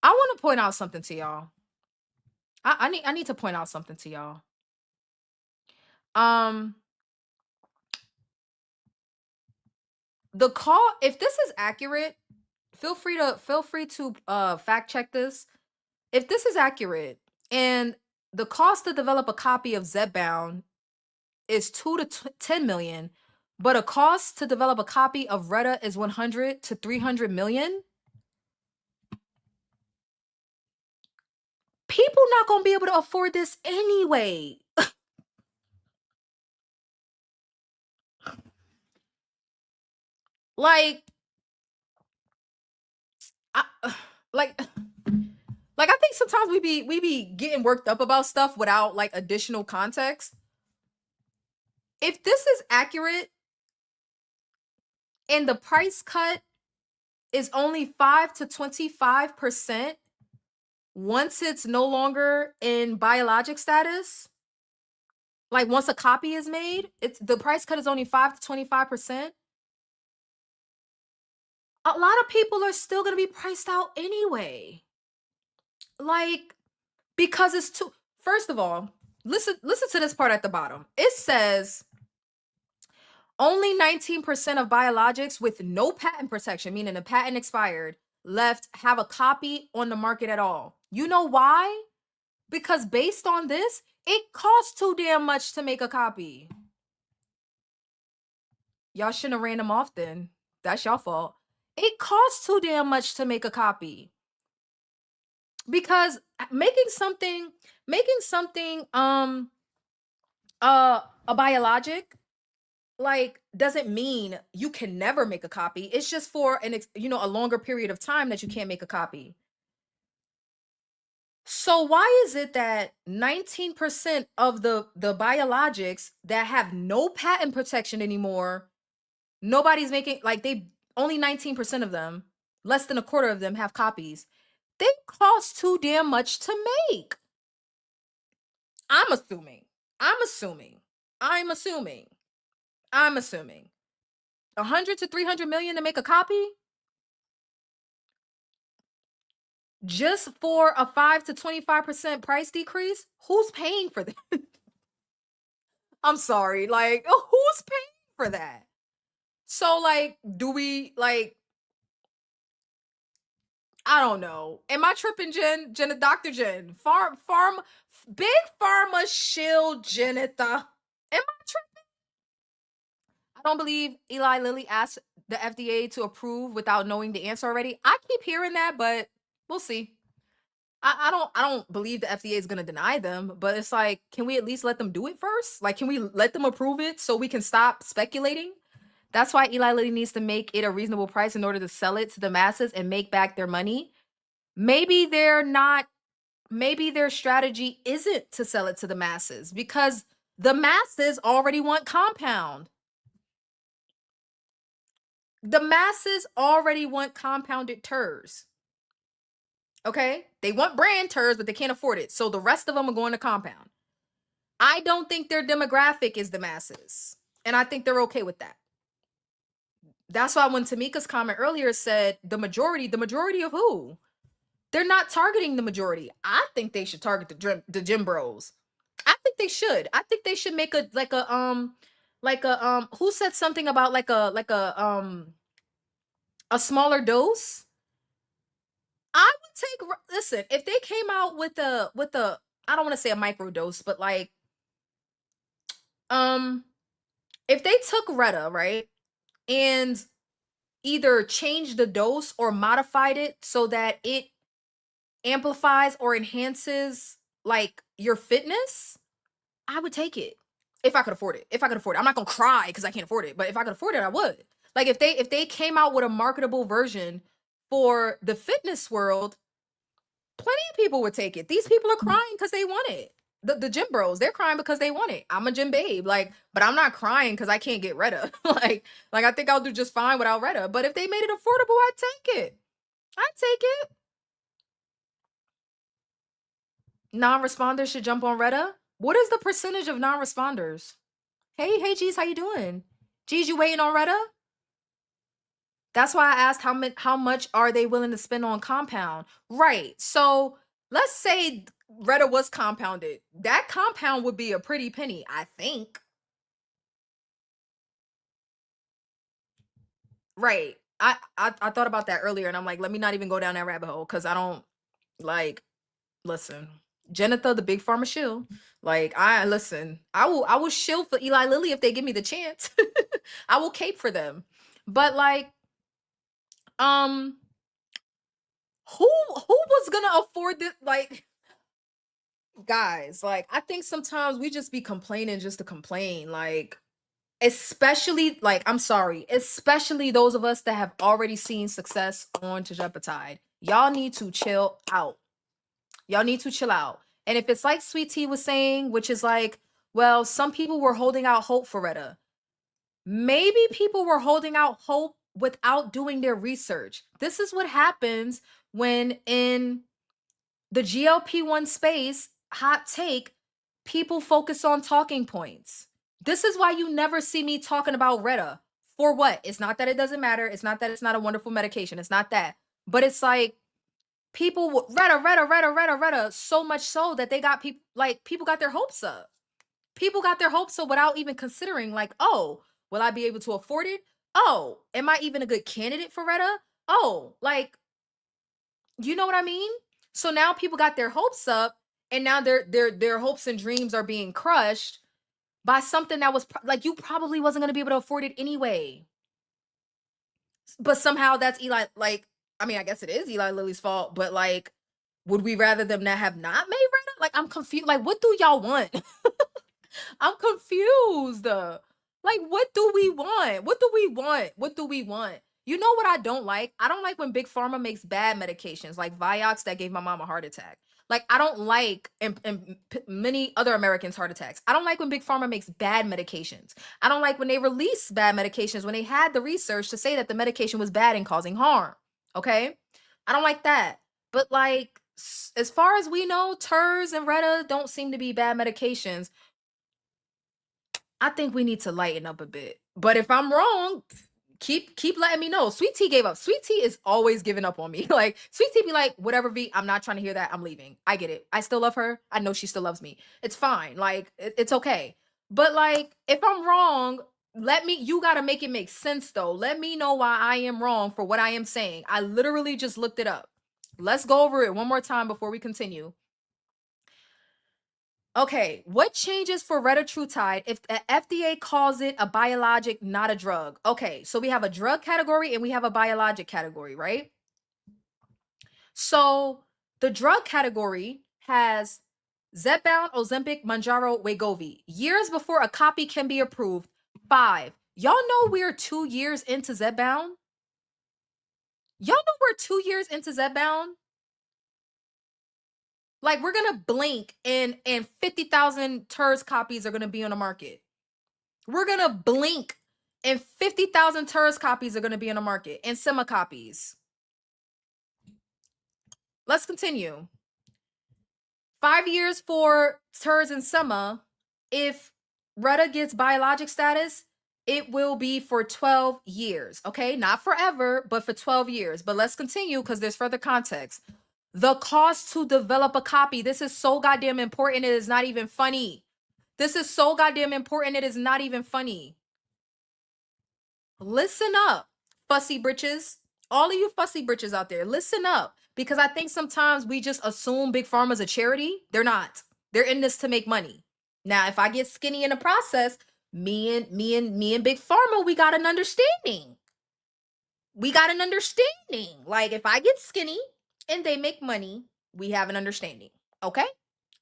I want to point out something to y'all. I need to point out something to y'all. The call, if this is accurate, feel free to fact check this. If this is accurate and the cost to develop a copy of Zepbound is 2 to 10 million, but a cost to develop a copy of Retta is 100 to 300 million, people not gonna be able to afford this anyway. Like, I, like, like I think sometimes we be getting worked up about stuff without like additional context. If this is accurate and the price cut is only 5 to 25% once it's no longer in biologic status, like once a copy is made, it's the price cut is only 5 to 25%. A lot of people are still going to be priced out anyway. Like, because it's too, first of all, listen to this part at the bottom. It says only 19% of biologics with no patent protection, meaning the patent expired, left have a copy on the market at all. You know why? Because based on this, it costs too damn much to make a copy. Y'all shouldn't have ran them off then. That's y'all fault. It costs too damn much to make a copy. Because making something a biologic like doesn't mean you can never make a copy. It's just for a longer period of time that you can't make a copy. So why is it that 19% of the biologics that have no patent protection anymore, nobody's making, like, they only 19% of them, less than a quarter of them have copies. They cost too damn much to make. I'm assuming 100 to 300 million to make a copy just for a 5 to 25% price decrease. Who's paying for that? I'm sorry, like, who's paying for that? So, like, do we, like, I don't know. Am I tripping, Dr. Jen? Big Pharma shield Jenitha. Am I tripping? I don't believe Eli Lilly asked the FDA to approve without knowing the answer already. I keep hearing that, but we'll see. I don't believe the FDA is gonna deny them, but it's like, can we at least let them do it first? Like, can we let them approve it so we can stop speculating? That's why Eli Lilly needs to make it a reasonable price in order to sell it to the masses and make back their money. Maybe their strategy isn't to sell it to the masses because the masses already want compound. The masses already want compounded TERS. Okay? They want brand TERS, but they can't afford it. So the rest of them are going to compound. I don't think their demographic is the masses. And I think they're okay with that. That's why when Tamika's comment earlier said the majority of who? They're not targeting the majority. I think they should target the gym bros. I think they should. I think they should make who said something about like a a smaller dose, I would take. Listen, if they came out with a, I don't want to say a micro dose, but like, if they took Retta, right, and either changed the dose or modified it so that it amplifies or enhances like your fitness, I would take it if I could afford it. If I could afford it, I'm not gonna cry because I can't afford it. But if I could afford it, I would. Like if they came out with a marketable version for the fitness world, plenty of people would take it. These people are crying because they want it. The gym bros, they're crying because they want it. I'm a gym babe, like, but I'm not crying because I can't get Retta. like I think I'll do just fine without Retta. But if they made it affordable, I'd take it. I'd take it. Non-responders should jump on Retta. What is the percentage of non-responders? Hey, G's, how you doing? G's, you waiting on Retta? That's why I asked how much are they willing to spend on compound? Right. So let's say Retta was compounded. That compound would be a pretty penny, I think. Right. I thought about that earlier and I'm like, let me not even go down that rabbit hole because I don't like listen. Jennifer, the big pharma shill. Like I will shill for Eli Lilly if they give me the chance. I will cape for them. But like um who was gonna afford this? Like guys, like I think sometimes we just be complaining just to complain. Like especially like I'm sorry, especially those of us that have already seen success on Tirzepatide. Y'all need to chill out. Y'all need to chill out. And if it's like Sweet Tea was saying, which is like, well, some people were holding out hope for Retta. Maybe people were holding out hope without doing their research. This is what happens when in the GLP-1 space, hot take, people focus on talking points. This is why you never see me talking about Retta. For what? It's not that it doesn't matter. It's not that it's not a wonderful medication. It's not that. But it's like people Retta, so much so that they got people got their hopes up. People got their hopes up without even considering like, oh, will I be able to afford it? Oh, am I even a good candidate for Retta? Oh, like, you know what I mean? So now people got their hopes up and now their hopes and dreams are being crushed by something that was like you probably wasn't going to be able to afford it anyway. But somehow that's Eli, like, I mean, I guess it is Eli Lilly's fault, but like, would we rather them not have not made Retta? Like, I'm confused. Like, what do y'all want? I'm confused. Like, what do we want? What do we want? What do we want? You know what I don't like? I don't like when Big Pharma makes bad medications, like Vioxx that gave my mom a heart attack. Like, I don't like, and many other Americans' heart attacks. I don't like when Big Pharma makes bad medications. I don't like when they release bad medications when they had the research to say that the medication was bad and causing harm. Okay? I don't like that. But like, as far as we know, Terz and Retta don't seem to be bad medications. I think we need to lighten up a bit. But if I'm wrong, keep letting me know. Sweet Tea gave up. Sweet Tea is always giving up on me. Like Sweet Tea be like, whatever, V, I'm not trying to hear that. I'm leaving. I get it. I still love her. I know she still loves me. It's fine. Like it's okay. But like if I'm wrong, you gotta make it make sense though. Let me know why I am wrong for what I am saying. I literally just looked it up. Let's go over it one more time before we continue. Okay, what changes for retatrutide if the FDA calls it a biologic, not a drug? Okay, so we have a drug category and we have a biologic category, right? So the drug category has Zepbound, Ozempic, Mounjaro, Wegovy. Years before a copy can be approved, 5. Y'all know we're 2 years into Zepbound? Y'all know we're 2 years into Zepbound? Like we're gonna blink and 50,000 Terz copies are gonna be on the market. We're gonna blink and 50,000 Terz copies are gonna be on the market and Sema copies. Let's continue. 5 years for Terz and Sema. If Retta gets biologic status, it will be for 12 years. Okay, not forever, but for 12 years. But let's continue because there's further context. The cost to develop a copy. This is so goddamn important. It is not even funny. This is so goddamn important. It is not even funny. Listen up, fussy britches. All of you fussy britches out there, listen up. Because I think sometimes we just assume Big Pharma's a charity. They're not. They're in this to make money. Now, if I get skinny in the process, me and Big Pharma, we got an understanding. We got an understanding. Like if I get skinny and they make money, we have an understanding. Okay?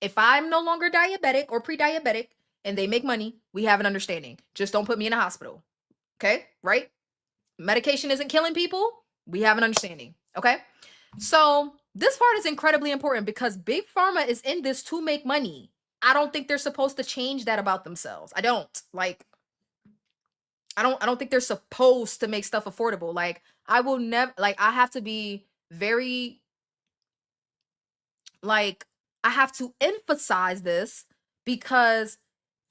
If I'm no longer diabetic or pre-diabetic and they make money, we have an understanding. Just don't put me in a hospital. Okay? Right? Medication isn't killing people. We have an understanding. Okay? So this part is incredibly important because Big Pharma is in this to make money. I don't think they're supposed to change that about themselves. I don't. Like, I don't think they're supposed to make stuff affordable. Like, I will never, like, I have to be very, like, I have to emphasize this because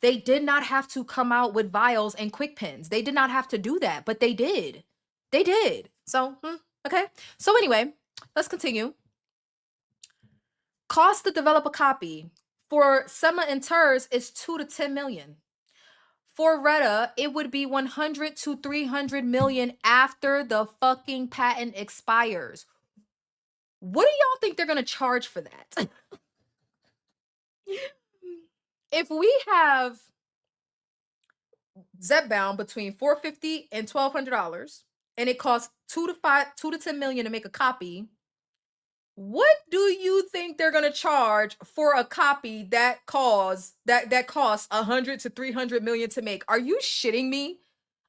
they did not have to come out with vials and quick pens. They did not have to do that, but they did. They did. So, okay. So anyway, let's continue. Cost to develop a copy for Sema and TERS is 2 to 10 million. For Retta, it would be 100 to 300 million after the fucking patent expires. What do y'all think they're gonna charge for that? If we have Zepbound between $450 and $1,200, and it costs 2 to 10 million to make a copy, what do you think they're gonna charge for a copy that costs 100 to 300 million to make? Are you shitting me?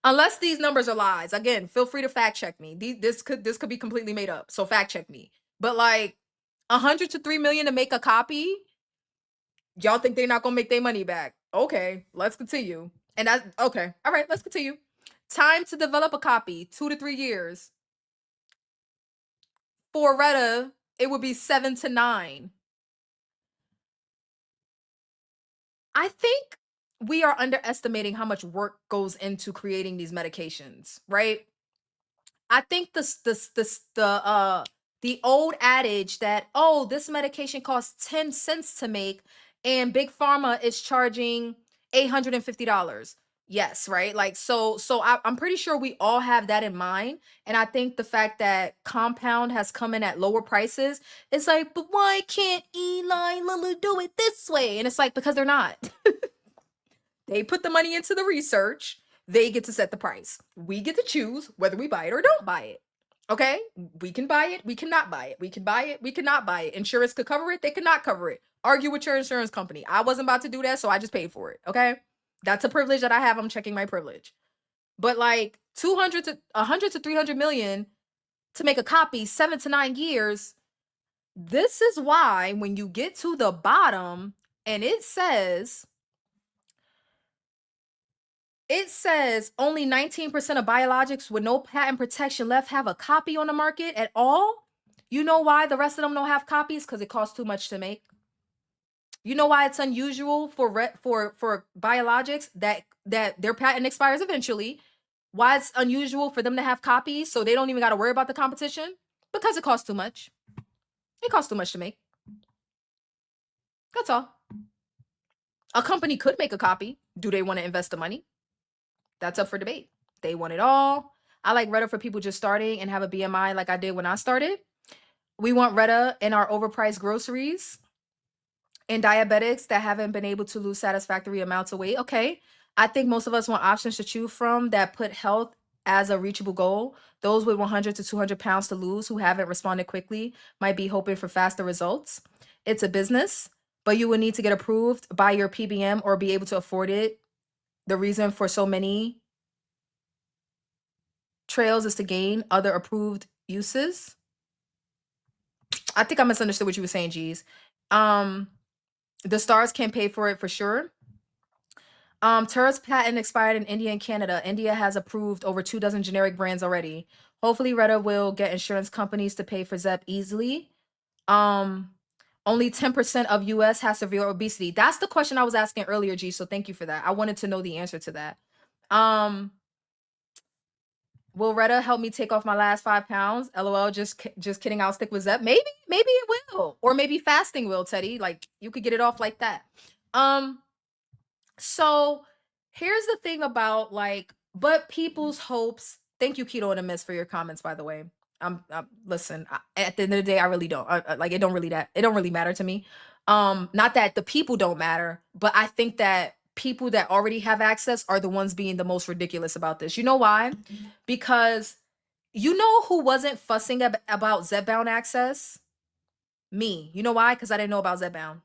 Unless these numbers are lies. Again, feel free to fact check me. This could be completely made up. So fact check me. But like 100 to 3 million to make a copy, y'all think they're not gonna make their money back? Okay, let's continue. And that's okay. All right, let's continue. Time to develop a copy, 2 to 3 years. For Retta, it would be 7 to 9. I think we are underestimating how much work goes into creating these medications, right? I think the old adage that, oh, this medication costs 10 cents to make and Big Pharma is charging $850. Yes, right? Like I'm pretty sure we all have that in mind. And I think the fact that Compound has come in at lower prices, it's like, but why can't Eli Lilly do it this way? And it's like, because they're not. They put the money into the research. They get to set the price. We get to choose whether we buy it or don't buy it. Okay? We can buy it. We cannot buy it. We can buy it. We cannot buy it. Insurance could cover it. They could not cover it. Argue with your insurance company. I wasn't about to do that, so I just paid for it. Okay? That's a privilege that I have. I'm checking my privilege. But like 200 to 100 to 300 million to make a copy, 7 to 9 years. This is why when you get to the bottom and it says only 19% of biologics with no patent protection left have a copy on the market at all. You know why the rest of them don't have copies? Because it costs too much to make. You know why it's unusual for biologics that their patent expires eventually. Why it's unusual for them to have copies so they don't even got to worry about the competition? Because it costs too much. It costs too much to make. That's all. A company could make a copy. Do they want to invest the money? That's up for debate. They want it all. I like Retta for people just starting and have a BMI like I did when I started. We want Retta in our overpriced groceries and diabetics that haven't been able to lose satisfactory amounts of weight. Okay. I think most of us want options to choose from that put health as a reachable goal. Those with 100 to 200 pounds to lose who haven't responded quickly might be hoping for faster results. It's a business, but you will need to get approved by your PBM or be able to afford it. The reason for so many trails is to gain other approved uses. I think I misunderstood what you were saying, G's. The stars can't pay for it for sure. TERS patent expired in India and Canada. India has approved over 24 generic brands already. Hopefully Retta will get insurance companies to pay for Zep easily. Only 10% of US has severe obesity. That's the question I was asking earlier, G. So thank you for that. I wanted to know the answer to that. Will Retta help me take off my last 5 pounds? LOL, just kidding. I'll stick with Zep. Maybe it will. Or maybe fasting will, Teddy. Like you could get it off like that. So here's the thing about like, but people's hopes. Thank you, Keto and a Miss, for your comments, by the way. Listen, at the end of the day, I really don't like it. It don't really matter to me. Not that the people don't matter, but I think that people that already have access are the ones being the most ridiculous about this. You know why? Because you know who wasn't fussing about Zepbound access? Me. You know why? Because I didn't know about Zepbound.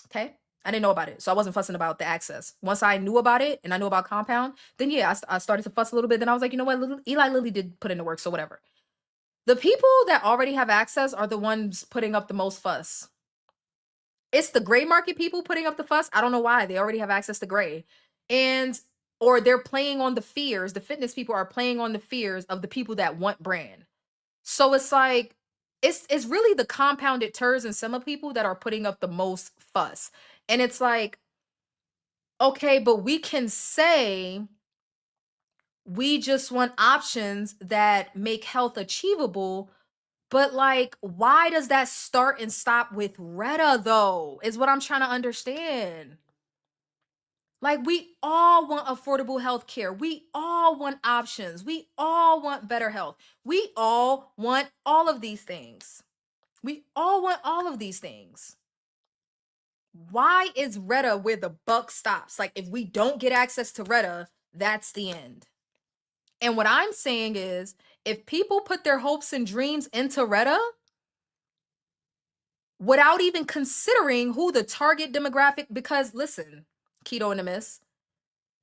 Okay. I didn't know about it. So I wasn't fussing about the access. Once I knew about it and I knew about Compound, then yeah, I started to fuss a little bit. Then I was like, you know what? Eli Lilly did put in the work. So whatever. The people that already have access are the ones putting up the most fuss. It's the gray market people putting up the fuss. I don't know why. They already have access to gray. And or they're playing on the fears. The fitness people are playing on the fears of the people that want brand. So it's like it's really the compounded TERS and SEMA people that are putting up the most fuss. And it's like, okay, but we can say we just want options that make health achievable. But like, why does that start and stop with Retta though? Is what I'm trying to understand. Like, we all want affordable health care. We all want options. We all want better health. We all want all of these things. We all want all of these things. Why is Retta where the buck stops? Like, if we don't get access to Retta, that's the end. And what I'm saying is, if people put their hopes and dreams into Retta, without even considering who the target demographic, because listen, Keto and the Miss,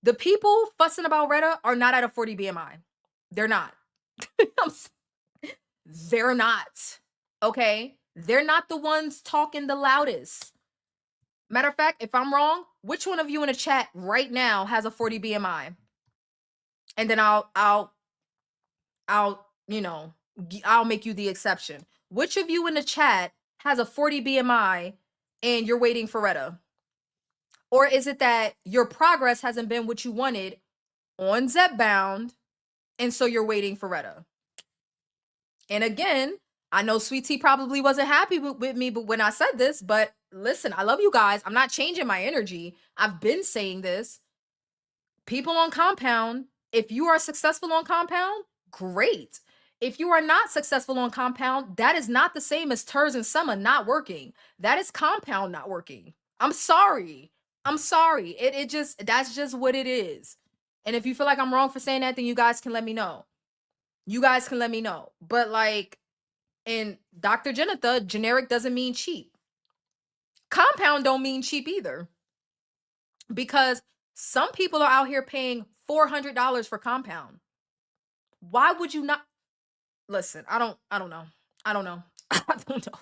the people fussing about Retta are not at a 40 BMI. They're not. They're not. Okay? They're not the ones talking the loudest. Matter of fact, if I'm wrong, which one of you in the chat right now has a 40 BMI? And then I'll I'll make you the exception. Which of you in the chat has a 40 BMI and you're waiting for Retta? Or is it that your progress hasn't been what you wanted on Zepbound, and so you're waiting for Retta? And again, I know Sweet Tea probably wasn't happy with me but when I said this, but listen, I love you guys. I'm not changing my energy. I've been saying this. People on Compound, if you are successful on Compound, great. If you are not successful on Compound, that is not the same as TERS and SEMA not working. That is Compound not working. I'm sorry. I'm sorry. It just, that's just what it is. And if you feel like I'm wrong for saying that, then you guys can let me know. You guys can let me know. But like in Dr. Jenitha, generic doesn't mean cheap. Compound don't mean cheap either. Because some people are out here paying $400 for Compound. Why would you not? Listen, I don't know. I don't know. I don't know.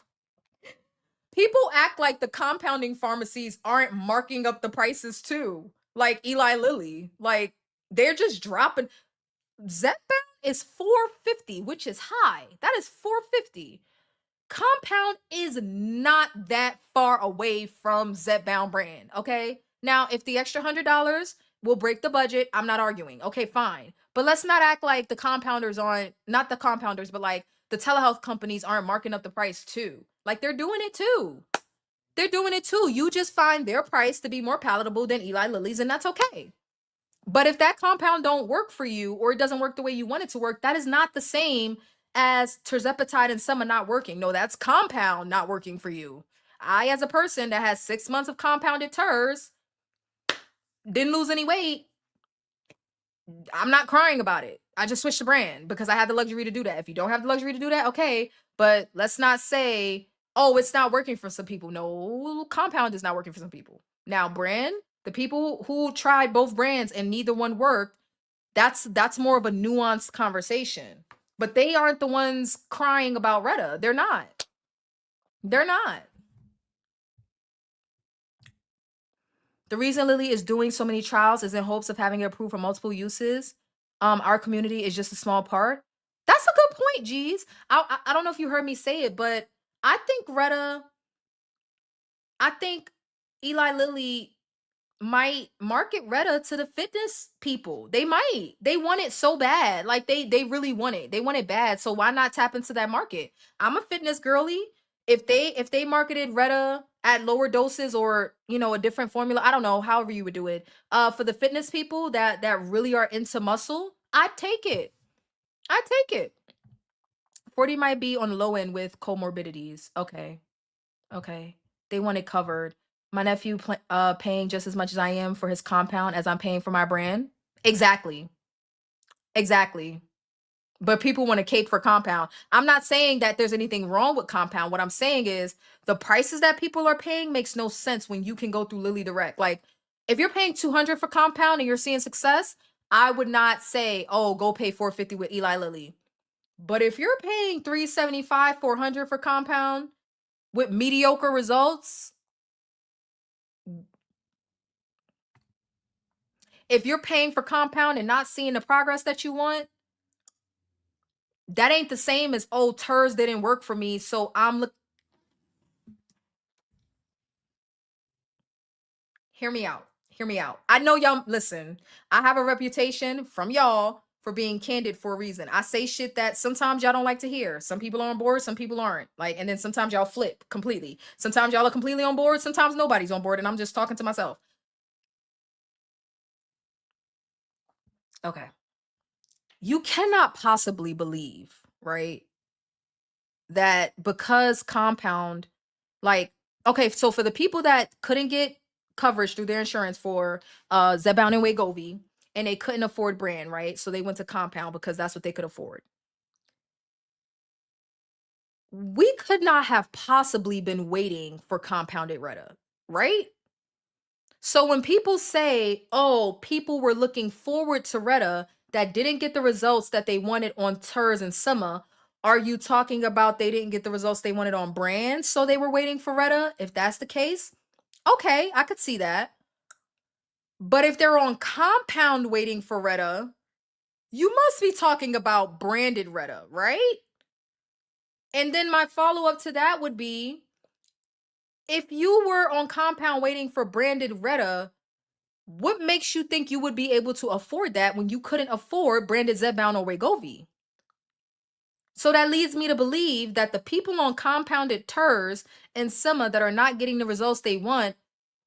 People act like the compounding pharmacies aren't marking up the prices too. Like Eli Lilly. Like they're just dropping. Zepbound is $450, which is high. That is $450. Compound is not that far away from Zepbound brand, okay? Now, if the extra $100 will break the budget, I'm not arguing. Okay, fine. But let's not act like the compounders aren't, not the compounders, but like the telehealth companies aren't marking up the price too. Like they're doing it too. They're doing it too. You just find their price to be more palatable than Eli Lilly's, and that's okay. But if that compound don't work for you or it doesn't work the way you want it to work, that is not the same as terzepatide and sema not working. No, that's compound not working for you. I, as a person that has 6 months of compounded TERS, didn't lose any weight. I'm not crying about it. I just switched the brand because I had the luxury to do that. If you don't have the luxury to do that, okay. But let's not say, oh, it's not working for some people. No, compound is not working for some people. Now, brand, the people who tried both brands and neither one worked, that's more of a nuanced conversation. But they aren't the ones crying about Retta. They're not. They're not. The reason Lilly is doing so many trials is in hopes of having it approved for multiple uses. Our community is just a small part. That's a good point, G's. I don't know if you heard me say it, but I think Eli Lilly might market Retta to the fitness people. They might. They want it so bad. Like they really want it. They want it bad. So why not tap into that market? I'm a fitness girly. If they marketed Retta at lower doses or, a different formula, I don't know, however you would do it. For the fitness people that really are into muscle, I'd take it. I take it. 40 might be on the low end with comorbidities. Okay. Okay. They want it covered. My nephew paying just as much as I am for his compound as I'm paying for my brand. Exactly. Exactly. But people want to cape for compound. I'm not saying that there's anything wrong with compound. What I'm saying is the prices that people are paying makes no sense when you can go through Lily Direct. Like if you're paying 200 for compound and you're seeing success, I would not say, "Oh, go pay 450 with Eli Lilly." But if you're paying 375, 400 for compound with mediocre results, if you're paying for compound and not seeing the progress that you want, that ain't the same as, "Oh, TERS didn't work for me, so hear me out. Hear me out. I know y'all listen. I have a reputation from y'all for being candid for a reason. I say shit that sometimes y'all don't like to hear. Some people are on board, some people aren't. Like, and then sometimes y'all flip completely. Sometimes y'all are completely on board, sometimes nobody's on board, and I'm just talking to myself. Okay. You cannot possibly believe, right, that because compound, like, okay, so for the people that couldn't get coverage through their insurance for Zepbound and Wegovy, and they couldn't afford brand, right? So they went to compound because that's what they could afford. We could not have possibly been waiting for compounded Retta, right? So when people say, "Oh, people were looking forward to Retta that didn't get the results that they wanted on TERS and Summa," are you talking about they didn't get the results they wanted on brand, so they were waiting for Retta? If that's the case, okay, I could see that. But if they're on compound waiting for Retta, you must be talking about branded Retta, right? And then my follow-up to that would be, if you were on compound waiting for branded Retta, what makes you think you would be able to afford that when you couldn't afford branded Zepbound or Wegovy? So that leads me to believe that the people on compounded TERS and Sema that are not getting the results they want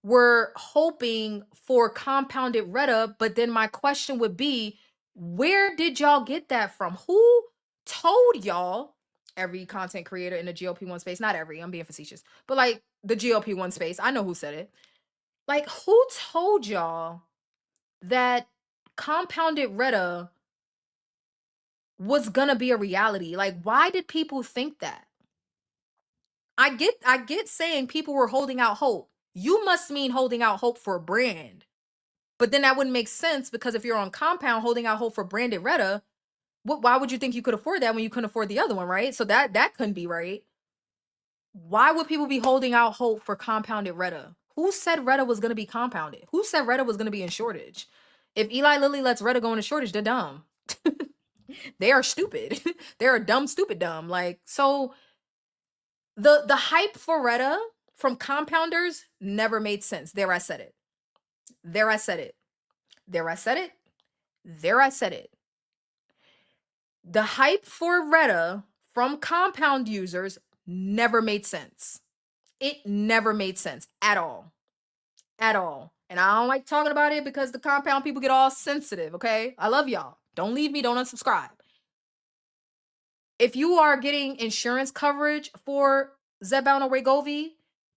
were hoping for compounded Retta. But then my question would be, where did y'all get that from? Who told y'all, every content creator in the GLP-1 space, not every, I'm being facetious, but like the GLP-1 space, I know who said it. Like, who told y'all that compounded Retta was gonna be a reality? Like, why did people think that? I get saying people were holding out hope. You must mean holding out hope for a brand. But then that wouldn't make sense, because if you're on compound holding out hope for branded Retta, why would you think you could afford that when you couldn't afford the other one, right? So that couldn't be right. Why would people be holding out hope for compounded Retta? Who said Retta was gonna be compounded? Who said Retta was gonna be in shortage? If Eli Lilly lets Retta go into shortage, they're dumb. They are stupid. They're dumb, stupid, dumb. Like, so the hype for Retta from compounders never made sense. There I said it. There I said it. There I said it. There I said it. The hype for Retta from compound users never made sense. It never made sense at all. At all. And I don't like talking about it because the compound people get all sensitive, okay? I love y'all. Don't leave me, don't unsubscribe. If you are getting insurance coverage for Zepbound or Wegovy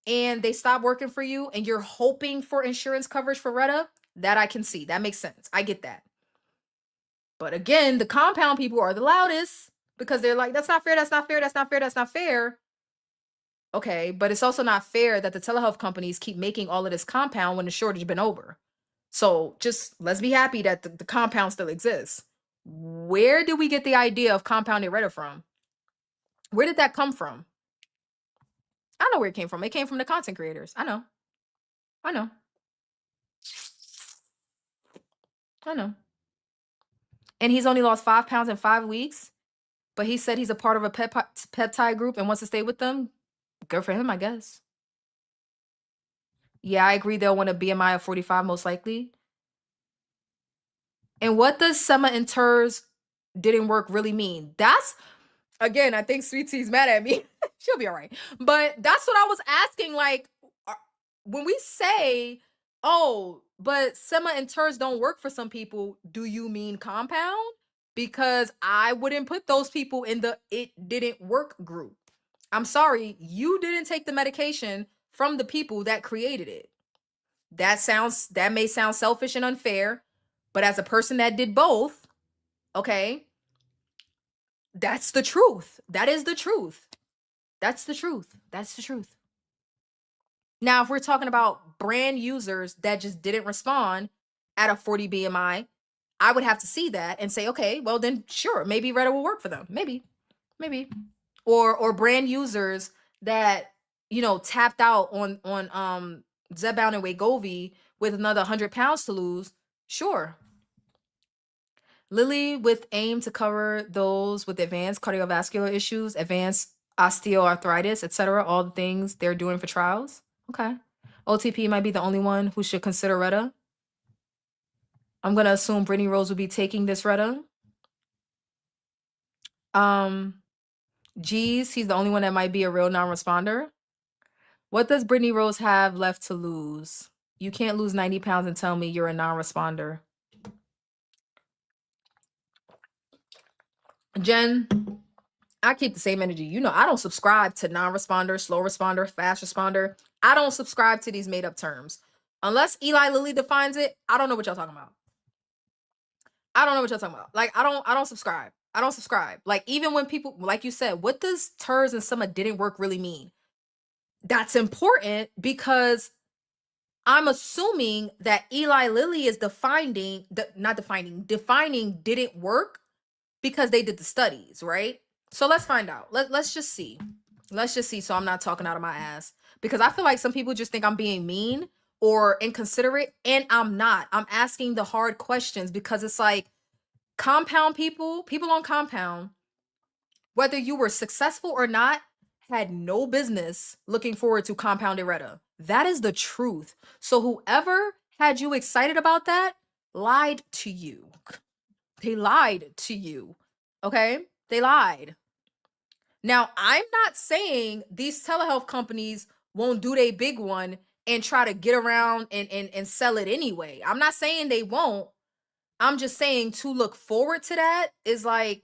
and they stop working for you and you're hoping for insurance coverage for Retta, that I can see. That makes sense. I get that. But again, the compound people are the loudest because they're like, "That's not fair, that's not fair, that's not fair, that's not fair." Okay, but it's also not fair that the telehealth companies keep making all of this compound when the shortage been over. So just let's be happy that the compound still exists. Where did we get the idea of compounded Retta from? Where did that come from? I know where it came from. It came from the content creators. I know. I know. I know. And he's only lost 5 pounds in 5 weeks, but he said he's a part of a peptide group and wants to stay with them. Good for him, I guess. Yeah, I agree. They'll want a BMI of 45, most likely. And what does Sema and TERS didn't work really mean? That's, again, I think Sweet Tea's mad at me. She'll be all right. But that's what I was asking. Like, when we say, "Oh, but Sema and TERS don't work for some people," do you mean compound? because I wouldn't put those people in the it didn't work group. I'm sorry, you didn't take the medication from the people that created it. That may sound selfish and unfair, but as a person that did both, okay, that's the truth. That is the truth. That's the truth. That's the truth. Now, if we're talking about brand users that just didn't respond at a 40 BMI, I would have to see that and say, okay, well then sure, maybe Reddit will work for them. Maybe. Or brand users that, you know, tapped out on Zepbound and Wegovy with another 100 pounds to lose. Sure. Lilly with aim to cover those with advanced cardiovascular issues, advanced osteoarthritis, etc. All the things they're doing for trials. Okay. OTP might be the only one who should consider Retta. I'm gonna assume Brittany Rose will be taking this Retta. G's, he's the only one that might be a real non-responder. What does Brittany Rose have left to lose? You can't lose 90 pounds and tell me you're a non-responder. Jen, I keep the same energy. You know, I don't subscribe to non-responder, slow responder, fast responder. I don't subscribe to these made-up terms. Unless Eli Lilly defines it, I don't know what y'all talking about. I don't know what y'all talking about. Like, I don't subscribe. I don't subscribe. Like, even when people, like you said, what does TERS and summa didn't work really mean? That's important because I'm assuming that Eli Lilly is defining didn't work because they did the studies, right? So let's find out. Let's just see. Let's just see. So I'm not talking out of my ass, because I feel like some people just think I'm being mean or inconsiderate, and I'm not. I'm asking the hard questions because it's like compound people on compound, whether you were successful or not, had no business looking forward to compounded Retta. That is the truth. So whoever had you excited about that lied to you. They lied to you. Okay? They lied. Now, I'm not saying these telehealth companies won't do their big one and try to get around and sell it anyway. I'm not saying they won't. I'm just saying to look forward to that is like,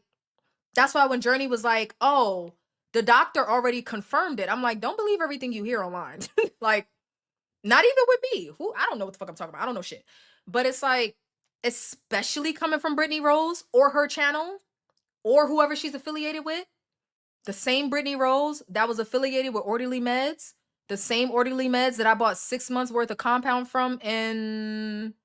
that's why when Journey was like, oh, the doctor already confirmed it. I'm like, don't believe everything you hear online. Like, not even with me. Who, I don't know what the fuck I'm talking about. I don't know shit. But it's like, especially coming from Brittany Rose or her channel or whoever she's affiliated with, the same Brittany Rose that was affiliated with Orderly Meds, the same Orderly Meds that I bought 6 months worth of compound from in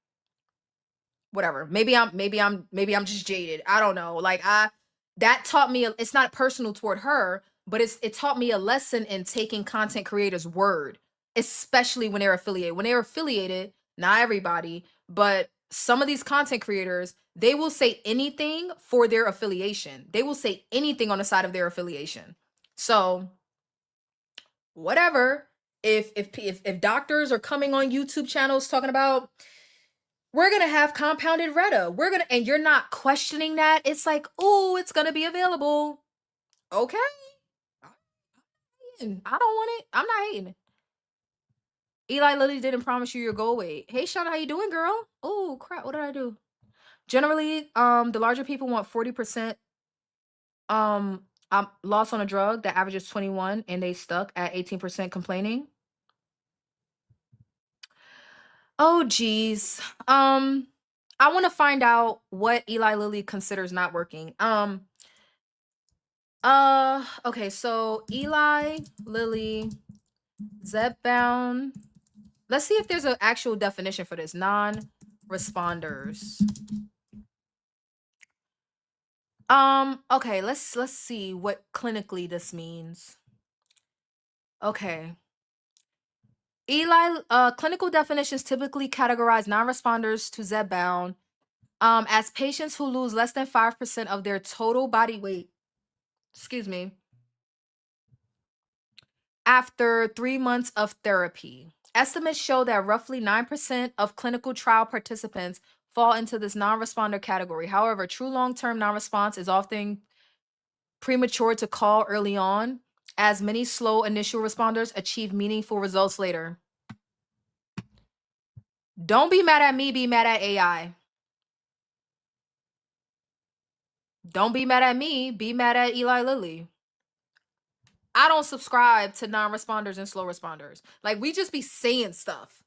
whatever. Maybe I'm just jaded. I don't know. Like, that taught me, it's not personal toward her, but it taught me a lesson in taking content creators' word, especially when they're affiliated. When they're affiliated, not everybody, but some of these content creators, they will say anything for their affiliation. They will say anything on the side of their affiliation. So whatever. If doctors are coming on YouTube channels talking about, we're gonna have compounded Retta, and you're not questioning that, it's like, oh, it's gonna be available. Okay. I don't want it. I'm not hating. Eli Lilly didn't promise you your goal weight. Hey Shauna, how you doing, girl? Oh crap, what did I do? Generally, the larger people want 40% loss on a drug that averages 21 and they stuck at 18% complaining. Oh geez. I want to find out what Eli Lilly considers not working. Okay, so Eli Lilly Zepbound. Let's see if there's an actual definition for this. Non-responders. Okay, let's see what clinically this means. Okay. Clinical definitions typically categorize non-responders to Zepbound as patients who lose less than 5% of their total body weight, excuse me, after 3 months of therapy. Estimates show that roughly 9% of clinical trial participants fall into this non-responder category. However, true long-term non-response is often premature to call early on, as many slow initial responders achieve meaningful results later. Don't be mad at me, be mad at AI. Don't be mad at me. Be mad at Eli Lilly. I don't subscribe to non-responders and slow responders. Like, we just be saying stuff.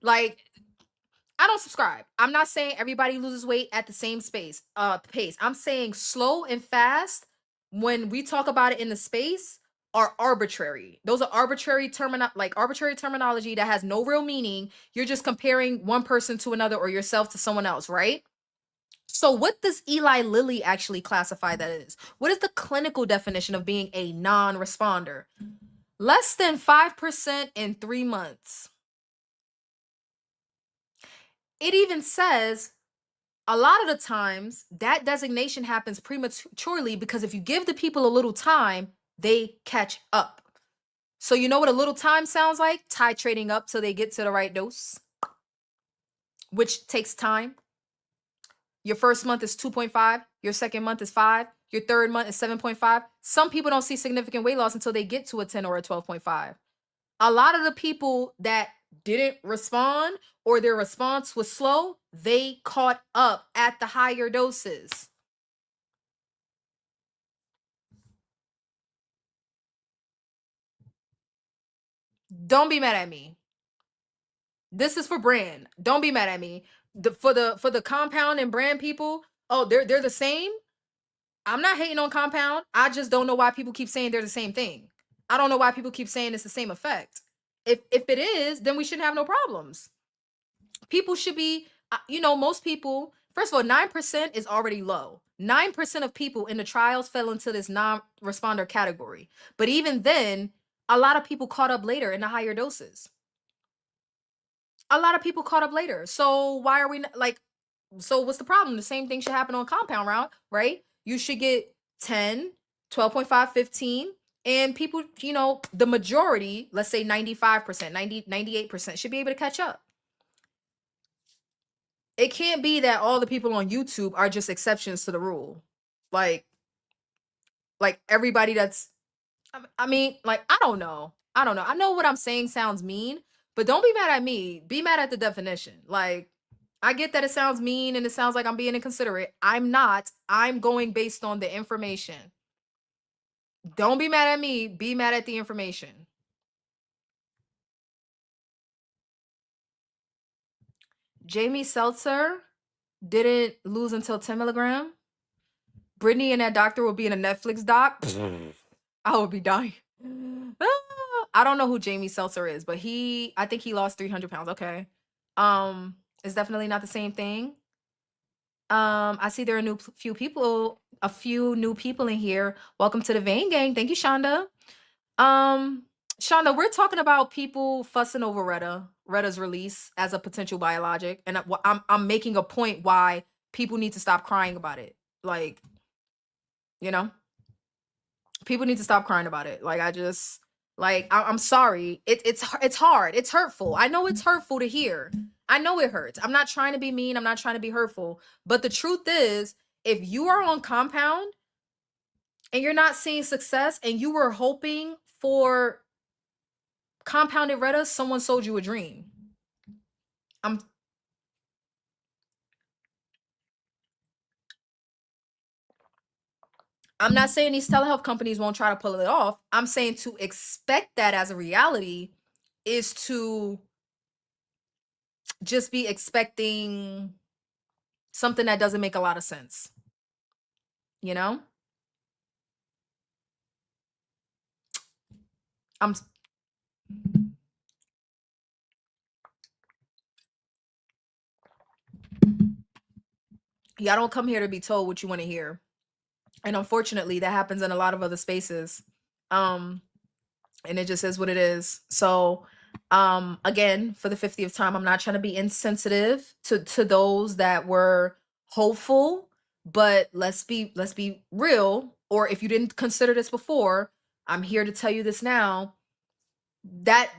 Like, I don't subscribe. I'm not saying everybody loses weight at the same pace. I'm saying slow and fast, when we talk about it in the space, are arbitrary. Those are arbitrary terminology that has no real meaning. You're just comparing one person to another or yourself to someone else, right? So what does Eli Lilly actually classify that is? What is the clinical definition of being a non-responder? Less than 5% in 3 months. It even says a lot of the times that designation happens prematurely, because if you give the people a little time, they catch up. So you know what a little time sounds like? Titrating up till they get to the right dose, which takes time. Your first month is 2.5, your second month is 5, your third month is 7.5. Some people don't see significant weight loss until they get to a 10 or a 12.5. A lot of the people that didn't respond, or their response was slow, they caught up at the higher doses. Don't be mad at me. This is for brand. Don't be mad at me. For the compound and brand people, oh, they're the same. I'm not hating on compound. I just don't know why people keep saying they're the same thing. I don't know why people keep saying it's the same effect. If it is, then we shouldn't have no problems. People should be, most people, first of all, 9% is already low. 9% of people in the trials fell into this non-responder category. But even then, a lot of people caught up later in the higher doses. A lot of people caught up later. So why are we like, so what's the problem? The same thing should happen on compound round, right? You should get 10, 12.5, 15. And people, the majority, let's say 95%, 98% should be able to catch up. It can't be that all the people on YouTube are just exceptions to the rule. Like everybody that's, I mean, like, I don't know. I know what I'm saying sounds mean, but don't be mad at me. Be mad at the definition. Like, I get that it sounds mean and it sounds like I'm being inconsiderate. I'm not. I'm going based on the information. Don't be mad at me. Be mad at the information. Jamie Seltzer didn't lose until 10 milligram. Brittany and that doctor will be in a Netflix doc. I would be dying. I don't know who Jamie Seltzer is, but I think he lost 300 pounds. Okay. It's definitely not the same thing. I see there are a few new people in here. Welcome to the Vein Gang. Thank you, Shonda. Shonda, we're talking about people fussing over Retta's release as a potential biologic, and I'm making a point why people need to stop crying about it. Like, people need to stop crying about it. Like, I'm sorry. It's hard. It's hurtful. I know it's hurtful to hear. I know it hurts. I'm not trying to be mean. I'm not trying to be hurtful. But the truth is, if you are on compound and you're not seeing success and you were hoping for compounded Retta, someone sold you a dream. I'm not saying these telehealth companies won't try to pull it off. I'm saying to expect that as a reality is to just be expecting something that doesn't make a lot of sense. Y'all don't come here to be told what you want to hear. And unfortunately, that happens in a lot of other spaces. And it just is what it is. So, again, for the 50th time, I'm not trying to be insensitive to those that were hopeful, but let's be real. Or if you didn't consider this before, I'm here to tell you this now. That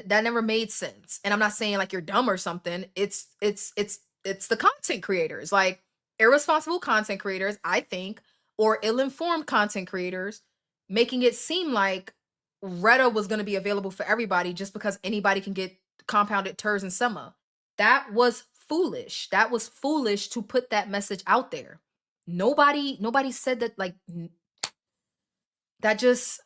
never made sense. And I'm not saying like you're dumb or something. It's the content creators, like irresponsible content creators, I think, or ill-informed content creators, making it seem like Retta was going to be available for everybody just because anybody can get compounded TERS and SEMA. That was foolish. That was foolish to put that message out there. Nobody said that, like, that just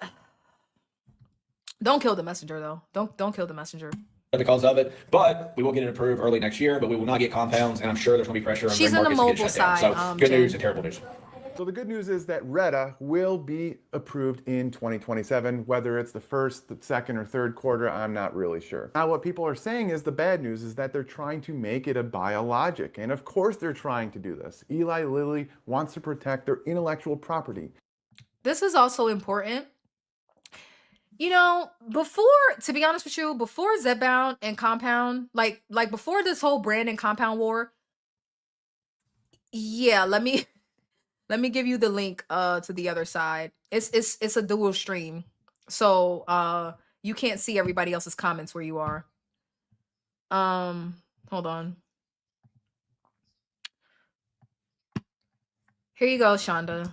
don't kill the messenger though. Don't kill the messenger. Because of it, but we will get it approved early next year, but we will not get compounds, and I'm sure there's going to be pressure on She's grain in the markets to mobile get shut down. side, So good Jen. news and terrible news. So the good news is that Retta will be approved in 2027. Whether it's the first, the second, or third quarter, I'm not really sure. Now, what people are saying is the bad news is that they're trying to make it a biologic. And of course they're trying to do this. Eli Lilly wants to protect their intellectual property. This is also important. You know, before, to be honest with you, before Zepbound and Compound, like before this whole brand and compound war, yeah, let me give you the link to the other side. It's a dual stream. So you can't see everybody else's comments where you are. Hold on. Here you go, Shonda.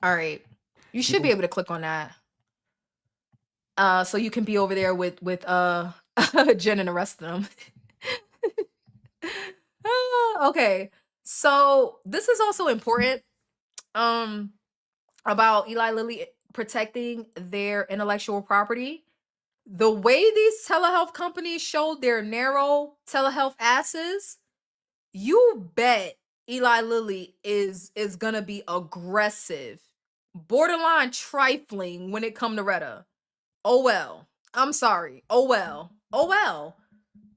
All right. You should be able to click on that. So you can be over there with Jen and the rest of them. Okay. So this is also important about Eli Lilly protecting their intellectual property. The way these telehealth companies showed their narrow telehealth asses, you bet Eli Lilly is gonna be aggressive, borderline trifling when it come to Retta. Oh well. I'm sorry. Oh well. Oh well.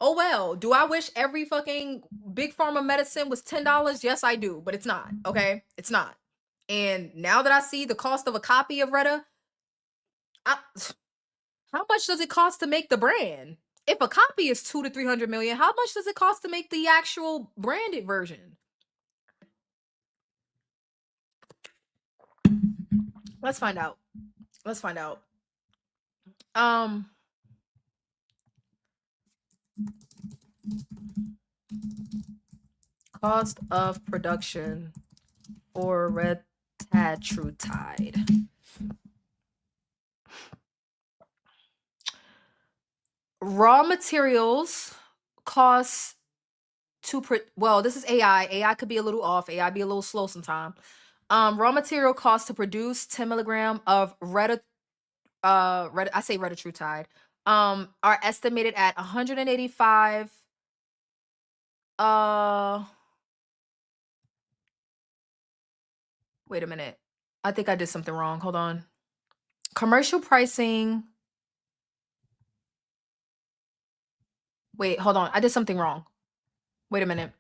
Oh well. Do I wish every fucking big pharma medicine was $10? Yes, I do, but it's not. Okay, it's not. And now that I see the cost of a copy of Retta, how much does it cost to make the brand? If a copy is 200 to 300 million, how much does it cost to make the actual branded version? Let's find out. Let's find out. Cost of production for retatrutide. Raw materials cost well, this is AI. AI could be a little off. AI be a little slow sometimes. Raw material cost to produce 10 milligram of retatrutide are estimated at 185. Wait a minute. I think I did something wrong. Hold on. Commercial pricing. Wait, hold on. I did something wrong. Wait a minute.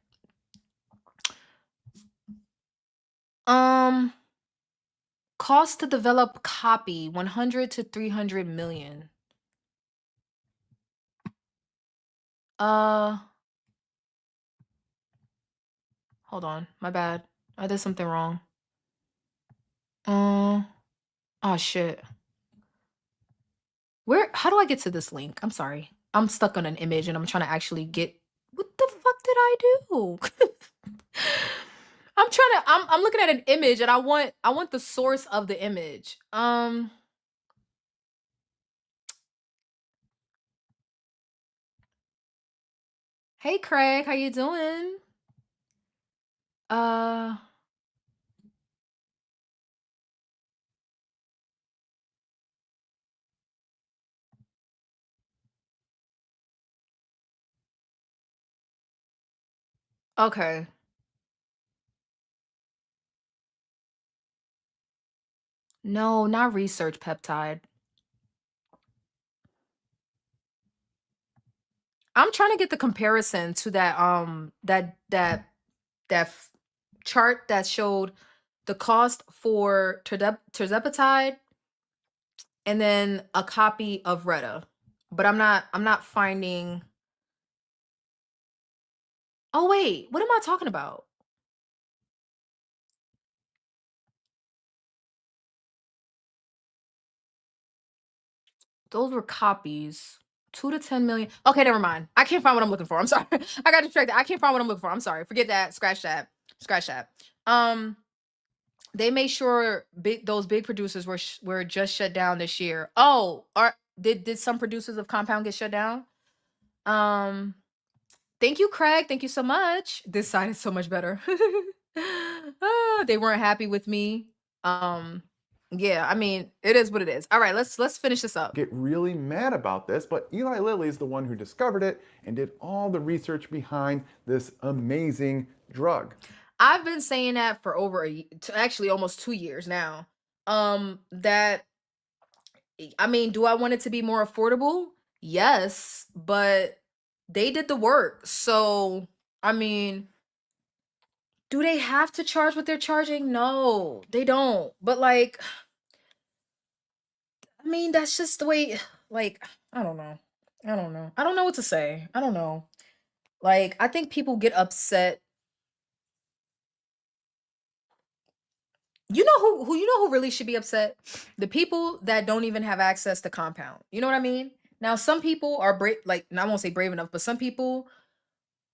Cost to develop copy 100 to 300 million. Hold on. My bad. I did something wrong. Oh shit. How do I get to this link? I'm sorry. I'm stuck on an image and I'm trying to actually get, what the fuck did I do? I'm looking at an image and I want the source of the image. Hey Craig, how you doing? Okay. No, not research peptide. I'm trying to get the comparison to that chart that showed the cost for tirzepatide and then a copy of Retta. But I'm not finding. Oh wait, what am I talking about? Those were copies. 2 to 10 million. Okay, never mind. I can't find what I'm looking for. I'm sorry. I got distracted. I can't find what I'm looking for. I'm sorry. Forget that. Scratch that. Scratch that. They made sure those big producers were just shut down this year. Oh, Did some producers of Compound get shut down? Um, Thank you, Craig. Thank you so much. This side is so much better. They weren't happy with me. Yeah, I mean, it is what it is. All right, let's finish this up. Get really mad about this, but Eli Lilly is the one who discovered it and did all the research behind this amazing drug. I've been saying that for actually almost 2 years now. That I mean, do I want it to be more affordable? Yes, but they did the work. So, I mean, do they have to charge what they're charging? No, they don't. But like, I mean, that's just the way, like, I don't know. I don't know. I don't know what to say. I don't know. Like, I think people get upset. You know who really should be upset? The people that don't even have access to Compound. You know what I mean? Now, some people are brave, like, and I won't say brave enough, but some people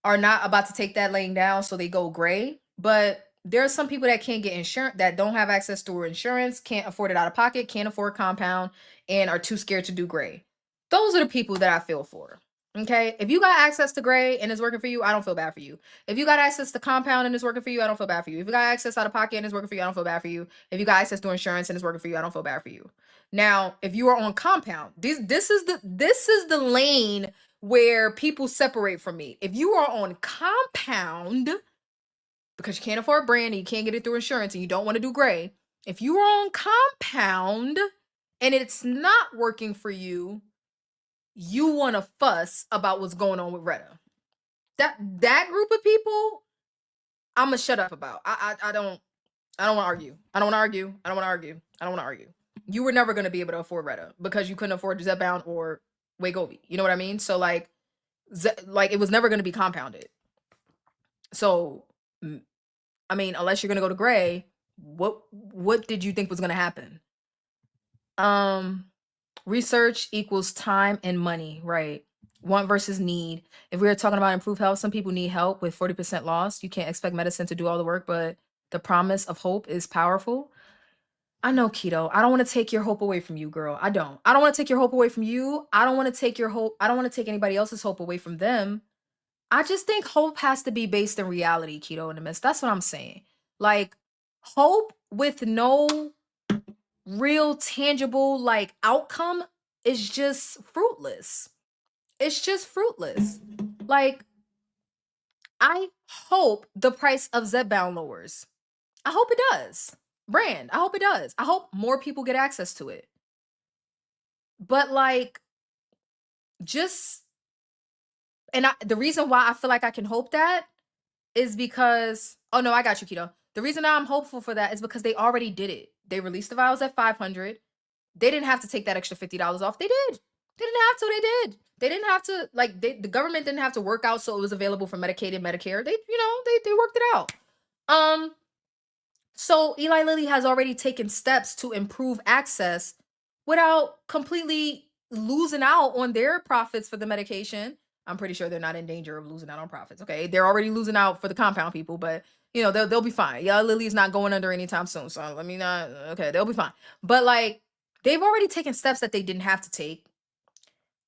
are not about to take that laying down, so they go gray. But there are some people that can't get insurance, that don't have access to insurance, can't afford it out of pocket, can't afford Compound, and are too scared to do gray. Those are the people that I feel for. Okay, if you got access to gray and it's working for you, I don't feel bad for you. If you got access to Compound and it's working for you, I don't feel bad for you. If you got access out of pocket and it's working for you, I don't feel bad for you. If you got access to insurance and it's working for you, I don't feel bad for you. Now, if you are on Compound, this is the lane where people separate from me. If you are on Compound because you can't afford brand and you can't get it through insurance and you don't want to do gray, if you are on Compound and it's not working for you, you want to fuss about what's going on with Retta. That group of people, I'm gonna shut up about. I don't want to argue. I don't want to argue. I don't want to argue. I don't want to argue. You were never gonna be able to afford Retta because you couldn't afford Zepbound or Wegovy. You know what I mean? So like it was never going to be compounded. So, I mean, unless you're going to go to gray, what did you think was going to happen? Research equals time and money, right? Want versus need. If we were talking about improved health, some people need help with 40% loss. You can't expect medicine to do all the work, but the promise of hope is powerful. I know, Keto. I don't want to take your hope away from you, girl. I don't want to take your hope away from you. I don't want to take your hope. I don't want to take anybody else's hope away from them. I just think hope has to be based in reality, Keto in the midst. That's what I'm saying. Like, hope with no real tangible like outcome is just fruitless. It's just fruitless. Like, I hope the price of Zepbound lowers. I hope it does. Brand, I hope it does. I hope more people get access to it. But like, just the reason why I feel like I can hope that is because, oh no, I got you, Keto. The reason I'm hopeful for that is because they already did it. They released the vials at 500. They didn't have to take that extra $50 off. They did. They didn't have to. They did. They didn't have to. Like, the government didn't have to work out so it was available for Medicaid and Medicare. They worked it out. So Eli Lilly has already taken steps to improve access without completely losing out on their profits for the medication. I'm pretty sure they're not in danger of losing out on profits. Okay, they're already losing out for the Compound people, but they'll be fine. Eli Lilly's not going under anytime soon, so let me not. Okay, they'll be fine. But like, they've already taken steps that they didn't have to take.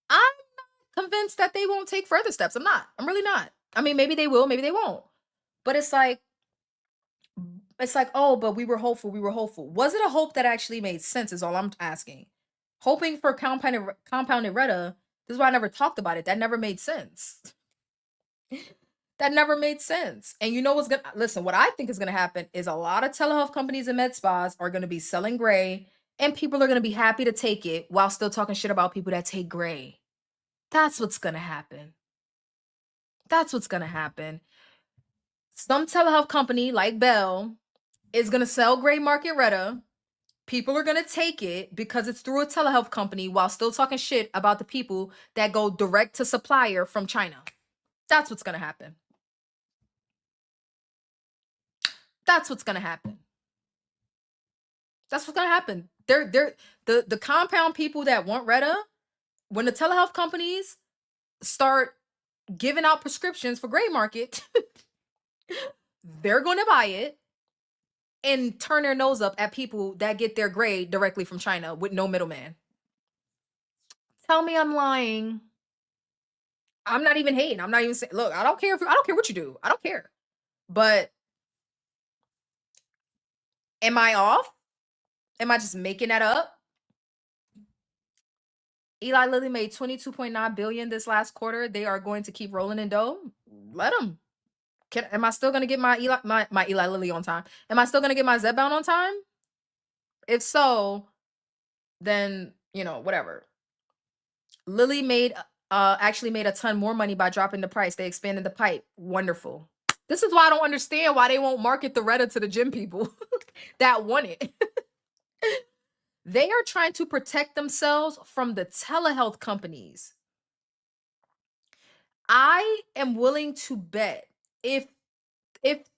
I'm not convinced that they won't take further steps. I'm not. I'm really not. I mean, maybe they will, maybe they won't. But it's like, oh, but we were hopeful. We were hopeful. Was it a hope that actually made sense? Is all I'm asking. Hoping for compounded Retta. This is why I never talked about it. That never made sense. That never made sense. And you know what's gonna listen? What I think is gonna happen is a lot of telehealth companies and med spas are gonna be selling gray, and people are gonna be happy to take it while still talking shit about people that take gray. That's what's gonna happen. That's what's gonna happen. Some telehealth company like Bell is gonna sell gray market Retta. People are going to take it because it's through a telehealth company while still talking shit about the people that go direct to supplier from China. That's what's going to happen. That's what's going to happen. That's what's going to happen. The Compound people that want Retta, when the telehealth companies start giving out prescriptions for gray market, they're going to buy it and turn their nose up at people that get their gray directly from China with no middleman. Tell me I'm lying. I'm not even hating. I'm not even saying, look, I don't care what you do. I don't care. But am I off? Am I just making that up? Eli Lilly made 22.9 billion this last quarter. They are going to keep rolling in dough. Let them. Am I still gonna get my Eli Lilly on time? Am I still gonna get my Zepbound on time? If so, then whatever. Lilly actually made a ton more money by dropping the price. They expanded the pipe. Wonderful. This is why I don't understand why they won't market the Retta to the gym people that want it. They are trying to protect themselves from the telehealth companies. I am willing to bet if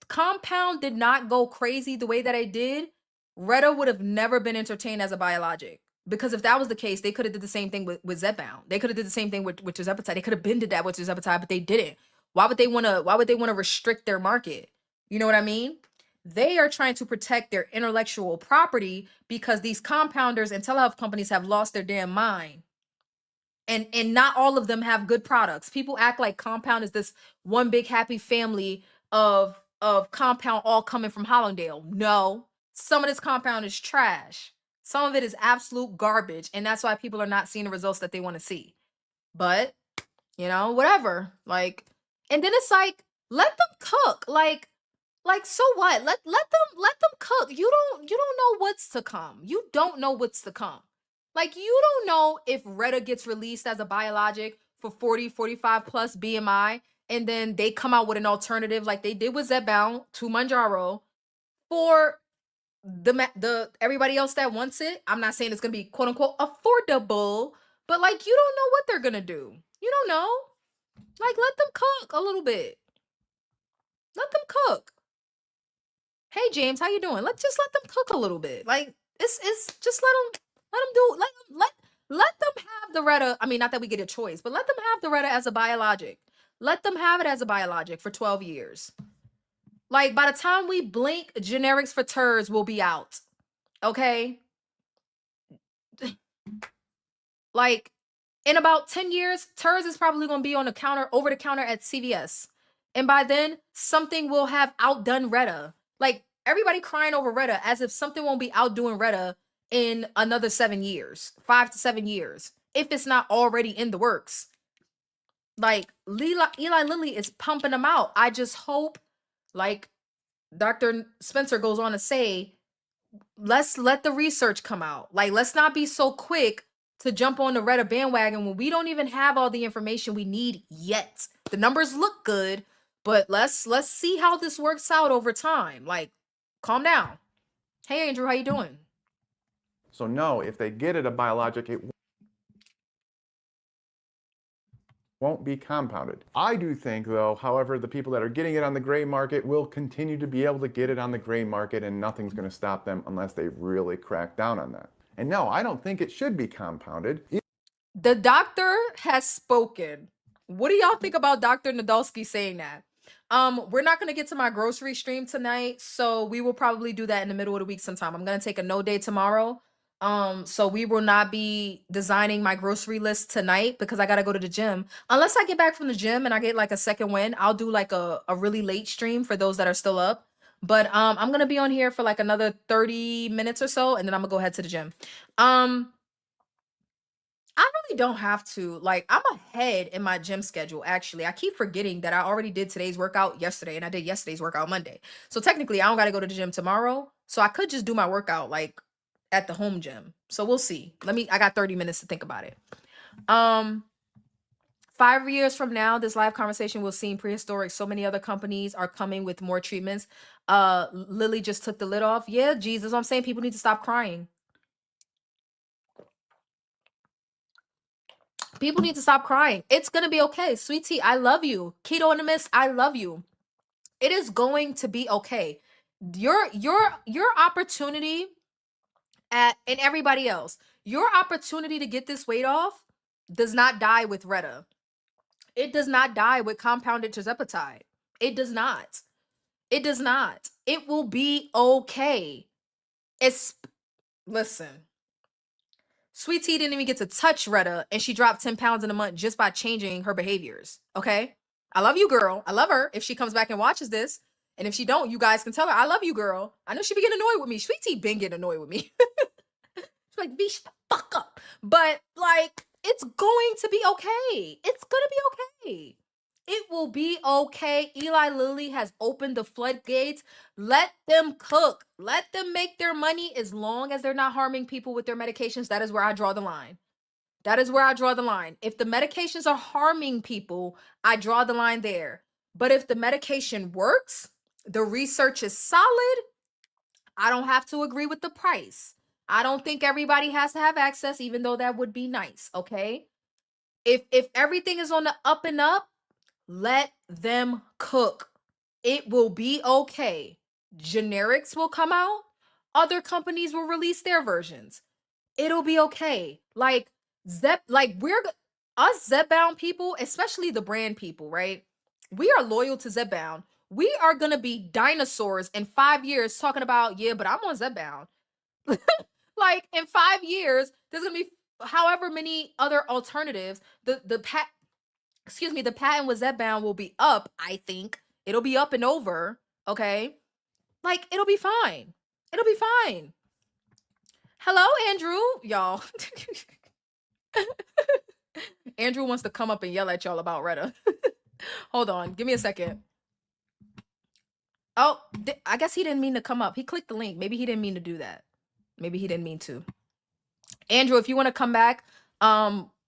Compound did not go crazy the way that it did, Retta would have never been entertained as a biologic. Because if that was the case, they could have did the same thing with Zepbound. They could have did the same thing with tirzepatide. They could have been did that with tirzepatide, but they didn't. Why would they want to restrict their market? You know what I mean? They are trying to protect their intellectual property because these compounders and telehealth companies have lost their damn mind. And not all of them have good products. People act like Compound is this one big happy family of Compound all coming from Hollandale. No, some of this Compound is trash. Some of it is absolute garbage, and that's why people are not seeing the results that they want to see. But whatever. Like, and then it's like, let them cook. Like so what? Let them cook. You don't know what's to come. You don't know what's to come. Like, you don't know if Retta gets released as a biologic for 40, 45 plus BMI, and then they come out with an alternative like they did with Zepbound to Manjaro for the everybody else that wants it. I'm not saying it's gonna be quote unquote affordable, but like, you don't know what they're gonna do. You don't know. Like, let them cook a little bit. Let them cook. Hey James, how you doing? Let's just let them cook a little bit. Like, it's just let them do let them have the Retta. I mean, not that we get a choice, but let them have the Retta as a biologic. Let them have it as a biologic for 12 years. Like, by the time we blink, generics for TERS will be out. Okay? Like, in about 10 years, TERS is probably going to be on the counter, over the counter at CVS. And by then, something will have outdone Retta. Like, everybody crying over Retta as if something won't be outdoing Retta in another 7 years, 5 to 7 years, if it's not already in the works. Like, Eli Lilly is pumping them out. I just hope, like Dr. Spencer goes on to say, let's let the research come out. Like, let's not be so quick to jump on the Retta bandwagon when we don't even have all the information we need yet. The numbers look good, but let's see how this works out over time. Like, calm down. Hey Andrew, how you doing? So no, if they get it a biologic, it won't be compounded. I do think though, however, the people that are getting it on the gray market will continue to be able to get it on the gray market, and nothing's going to stop them unless they really crack down on that. And no, I don't think it should be compounded. The doctor has spoken. What do y'all think about Dr. Nadolski saying that? We're not gonna get to my grocery stream tonight, so we will probably do that in the middle of the week sometime. I'm gonna take a no day tomorrow. So we will not be designing my grocery list tonight because I gotta go to the gym. Unless I get back from the gym and I get like a second win, I'll do like a really late stream for those that are still up. But I'm gonna be on here for like another 30 minutes or so, and then I'm gonna go head to the gym. I really don't have to. Like, I'm ahead in my gym schedule, actually. I keep forgetting that I already did today's workout yesterday and I did yesterday's workout Monday. So technically, I don't got to go to the gym tomorrow. So I could just do my workout like at the home gym. So we'll see. I got 30 minutes to think about it. 5 years from now, this live conversation will seem prehistoric. So many other companies are coming with more treatments. Lily just took the lid off. Yeah, Jesus, I'm saying people need to stop crying. People need to stop crying. It's going to be okay. Sweet tea, I love you. Keto in the Mist, I love you. It is going to be okay. Your opportunity and everybody else, your opportunity to get this weight off does not die with Retta. It does not die with compounded tirzepatide. It does not. It does not. It will be okay. Listen. Sweet Tea didn't even get to touch Retta, and she dropped 10 pounds in a month just by changing her behaviors. Okay? I love you, girl. I love her. If she comes back and watches this, and if she don't, you guys can tell her, I love you, girl. I know she be getting annoyed with me. Sweet Tea been getting annoyed with me. She's like, B, shut the fuck up. But, like, it's going to be okay. It's gonna be okay. It will be okay. Eli Lilly has opened the floodgates. Let them cook. Let them make their money as long as they're not harming people with their medications. That is where I draw the line. That is where I draw the line. If the medications are harming people, I draw the line there. But if the medication works, the research is solid, I don't have to agree with the price. I don't think everybody has to have access, even though that would be nice, okay? If everything is on the up and up, let them cook. It will be okay. Generics will come out. Other companies will release their versions. It'll be okay. Like us Zepbound people, especially the brand people, right? We are loyal to Zepbound. We are gonna be dinosaurs in 5 years talking about, yeah, but I'm on Zepbound. Like in 5 years, there's gonna be however many other alternatives. The patent with Zepbound will be up, I think. It'll be up and over, okay? Like, it'll be fine. It'll be fine. Hello, Andrew, y'all. Andrew wants to come up and yell at y'all about Retta. Hold on, give me a second. Oh, I guess he didn't mean to come up. He clicked the link. Maybe he didn't mean to do that. Maybe he didn't mean to. Andrew, if you want to come back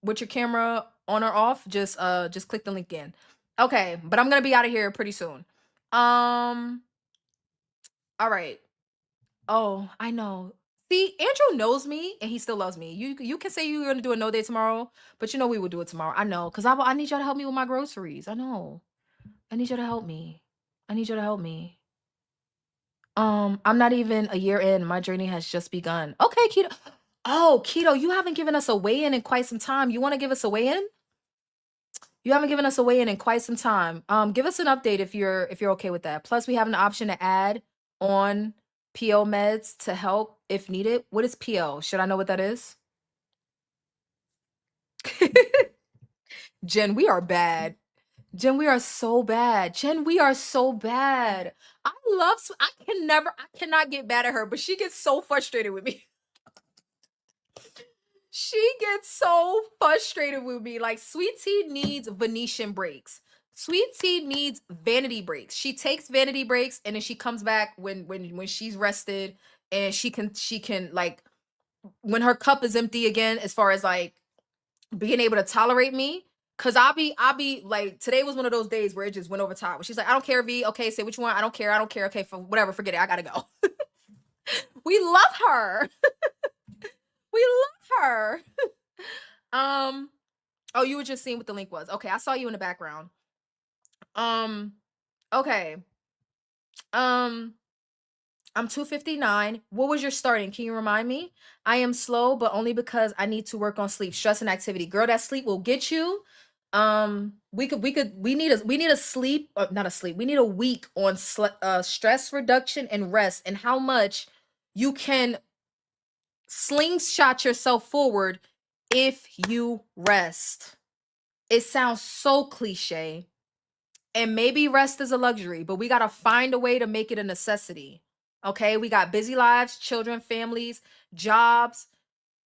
with your camera on or off, just click the link in. Okay, but I'm gonna be out of here pretty soon. All right. Oh, I know. See, Andrew knows me and he still loves me. You can say you're gonna do a no day tomorrow, but you know we will do it tomorrow. I know, cause I need y'all to help me with my groceries. I know. I need y'all to help me. I need y'all to help me. I'm not even a year in. My journey has just begun. Okay, Keto. Oh, Keto, you haven't given us a weigh-in in quite some time. You want to give us a weigh-in? You haven't given us a weigh-in in quite some time. Give us an update if you're okay with that. Plus, we have an option to add on PO meds to help if needed. What is PO? Should I know what that is? Jen, we are bad. Jen, we are so bad. Jen, we are so bad. I cannot get mad at her, but she gets so frustrated with me. She gets so frustrated with me. Like, Sweet Tea needs Venetian breaks. Sweet Tea needs vanity breaks. She takes vanity breaks and then she comes back when she's rested and she can like when her cup is empty again, as far as like being able to tolerate me. Cause I'll be like, today was one of those days where it just went over top. Where she's like, I don't care, V. Okay, say what you want. I don't care. Okay, for whatever, forget it. I gotta go. We love her. We love her. Oh, you were just seeing what the link was. Okay, I saw you in the background. Okay. I'm 259. What was your starting? Can you remind me? I am slow, but only because I need to work on sleep, stress, and activity. Girl, that sleep will get you. We need a sleep, not a sleep. We need a week on stress reduction and rest, and how much you can slingshot yourself forward if you rest. It sounds so cliche. And maybe rest is a luxury, but we got to find a way to make it a necessity. Okay? We got busy lives, children, families, jobs.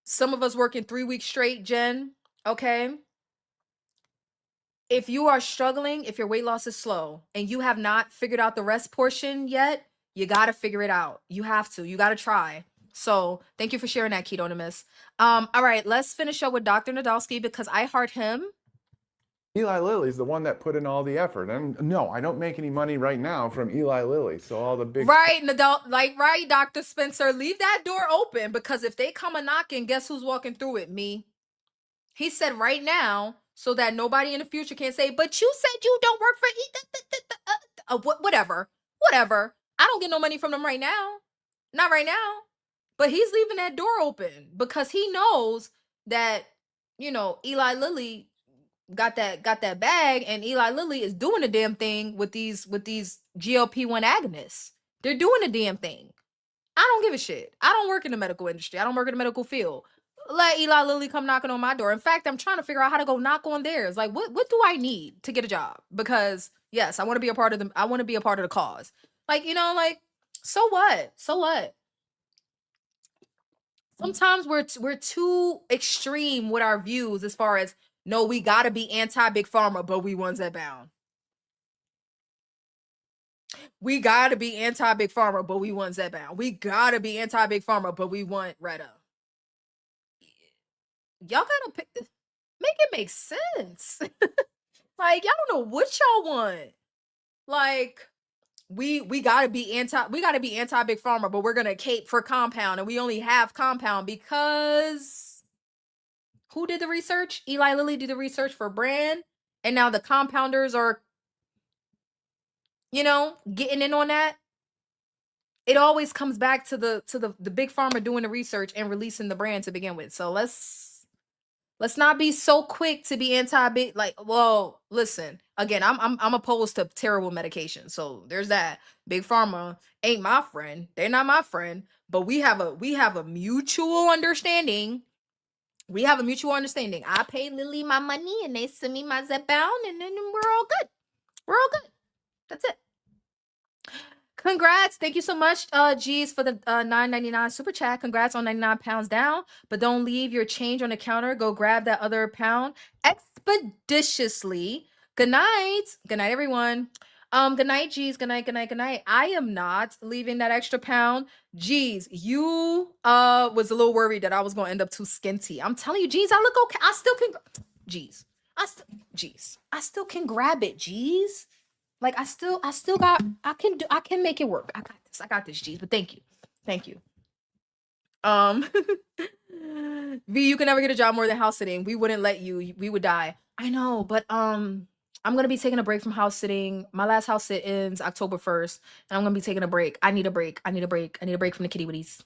Some of us working 3 weeks straight, Jen. Okay? If you are struggling, if your weight loss is slow and you have not figured out the rest portion yet, you got to figure it out. You have to. You got to try. So thank you for sharing that, Ketonimus. All right, let's finish up with Dr. Nadolski because I heart him. Eli Lilly's the one that put in all the effort. And no, I don't make any money right now from Eli Lilly. So all the big right, right, Dr. Spencer, leave that door open because if they come a knocking, guess who's walking through it? Me. He said right now, so that nobody in the future can say, but you said you don't work for whatever. I don't get no money from them right now. Not right now. But he's leaving that door open because he knows that, Eli Lilly got that bag, and Eli Lilly is doing the damn thing with these GLP-1 agonists. They're doing the damn thing. I don't give a shit. I don't work in the medical industry. I don't work in the medical field. let Eli Lilly come knocking on my door. In fact, I'm trying to figure out how to go knock on theirs. Like, what do I need to get a job? Because yes, I want to be a part of the. I want to be a part of the cause. Like, like, so what? So what? Sometimes we're too extreme with our views as far as no, we gotta be anti big pharma, but we want Zepbound. We gotta be anti big pharma, but we want Zepbound. We gotta be anti big pharma, but we want Retta. Y'all gotta make it make sense. Like, y'all don't know what y'all want. Like, we gotta be anti big pharma, but we're gonna cape for compound, and we only have compound because who did the research? Eli Lilly did the research for brand, and now the compounders are, getting in on that. It always comes back to the big pharma doing the research and releasing the brand to begin with. So let's not be so quick to be anti-big. Like, well, listen, again, I'm opposed to terrible medication, so there's that. Big pharma ain't my friend. They're not my friend, but we have a mutual understanding. We have a mutual understanding. I pay Lilly my money and they send me my Zepbound, and then we're all good. We're all good. That's it. Congrats. Thank you so much, G's, for the $9.99 super chat. Congrats on 99 pounds down. But don't leave your change on the counter. Go grab that other pound expeditiously. Good night. Good night, everyone. Good night, G's. Good night, good night, good night. I am not leaving that extra pound. G's, you was a little worried that I was gonna end up too skinty. I'm telling you, G's, I look okay. I still can G's. I still can grab it, G's. Like, I still got, I can make it work. I got this, G's. But thank you. Um, V, you can never get a job more than house sitting. We wouldn't let you. We would die. I know, but I'm gonna be taking a break from house sitting. My last house sit ends October 1st, and I'm gonna be taking a break. I need a break. I need a break from the kitty witties.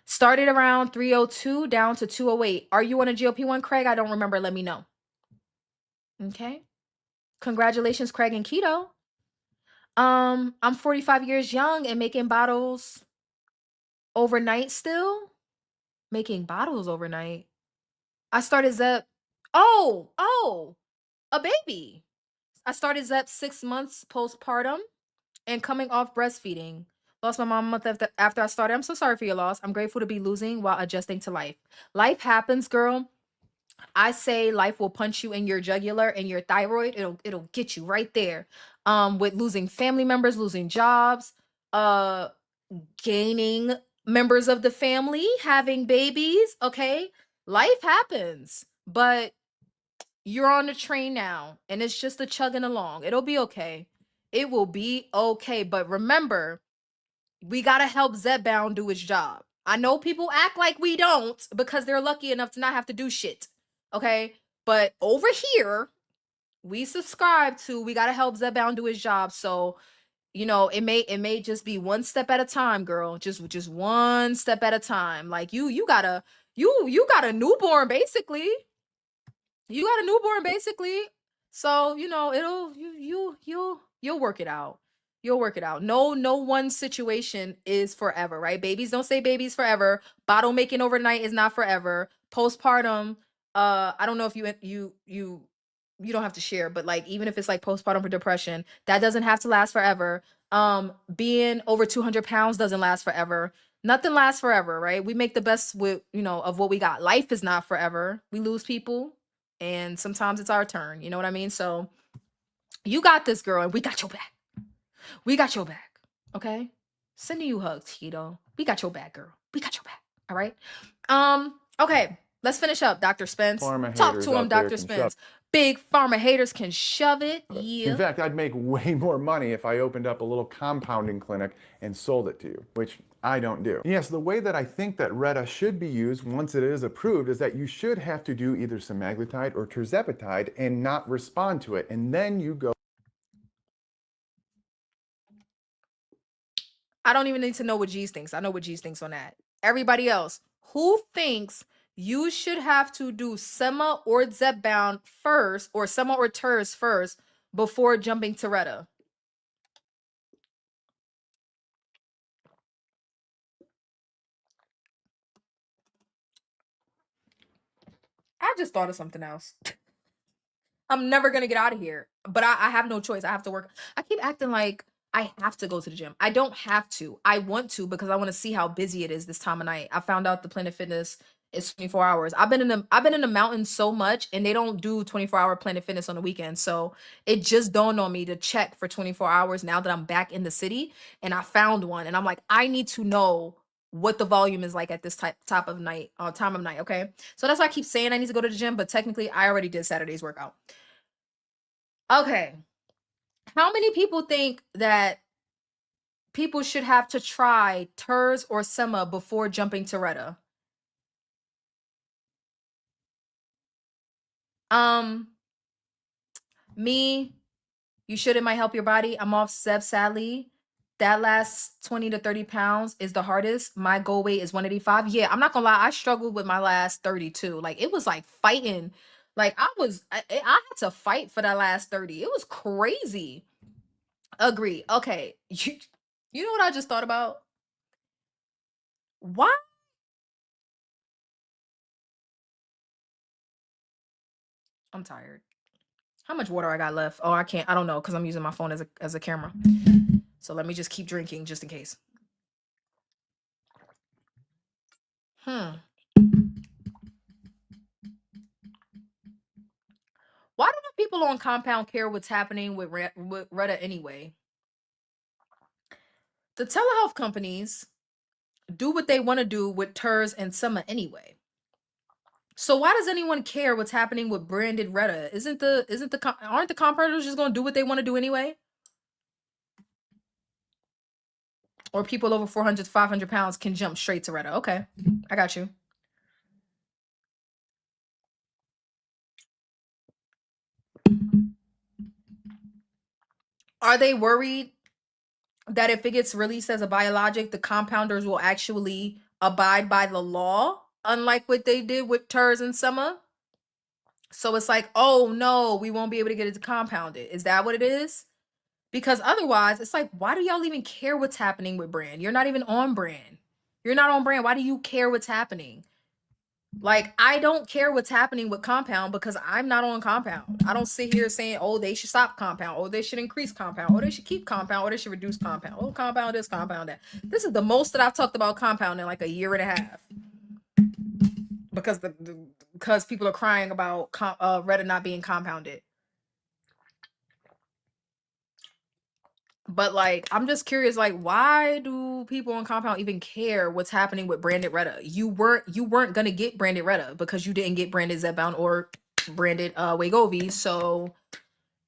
Started around 302 down to 208. Are you on a GLP-1, Craig? I don't remember. Let me know. Okay. Congratulations, Craig and Keto. I'm 45 years young and making bottles overnight still. Making bottles overnight. I started Zep. Oh, a baby. I started Zep 6 months postpartum and coming off breastfeeding. Lost my mom a month after I started. I'm so sorry for your loss. I'm grateful to be losing while adjusting to life. Life happens, girl. I say life will punch you in your jugular and your thyroid. It'll get you right there. With losing family members, losing jobs, uh gaining members of the family, having babies, okay? Life happens. But you're on the train now and it's just a chugging along. It'll be okay. It will be okay. But remember, we got to help Zepbound do his job. I know people act like we don't because they're lucky enough to not have to do shit. Okay? But over here, we subscribe to we got to help Zepbound do his job. So, it may just be one step at a time, girl. Just one step at a time. Like you got a newborn basically. You got a newborn basically. So, you'll work it out. You'll work it out. No one situation is forever, right? Babies don't say babies forever. Bottle making overnight is not forever. Postpartum, I don't know if you don't have to share, but like even if it's like postpartum for depression, that doesn't have to last forever. Being over 200 pounds doesn't last forever. Nothing lasts forever, right? We make the best with, of what we got. Life is not forever. We lose people and sometimes it's our turn. You know what I mean? So you got this, girl, and we got your back. We got your back. Okay? Sending you hugs, Tito. We got your back, girl. We got your back. All right. Okay. Let's finish up, Dr. Spence. Talk to him, Dr. Spence. Big pharma haters can shove it. Yeah. In fact, I'd make way more money if I opened up a little compounding clinic and sold it to you, which I don't do. Yes, the way that I think that Retta should be used once it is approved is that you should have to do either semaglutide or tirzepatide and not respond to it. And then you go. I don't even need to know what G's thinks. I know what G's thinks on that. Everybody else, who thinks you should have to do Sema or Zepbound first, or Sema or Terz first, before jumping to Retta? just thought of something else. I'm never gonna get out of here. But I have no choice. I have to work. I keep acting like I have to go to the gym. I don't have to. I want to because I want to see how busy it is this time of night. I found out the Planet Fitness is 24 hours. I've been in the mountains so much and they don't do 24-hour Planet Fitness on the weekend. So it just dawned on me to check for 24 hours now that I'm back in the city and I found one and I'm like, I need to know what the volume is like at this time of night, okay? So that's why I keep saying I need to go to the gym, but technically I already did Saturday's workout. Okay. How many people think that people should have to try TERS or SEMA before jumping to Retta? Um, me, you should. It might help your body. I'm off Zeb, sadly. That last 20 to 30 pounds is the hardest. My goal weight is 185. Yeah, I'm not gonna lie. I struggled with my last 32. Like, it was like fighting. Like, I had to fight for that last 30. It was crazy. Agree. Okay. You know what I just thought about? Why? I'm tired. How much water I got left? Oh, I can't. I don't know because I'm using my phone as a camera. So let me just keep drinking just in case. Hmm. Why don't people on compound care what's happening with Retta anyway? The telehealth companies do what they want to do with TERS and SEMA anyway. So why does anyone care what's happening with branded Retta? Aren't the compounders just gonna do what they want to do anyway? Or people over 400 to 500 pounds can jump straight to Retta. Okay, I got you. Are they worried that if it gets released as a biologic, the compounders will actually abide by the law, unlike what they did with TERS and SEMA? So it's like, oh no, we won't be able to get it compounded. Is that what it is? Because otherwise, it's like, why do y'all even care what's happening with brand? You're not even on brand. You're not on brand. Why do you care what's happening? Like, I don't care what's happening with compound because I'm not on compound. I don't sit here saying, oh, they should stop compound, or they should increase compound, or they should keep compound, or they should reduce compound. Oh, compound this, compound that. This is the most that I've talked about compound in like a year and a half. Because because people are crying about Retta not being compounded. But like, I'm just curious, like, why do people on compound even care what's happening with branded Retta? You weren't gonna get branded Retta because you didn't get branded Zepbound or branded Wegovy. So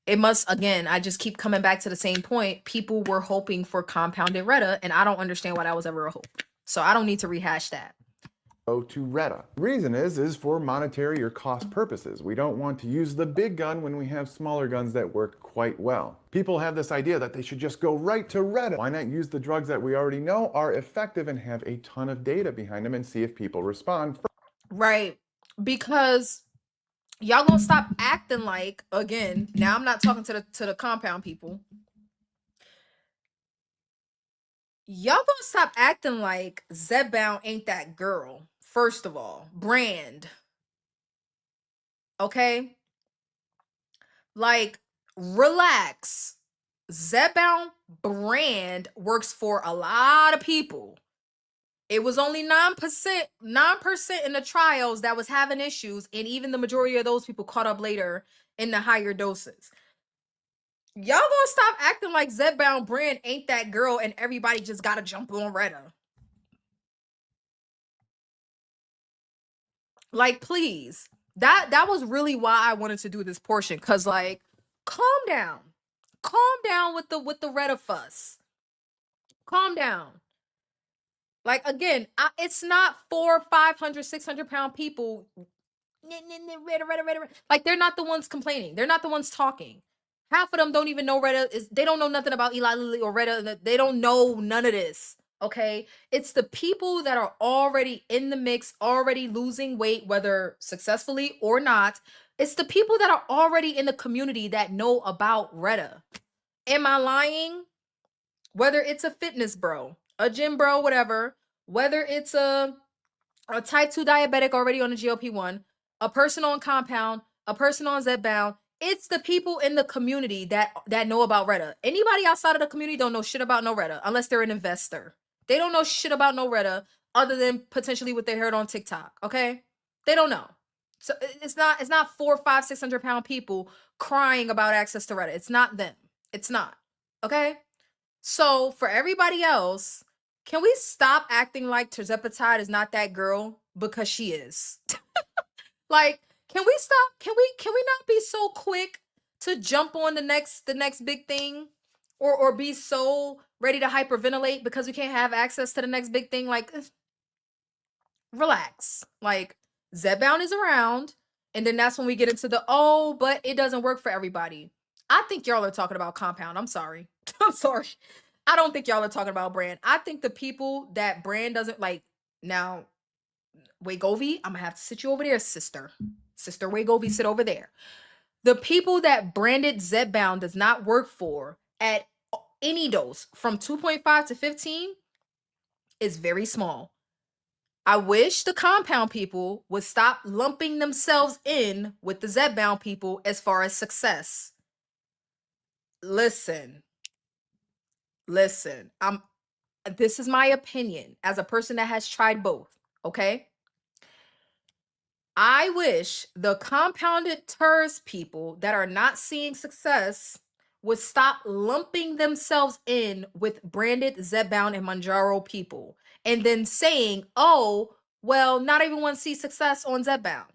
it must, again, I just keep coming back to the same point. People were hoping for compounded Retta, and I don't understand why that was ever a hope. So I don't need to rehash that. Go to Retta. The reason is for monetary or cost purposes. We don't want to use the big gun when we have smaller guns that work quite well. People have this idea that they should just go right to Retta. Why not use the drugs that we already know are effective and have a ton of data behind them and see if people respond? Right. Because y'all gonna stop acting like, again, now I'm not talking to the compound people. Y'all gonna stop acting like Zepbound ain't that girl. First of all, brand. Okay? Like, relax. Zepbound brand works for a lot of people. It was only 9% in the trials that was having issues, and even the majority of those people caught up later in the higher doses. Y'all gonna stop acting like Zepbound brand ain't that girl and everybody just gotta jump on Retta. Like, please. That was really why I wanted to do this portion. Cause like, calm down. Calm down with the Retta fuss. Calm down. Like, again, it's not 400, 500, 600-pound people. Like, they're not the ones complaining. They're not the ones talking. Half of them don't even know Retta is. They don't know nothing about Eli Lilly or Retta. They don't know none of this. Okay, it's the people that are already in the mix, already losing weight, whether successfully or not. It's the people that are already in the community that know about Retta. Am I lying? Whether it's a fitness bro, a gym bro, whatever, whether it's a type 2 diabetic already on a GLP-1, a person on Compound, a person on Zepbound. It's the people in the community that know about Reddit. Anybody outside of the community don't know shit about no Reddit unless they're an investor. They don't know shit about no Reddit other than potentially what they heard on TikTok. Okay, they don't know. So it's not 4, 5, 600 pound people crying about access to Reddit. It's not them. It's not. Okay. So for everybody else, can we stop acting like Terzepatide is not that girl because she is? Like, can we stop? Can we not be so quick to jump on the next big thing, or be so ready to hyperventilate because we can't have access to the next big thing? Like, relax. Like, Zepbound is around, and then that's when we get into the but it doesn't work for everybody. I think y'all are talking about Compound. I'm sorry. I'm sorry. I don't think y'all are talking about brand. I think the people that brand doesn't like now. Wagovi, I'm gonna have to sit you over there, sister. Sister Wagovi, sit over there. The people that branded Zepbound does not work for at any dose from 2.5 to 15 is very small. I wish the Compound people would stop lumping themselves in with the Zepbound people as far as success. Listen, this is my opinion as a person that has tried both, okay? I wish the compounded TERS people that are not seeing success would stop lumping themselves in with branded Zepbound and Manjaro people and then saying, oh, well, not everyone sees success on Zepbound.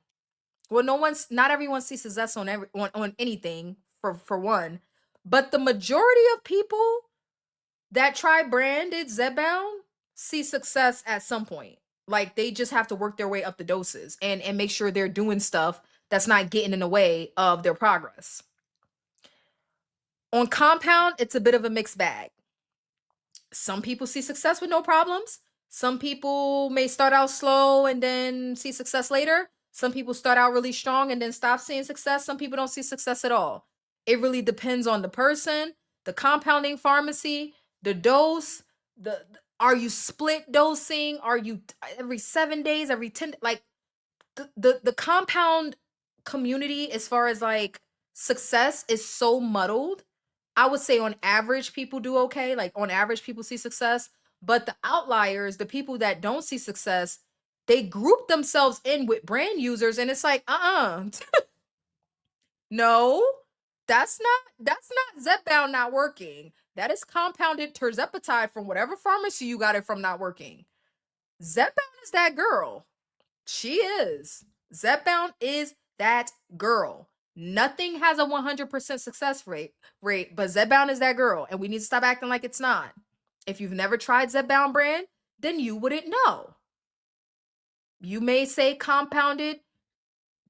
Well, not everyone sees success on on anything for one, but the majority of people that try branded Zepbound see success at some point. Like, they just have to work their way up the doses and make sure they're doing stuff that's not getting in the way of their progress. On Compound, it's a bit of a mixed bag. Some people see success with no problems. Some people may start out slow and then see success later. Some people start out really strong and then stop seeing success. Some people don't see success at all. It really depends on the person, the compounding pharmacy, the dose, are you split dosing? Are you every 7 days, every 10? Like, the compound community as far as like success is so muddled. I would say on average people do okay. Like, on average people see success, but the outliers, the people that don't see success, they group themselves in with brand users, and it's like, no, that's not Zepbound not working. That is compounded terzepatide from whatever pharmacy you got it from not working. Zepbound is that girl. She is. Zepbound is that girl. Nothing has a 100% success rate, but Zepbound is that girl, and we need to stop acting like it's not. If you've never tried Zepbound brand, then you wouldn't know. You may say compounded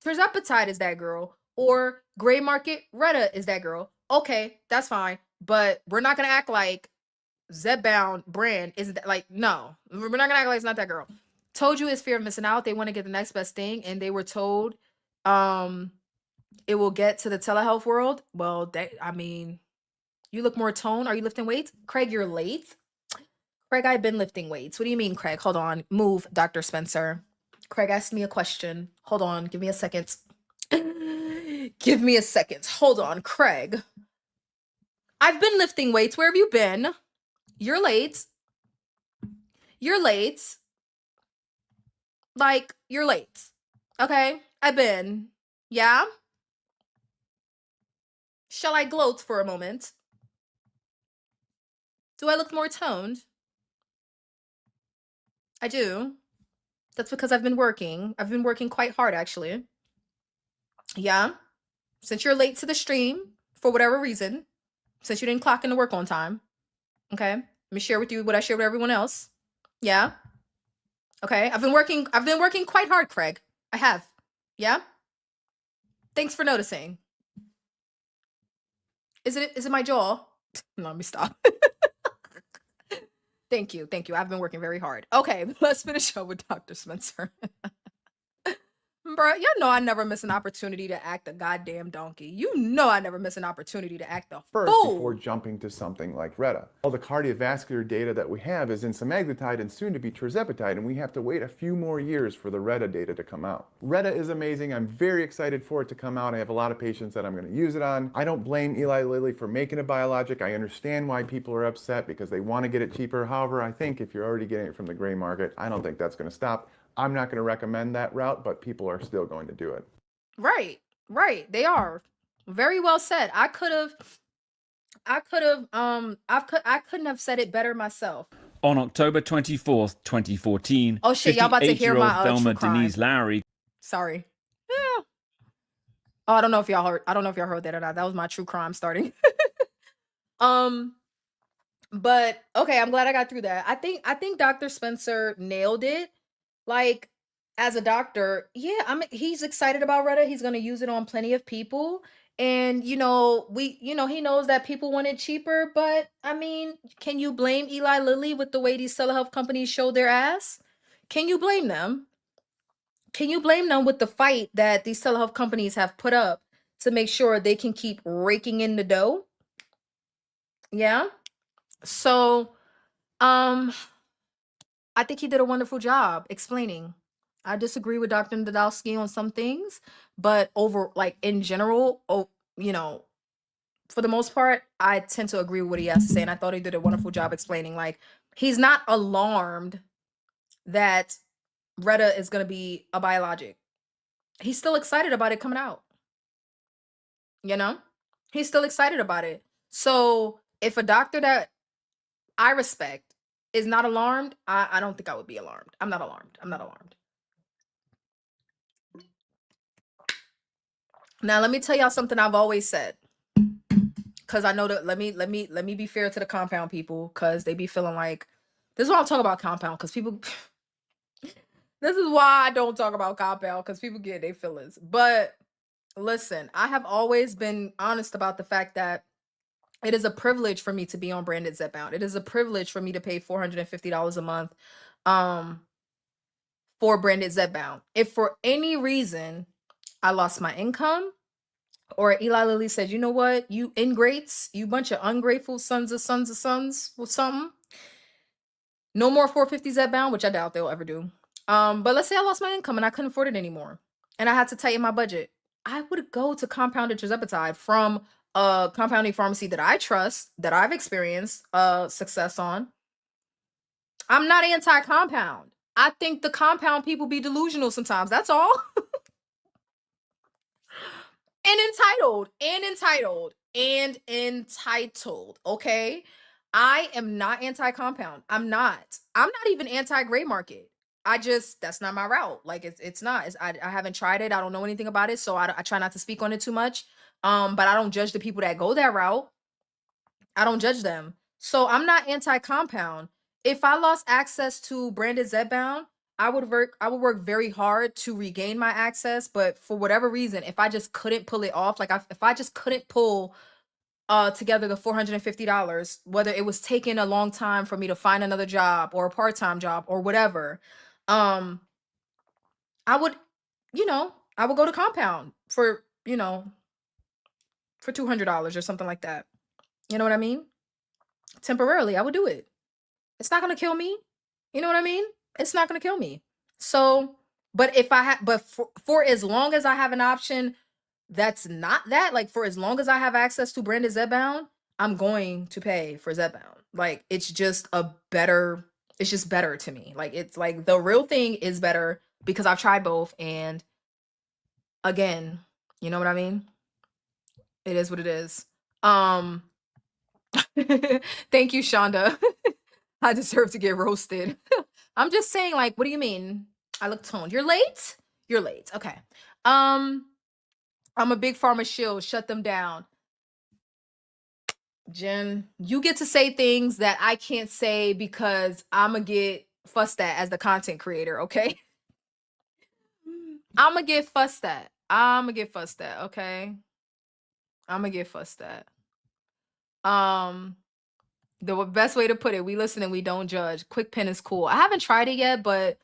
terzepatide is that girl, or gray market Retta is that girl. Okay, that's fine, but we're not gonna act like Zepbound brand isn't that, like, no, we're not gonna act like it's not that girl. Told you it's fear of missing out. They want to get the next best thing, and they were told it will get to the telehealth world. Well, you look more toned. Are you lifting weights? Craig, you're late. Craig, I've been lifting weights. What do you mean, Craig? Hold on. Move, Dr. Spencer. Craig asked me a question. Hold on. Give me a second. Give me a second. Hold on, Craig. I've been lifting weights. Where have you been? You're late. You're late. Like, you're late. Okay? I've been. Yeah? Shall I gloat for a moment? Do I look more toned? I do. That's because I've been working. I've been working quite hard, actually. Yeah? Since you're late to the stream, for whatever reason, since you didn't clock into work on time, okay? Let me share with you what I share with everyone else. Yeah? Okay? I've been working quite hard, Craig. I have. Yeah? Thanks for noticing. Is it my jaw? No, let me stop. Thank you. I've been working very hard. Okay, let's finish up with Dr. Spencer. Bruh, bro, y'all know I never miss an opportunity to act a goddamn donkey. You know I never miss an opportunity to act a first before fool. jumping to something like Retta. All the cardiovascular data that we have is in semaglutide and soon to be tirzepatide, and we have to wait a few more years for the Retta data to come out. Retta is amazing. I'm very excited for it to come out. I have a lot of patients that I'm going to use it on. I don't blame Eli Lilly for making a biologic. I understand why people are upset because they want to get it cheaper. However, I think if you're already getting it from the gray market, I don't think that's going to stop. I'm not going to recommend that route, but people are still going to do it. Right, right. They are. Very well said. I couldn't have said it better myself. On October 24th, 2014, Oh shit, y'all about to hear my 58-year-old Thelma true crime. Denise Lowry. Sorry. Yeah. Oh, I don't know if y'all heard that or not. That was my true crime starting. But okay, I'm glad I got through that. I think Dr. Spencer nailed it. Like, as a doctor, yeah, he's excited about Retta. He's gonna use it on plenty of people. And he knows that people want it cheaper, but I mean, can you blame Eli Lilly with the way these telehealth companies show their ass? Can you blame them? Can you blame them with the fight that these telehealth companies have put up to make sure they can keep raking in the dough? Yeah. So, um, I think he did a wonderful job explaining. I disagree with Dr. Nadolsky on some things, but like in general, for the most part, I tend to agree with what he has to say. And I thought he did a wonderful job explaining. Like, he's not alarmed that Retta is going to be a biologic. He's still excited about it coming out. He's still excited about it. So if a doctor that I respect is not alarmed, I don't think I would be alarmed. I'm not alarmed. I'm not alarmed. Now let me tell y'all something I've always said. Cause I know that let me be fair to the compound people, cause they be feeling like this is why I'm talking about compound, cause people this is why I don't talk about compound, cause people get their feelings. But listen, I have always been honest about the fact that it is a privilege for me to be on branded Zepbound. It is a privilege for me to pay $450 a month for branded Zepbound. If for any reason I lost my income, or Eli Lilly said, you know what, you ingrates, you bunch of ungrateful sons or something, no more 450 Zepbound, which I doubt they'll ever do. But let's say I lost my income and I couldn't afford it anymore, and I had to tighten my budget. I would go to compounded tirzepatide from a compounding pharmacy that I trust, that I've experienced success on. I'm not anti-compound. I think the compound people be delusional sometimes. That's all. And entitled. Okay. I am not anti-compound. I'm not even anti-gray market. That's not my route. Like it's not. I haven't tried it. I don't know anything about it. So I try not to speak on it too much. But I don't judge the people that go that route. I don't judge them. So I'm not anti-compound. If I lost access to branded Zepbound, I would work very hard to regain my access. But for whatever reason, if I just couldn't pull it off, like if I just couldn't pull together the $450, whether it was taking a long time for me to find another job or a part-time job or whatever, I would, I would go to compound for, for $200 or something like that. You know what I mean? Temporarily, I would do it. It's not gonna kill me. You know what I mean? It's not gonna kill me. So, but if I have, but for as long as I have an option that's not that, like for as long as I have access to branded Zepbound, I'm going to pay for Zepbound. Like it's just better to me. Like it's like the real thing is better because I've tried both, and again, you know what I mean? It is what it is. Thank you, Shonda. I deserve to get roasted. I'm just saying, like, what do you mean? I look toned. You're late? You're late. Okay. I'm a big pharma shield. Shut them down. Jen, you get to say things that I can't say because I'm gonna get fussed at as the content creator, okay? I'm gonna get fussed at. Okay? I'm gonna get fussed at. The best way to put it, we listen and we don't judge. Quick pen is cool. I haven't tried it yet, but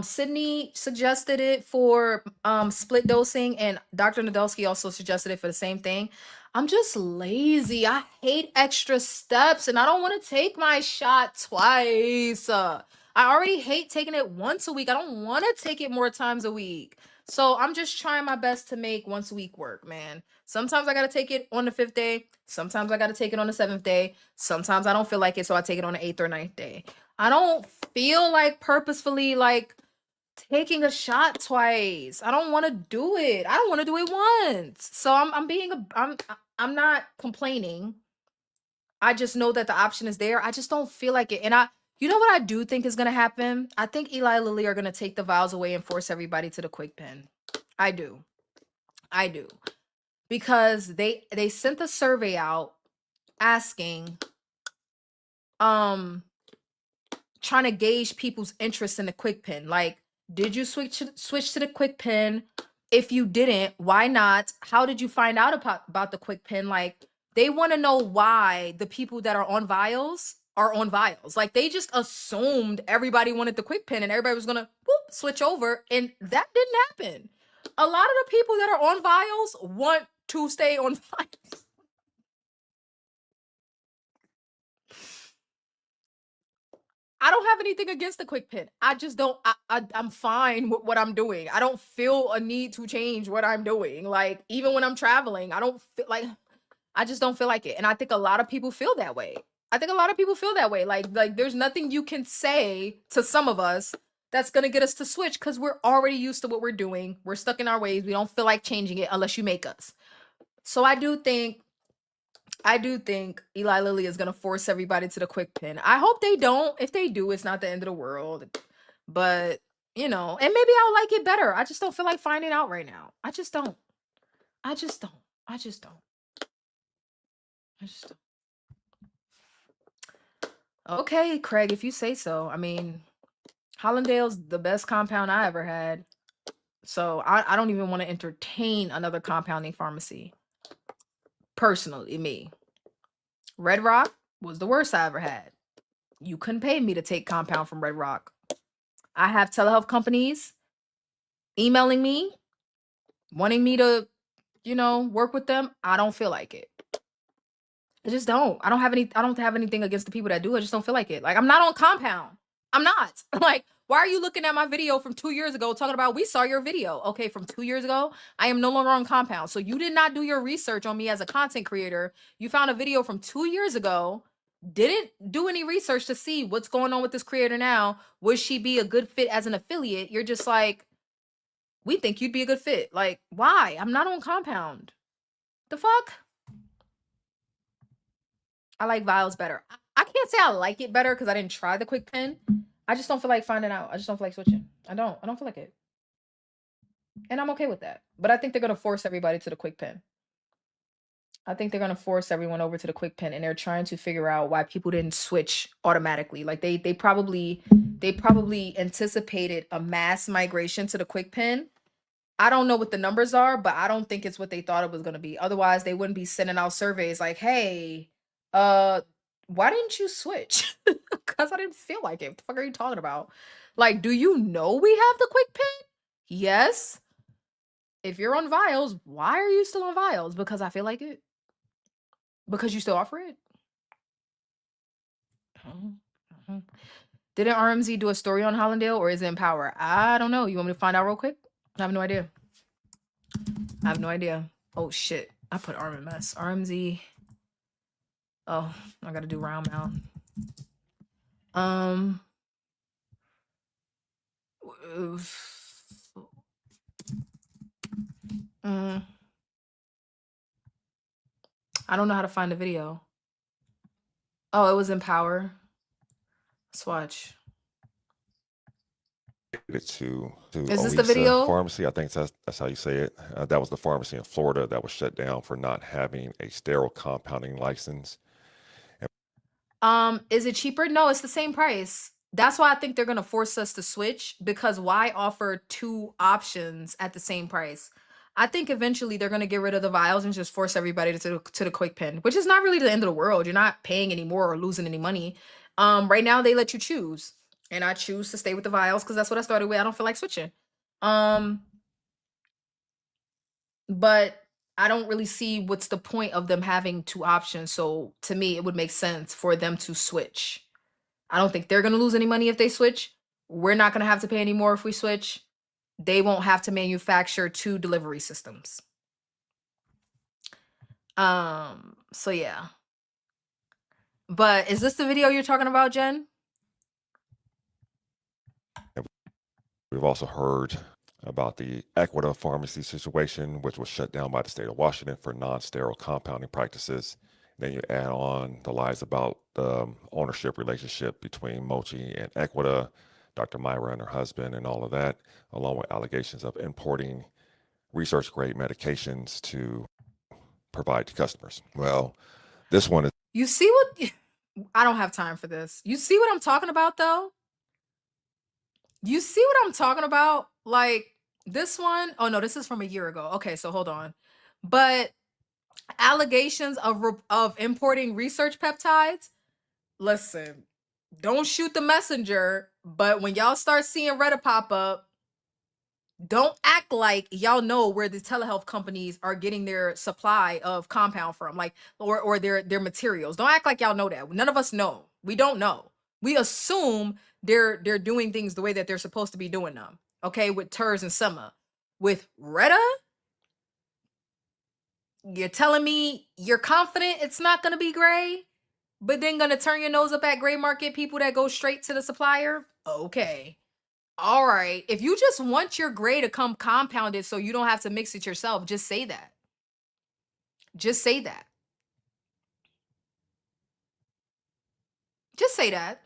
Sydney suggested it for split dosing, and Dr. Nadolski also suggested it for the same thing. I'm just lazy. I hate extra steps, and I don't want to take my shot twice. I already hate taking it once a week. I don't want to take it more times a week. So I'm just trying my best to make once a week work, man. Sometimes I gotta take it on the 5th day. Sometimes I gotta take it on the 7th day. Sometimes I don't feel like it, so I take it on the 8th or 9th day. I don't feel like purposefully like taking a shot twice. I don't want to do it. I don't want to do it once. So I'm not complaining. I just know that the option is there. I just don't feel like it. And you know what I do think is gonna happen? I think Eli Lilly are gonna take the vials away and force everybody to the quick pen. I do. I do. Because they sent a survey out asking trying to gauge people's interest in the quick pen. Like, did you switch to the quick pen? If you didn't, why not? How did you find out about the quick pen? Like, they want to know why the people that are on vials are on vials. Like, they just assumed everybody wanted the quick pen and everybody was gonna switch over, and that didn't happen. A lot of the people that are on vials want to stay on vials. I don't have anything against the quick pen. I just don't. I'm fine with what I'm doing. I don't feel a need to change what I'm doing. Like, even when I'm traveling, I don't feel like. I just don't feel like it, and I think a lot of people feel that way. I think a lot of people feel that way. Like there's nothing you can say to some of us that's gonna get us to switch because we're already used to what we're doing. We're stuck in our ways. We don't feel like changing it unless you make us. So I do think Eli Lilly is gonna force everybody to the quick pen. I hope they don't. If they do, it's not the end of the world. But and maybe I'll like it better. I just don't feel like finding out right now. I just don't. I just don't. I just don't. I just don't. Okay, Craig, if you say so. I mean, Hollandale's the best compound I ever had. So I don't even want to entertain another compounding pharmacy. Personally, me. Red Rock was the worst I ever had. You couldn't pay me to take compound from Red Rock. I have telehealth companies emailing me, wanting me to, work with them. I don't feel like it. I just don't. I don't have anything against the people that do. I just don't feel like it. Like, I'm not on compound. I'm not. Like, why are you looking at my video from 2 years ago talking about we saw your video? Okay, from 2 years ago, I am no longer on compound. So you did not do your research on me as a content creator. You found a video from 2 years ago, didn't do any research to see what's going on with this creator now. Would she be a good fit as an affiliate? You're just like, we think you'd be a good fit. Like, why? I'm not on compound. The fuck? I like vials better. I can't say I like it better because I didn't try the quick pen. I just don't feel like finding out. I just don't feel like switching. I don't feel like it. And I'm okay with that. But I think they're gonna force everybody to the quick pen. I think they're gonna force everyone over to the quick pen, and they're trying to figure out why people didn't switch automatically. Like they probably anticipated a mass migration to the quick pen. I don't know what the numbers are, but I don't think it's what they thought it was gonna be. Otherwise, they wouldn't be sending out surveys like, "Hey, why didn't you switch?" Because I didn't feel like it. What the fuck are you talking about? Like, do you know we have the quick pen? Yes. If you're on vials, why are you still on vials? Because I feel like it. Because you still offer it. Mhm. Didn't RMZ do a story on Hollandale, or is it Empower? I don't know. You want me to find out real quick? I have no idea. Oh shit. I put RMS. RMZ. Oh, I gotta do round mound. I don't know how to find the video. Oh, it was Empower. Swatch. To Is this the Oisa video? Pharmacy, I think that's how you say it. That was the pharmacy in Florida that was shut down for not having a sterile compounding license. Is it cheaper? No, it's the same price. That's why I think they're gonna force us to switch, because why offer two options at the same price? I think eventually they're gonna get rid of the vials and just force everybody to the quick pen, which is not really the end of the world. You're not paying any more or losing any money. Right now they let you choose. and I choose to stay with the vials because that's what I started with. I don't feel like switching. But I don't really see what's the point of them having two options. So to me, it would make sense for them to switch. I don't think they're going to lose any money if they switch. We're not going to have to pay any more if we switch. They won't have to manufacture two delivery systems. So yeah. But is this the video you're talking about, Jen? We've also heard about the Equita pharmacy situation, which was shut down by the state of Washington for non-sterile compounding practices. Then you add on the lies about the ownership relationship between Mochi and Equita, Dr. Myra and her husband, and all of that, along with allegations of importing research-grade medications to provide to customers. Well, this one is. You see what? I don't have time for this. You see what I'm talking about, though? You see what I'm talking about? Like this one, oh no, this is from a year ago. Okay, so hold on. But allegations of importing research peptides. Listen, don't shoot the messenger, but when y'all start seeing Reddit pop up, don't act like y'all know where the telehealth companies are getting their supply of compound from, like or their materials. Don't act like y'all know that. None of us know. We don't know. We assume they're doing things the way that they're supposed to be doing them. Okay, with TERS and SEMA. With Retta, you're telling me you're confident it's not gonna be gray, but then gonna turn your nose up at gray market people that go straight to the supplier? Okay. All right. If you just want your gray to come compounded so you don't have to mix it yourself, just say that. Just say that. Just say that.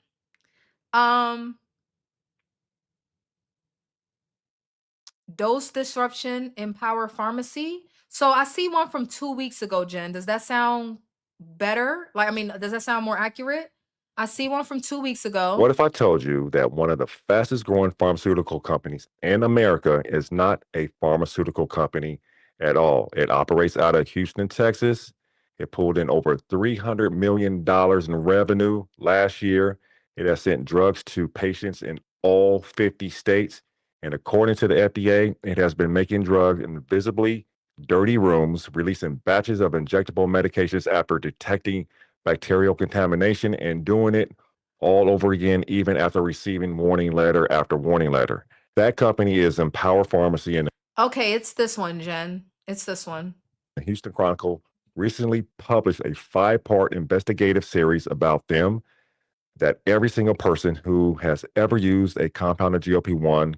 Dose disruption in power pharmacy. So I see one from 2 weeks ago, Jen. Does that sound better? Like, I mean, does that sound more accurate? I see one from 2 weeks ago. What if I told you that one of the fastest growing pharmaceutical companies in America is not a pharmaceutical company at all? It operates out of Houston, Texas. It pulled in over $300 million in revenue last year. It has sent drugs to patients in all 50 states. And according to the FDA, it has been making drugs in visibly dirty rooms, releasing batches of injectable medications after detecting bacterial contamination and doing it all over again, even after receiving warning letter after warning letter. That company is Empower Pharmacy, and Okay, it's this one, Jen. It's this one. the Houston Chronicle recently published a 5-part investigative series about them that every single person who has ever used a compounded GLP-1,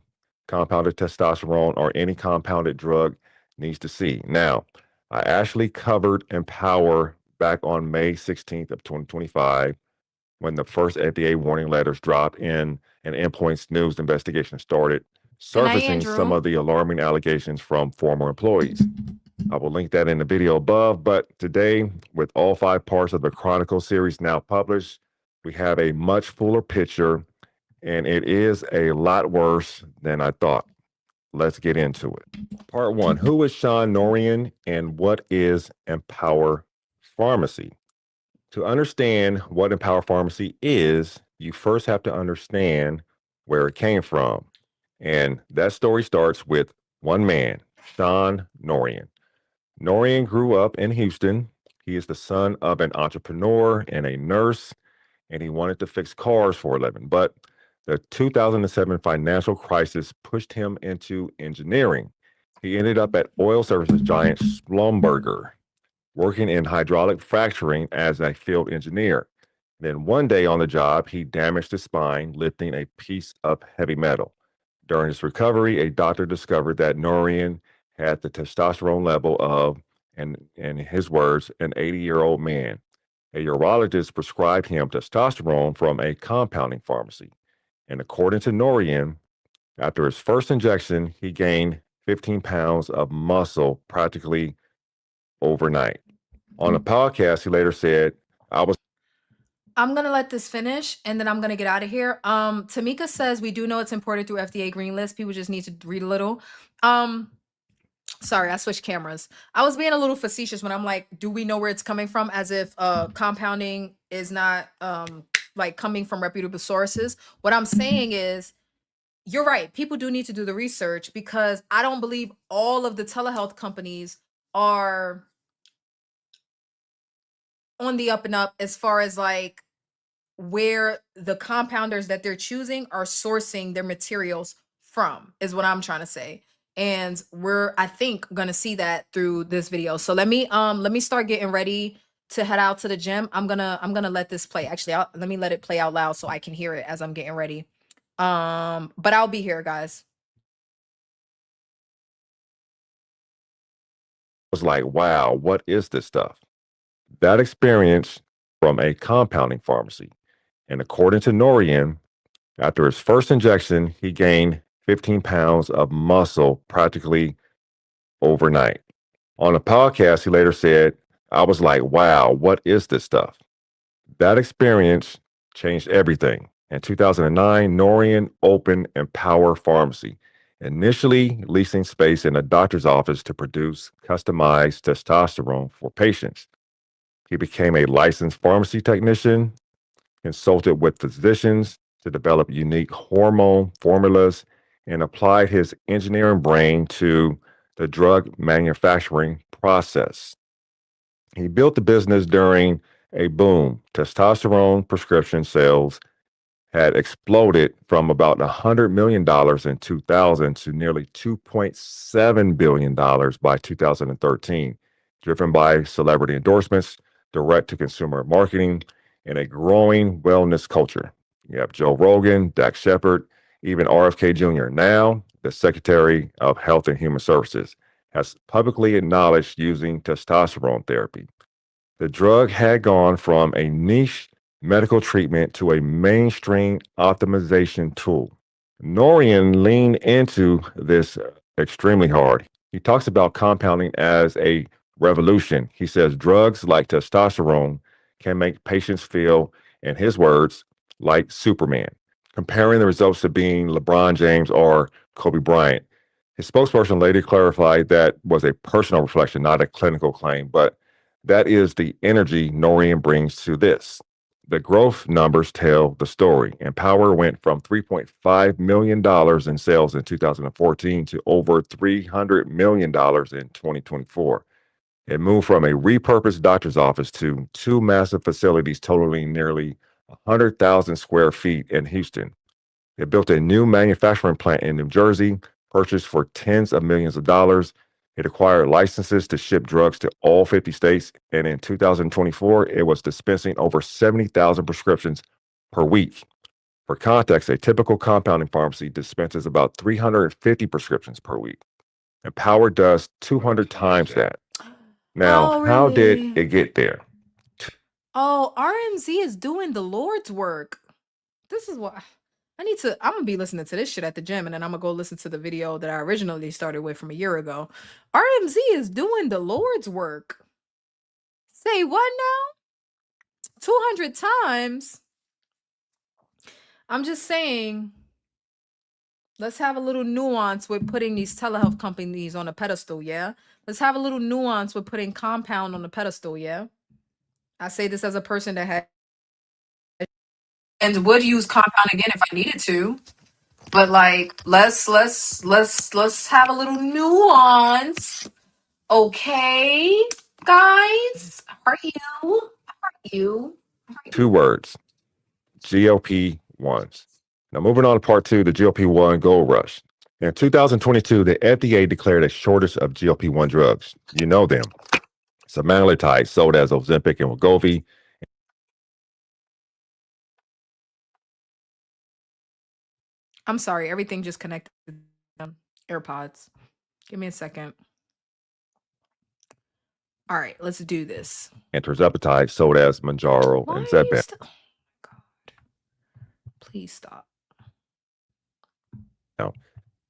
compounded testosterone, or any compounded drug needs to see. Now, I actually covered Empower back on May 16th of 2025 when the first FDA warning letters dropped in and Endpoint's news investigation started surfacing some of the alarming allegations from former employees. I will link that in the video above, but today, with all 5 parts of the Chronicle series now published, we have a much fuller picture, and it is a lot worse than I thought. Let's get into it. Part 1, who is Sean Norian and what is Empower Pharmacy? To understand what Empower Pharmacy is, you first have to understand where it came from. And that story starts with one man, Sean Norian. Norian grew up in Houston. He is the son of an entrepreneur and a nurse, and he wanted to fix cars for a living. But the 2007 financial crisis pushed him into engineering. He ended up at oil services giant Schlumberger, working in hydraulic fracturing as a field engineer. Then one day on the job, he damaged his spine lifting a piece of heavy metal. During his recovery, a doctor discovered that Norian had the testosterone level of, and in his words, an 80-year-old man. A urologist prescribed him testosterone from a compounding pharmacy. And according to Norian, after his first injection, he gained 15 pounds of muscle practically overnight. On a podcast, he later said, I'm gonna let this finish and then I'm gonna get out of here. Tamika says we do know it's imported through FDA green list. People just need to read a little. Sorry, I switched cameras. I was being a little facetious when I'm like, do we know where it's coming from? As if compounding is not like coming from reputable sources. What I'm saying is, you're right. People do need to do the research, because I don't believe all of the telehealth companies are on the up and up as far as like where the compounders that they're choosing are sourcing their materials from, is what I'm trying to say. And we're, I think, gonna see that through this video. So let me start getting ready to head out to the gym. I'm gonna let this play. Actually, let me let it play out loud so I can hear it as I'm getting ready. But I'll be here, guys. Was like, wow, what is this stuff? That experience from a compounding pharmacy. And according to Norian, after his first injection, he gained 15 pounds of muscle practically overnight. On a podcast, he later said, I was like, wow, what is this stuff? That experience changed everything. In 2009, Norian opened Empower Pharmacy, initially leasing space in a doctor's office to produce customized testosterone for patients. He became a licensed pharmacy technician, consulted with physicians to develop unique hormone formulas, and applied his engineering brain to the drug manufacturing process. He built the business during a boom. Testosterone prescription sales had exploded from about $100 million in 2000 to nearly $2.7 billion by 2013, driven by celebrity endorsements, direct to consumer marketing, and a growing wellness culture. You have Joe Rogan, Dax Shepard, even RFK Jr., now the Secretary of Health and Human Services, has publicly acknowledged using testosterone therapy. The drug had gone from a niche medical treatment to a mainstream optimization tool. Norian leaned into this extremely hard. He talks about compounding as a revolution. He says drugs like testosterone can make patients feel, in his words, like Superman, comparing the results to being LeBron James or Kobe Bryant. His spokesperson later clarified that was a personal reflection, not a clinical claim, but that is the energy Norian brings to this. The growth numbers tell the story. Empower went from $3.5 million in sales in 2014 to over $300 million in 2024. It moved from a repurposed doctor's office to two massive facilities totaling nearly 100,000 square feet in Houston. It built a new manufacturing plant in New Jersey, purchased for tens of millions of dollars. It acquired licenses to ship drugs to all 50 states, and in 2024, it was dispensing over 70,000 prescriptions per week. For context, a typical compounding pharmacy dispenses about 350 prescriptions per week. Empower does 200 times that. Now, Oh, how did really? it get there? Oh, RMZ is doing the Lord's work. This is what I'm gonna be listening to this shit at the gym, and then I'm gonna go listen to the video that I originally started with from a year ago. RMZ is doing the Lord's work. Say what now? 200 times? I'm just saying, let's have a little nuance with putting these telehealth companies on a pedestal, yeah? Let's have a little nuance with putting compound on the pedestal, yeah? I say this as a person that had and would use compound again if I needed to. But like, let's have a little nuance, okay, guys? How are you? How are you? Two words, GLP-1s. Now, moving on to part two, the GLP-1 gold rush. In 2022, the FDA declared a shortage of GLP-1 drugs. You know them. Semaglutide, sold as Ozempic and Wegovy. I'm sorry, everything just connected. AirPods. Give me a second. All right, let's do this. And tirzepatide, sold as Mounjaro Why and are you Zepbound. still? Oh my God. Please stop. Now,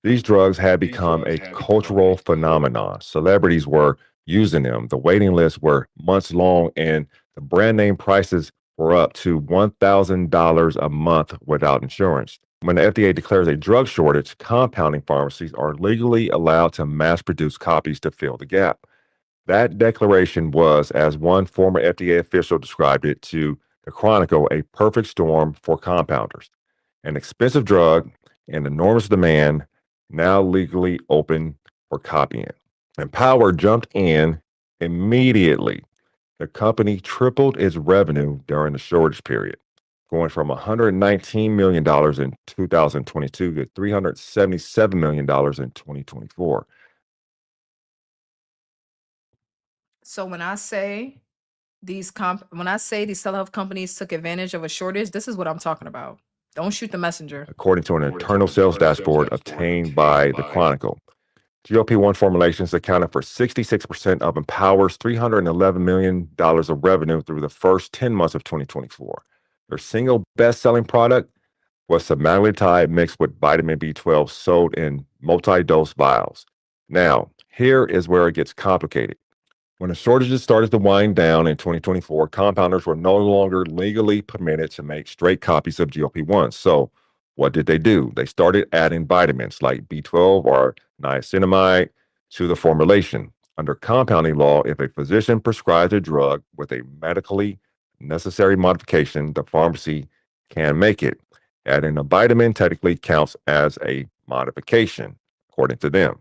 these drugs had become a cultural phenomenon. Celebrities were using them. The waiting lists were months long, and the brand name prices were up to $1,000 a month without insurance. When the FDA declares a drug shortage, compounding pharmacies are legally allowed to mass produce copies to fill the gap. That declaration was, as one former FDA official described it, to The Chronicle, a perfect storm for compounders. An expensive drug and enormous demand, now legally open for copying. Empower jumped in immediately. The company tripled its revenue during the shortage period, going from $119 million in 2022 to $377 million in 2024. So when I say these telehealth companies took advantage of a shortage, this is what I'm talking about. Don't shoot the messenger. According to an internal sales dashboard obtained by the Chronicle, GLP-1 formulations accounted for 66% of Empower's $311 million of revenue through the first 10 months of 2024. Their single best-selling product was semaglutide mixed with vitamin B12 sold in multi-dose vials. Now, here is where it gets complicated. When the shortages started to wind down in 2024, compounders were no longer legally permitted to make straight copies of GLP-1. So what did they do? They started adding vitamins like B12 or niacinamide to the formulation. Under compounding law, if a physician prescribes a drug with a medically necessary modification, the pharmacy can make it. Adding a vitamin technically counts as a modification, according to them.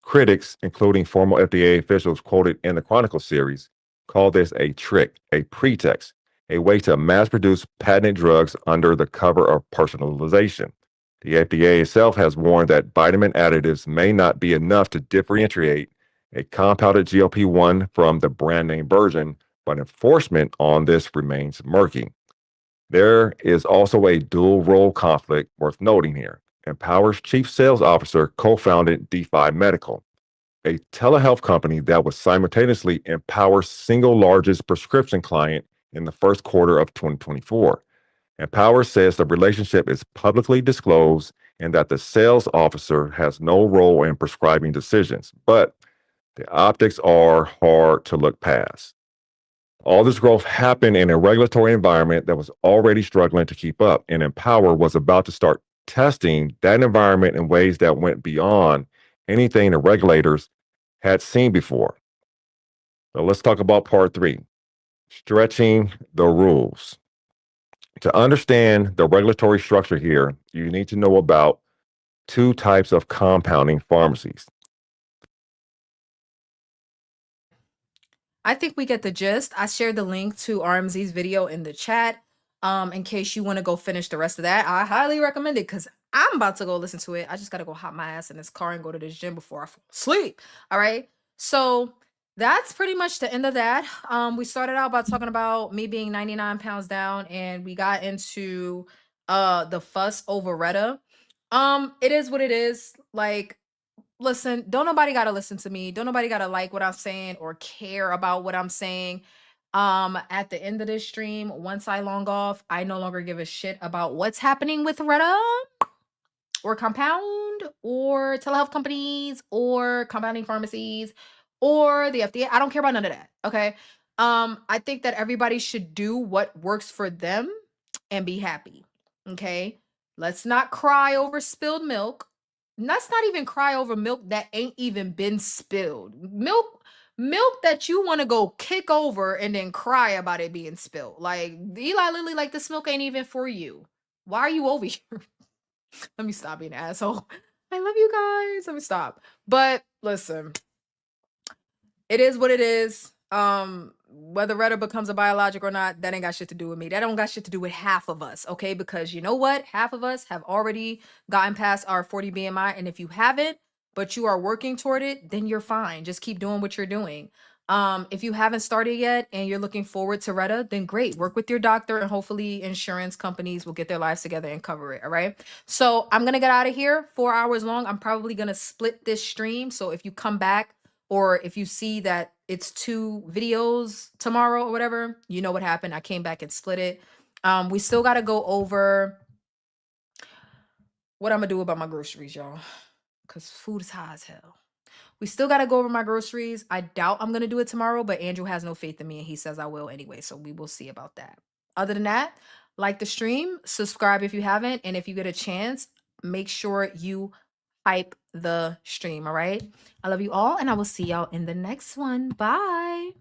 Critics, including former FDA officials quoted in the Chronicle series, call this a trick, a pretext, a way to mass produce patented drugs under the cover of personalization. The FDA itself has warned that vitamin additives may not be enough to differentiate a compounded GLP-1 from the brand name version, but enforcement on this remains murky. There is also a dual role conflict worth noting here. Empower's chief sales officer co-founded DeFi Medical, a telehealth company that was simultaneously Empower's single largest prescription client in the first quarter of 2024. Empower says the relationship is publicly disclosed and that the sales officer has no role in prescribing decisions, but the optics are hard to look past. All this growth happened in a regulatory environment that was already struggling to keep up, and Empower was about to start testing that environment in ways that went beyond anything the regulators had seen before. So let's talk about part 3, stretching the rules. To understand the regulatory structure here, you need to know about 2 types of compounding pharmacies. I think we get the gist. I shared the link to RMZ's video in the chat. In case you want to go finish the rest of that, I highly recommend it because I'm about to go listen to it. I just got to go hop my ass in this car and go to this gym before I fall asleep. All right. So that's pretty much the end of that. We started out by talking about me being 99 pounds down, and we got into the fuss over Retta. It is what it is. Like, listen, don't nobody gotta listen to me. Don't nobody gotta like what I'm saying or care about what I'm saying. At the end of this stream, once I long off, I no longer give a shit about what's happening with Retta or Compound or telehealth companies or compounding pharmacies or the FDA. I don't care about none of that. Okay. I think that everybody should do what works for them and be happy. Okay. Let's not cry over spilled milk. Let's not even cry over milk that ain't even been spilled. Milk that you want to go kick over and then cry about it being spilled. Like Eli Lilly, like this milk ain't even for you. Why are you over here? Let me stop being an asshole. I love you guys. Let me stop. But listen, it is what it is. Whether Retta becomes a biologic or not, that ain't got shit to do with me. That don't got shit to do with half of us, okay? Because you know what? Half of us have already gotten past our 40 BMI. And if you haven't, but you are working toward it, then you're fine. Just keep doing what you're doing. If you haven't started yet and you're looking forward to Retta, then great. Work with your doctor and hopefully insurance companies will get their lives together and cover it. All right. So I'm gonna get out of here. 4 hours long. I'm probably gonna split this stream. So if you come back, or if you see that it's 2 videos tomorrow or whatever, you know what happened. I came back and split it. We still got to go over what I'm going to do about my groceries, y'all, because food is high as hell. We still got to go over my groceries. I doubt I'm going to do it tomorrow, but Andrew has no faith in me and he says I will anyway. So we will see about that. Other than that, like the stream, subscribe if you haven't. And if you get a chance, make sure you hype the stream. All right. I love you all and I will see y'all in the next one. Bye.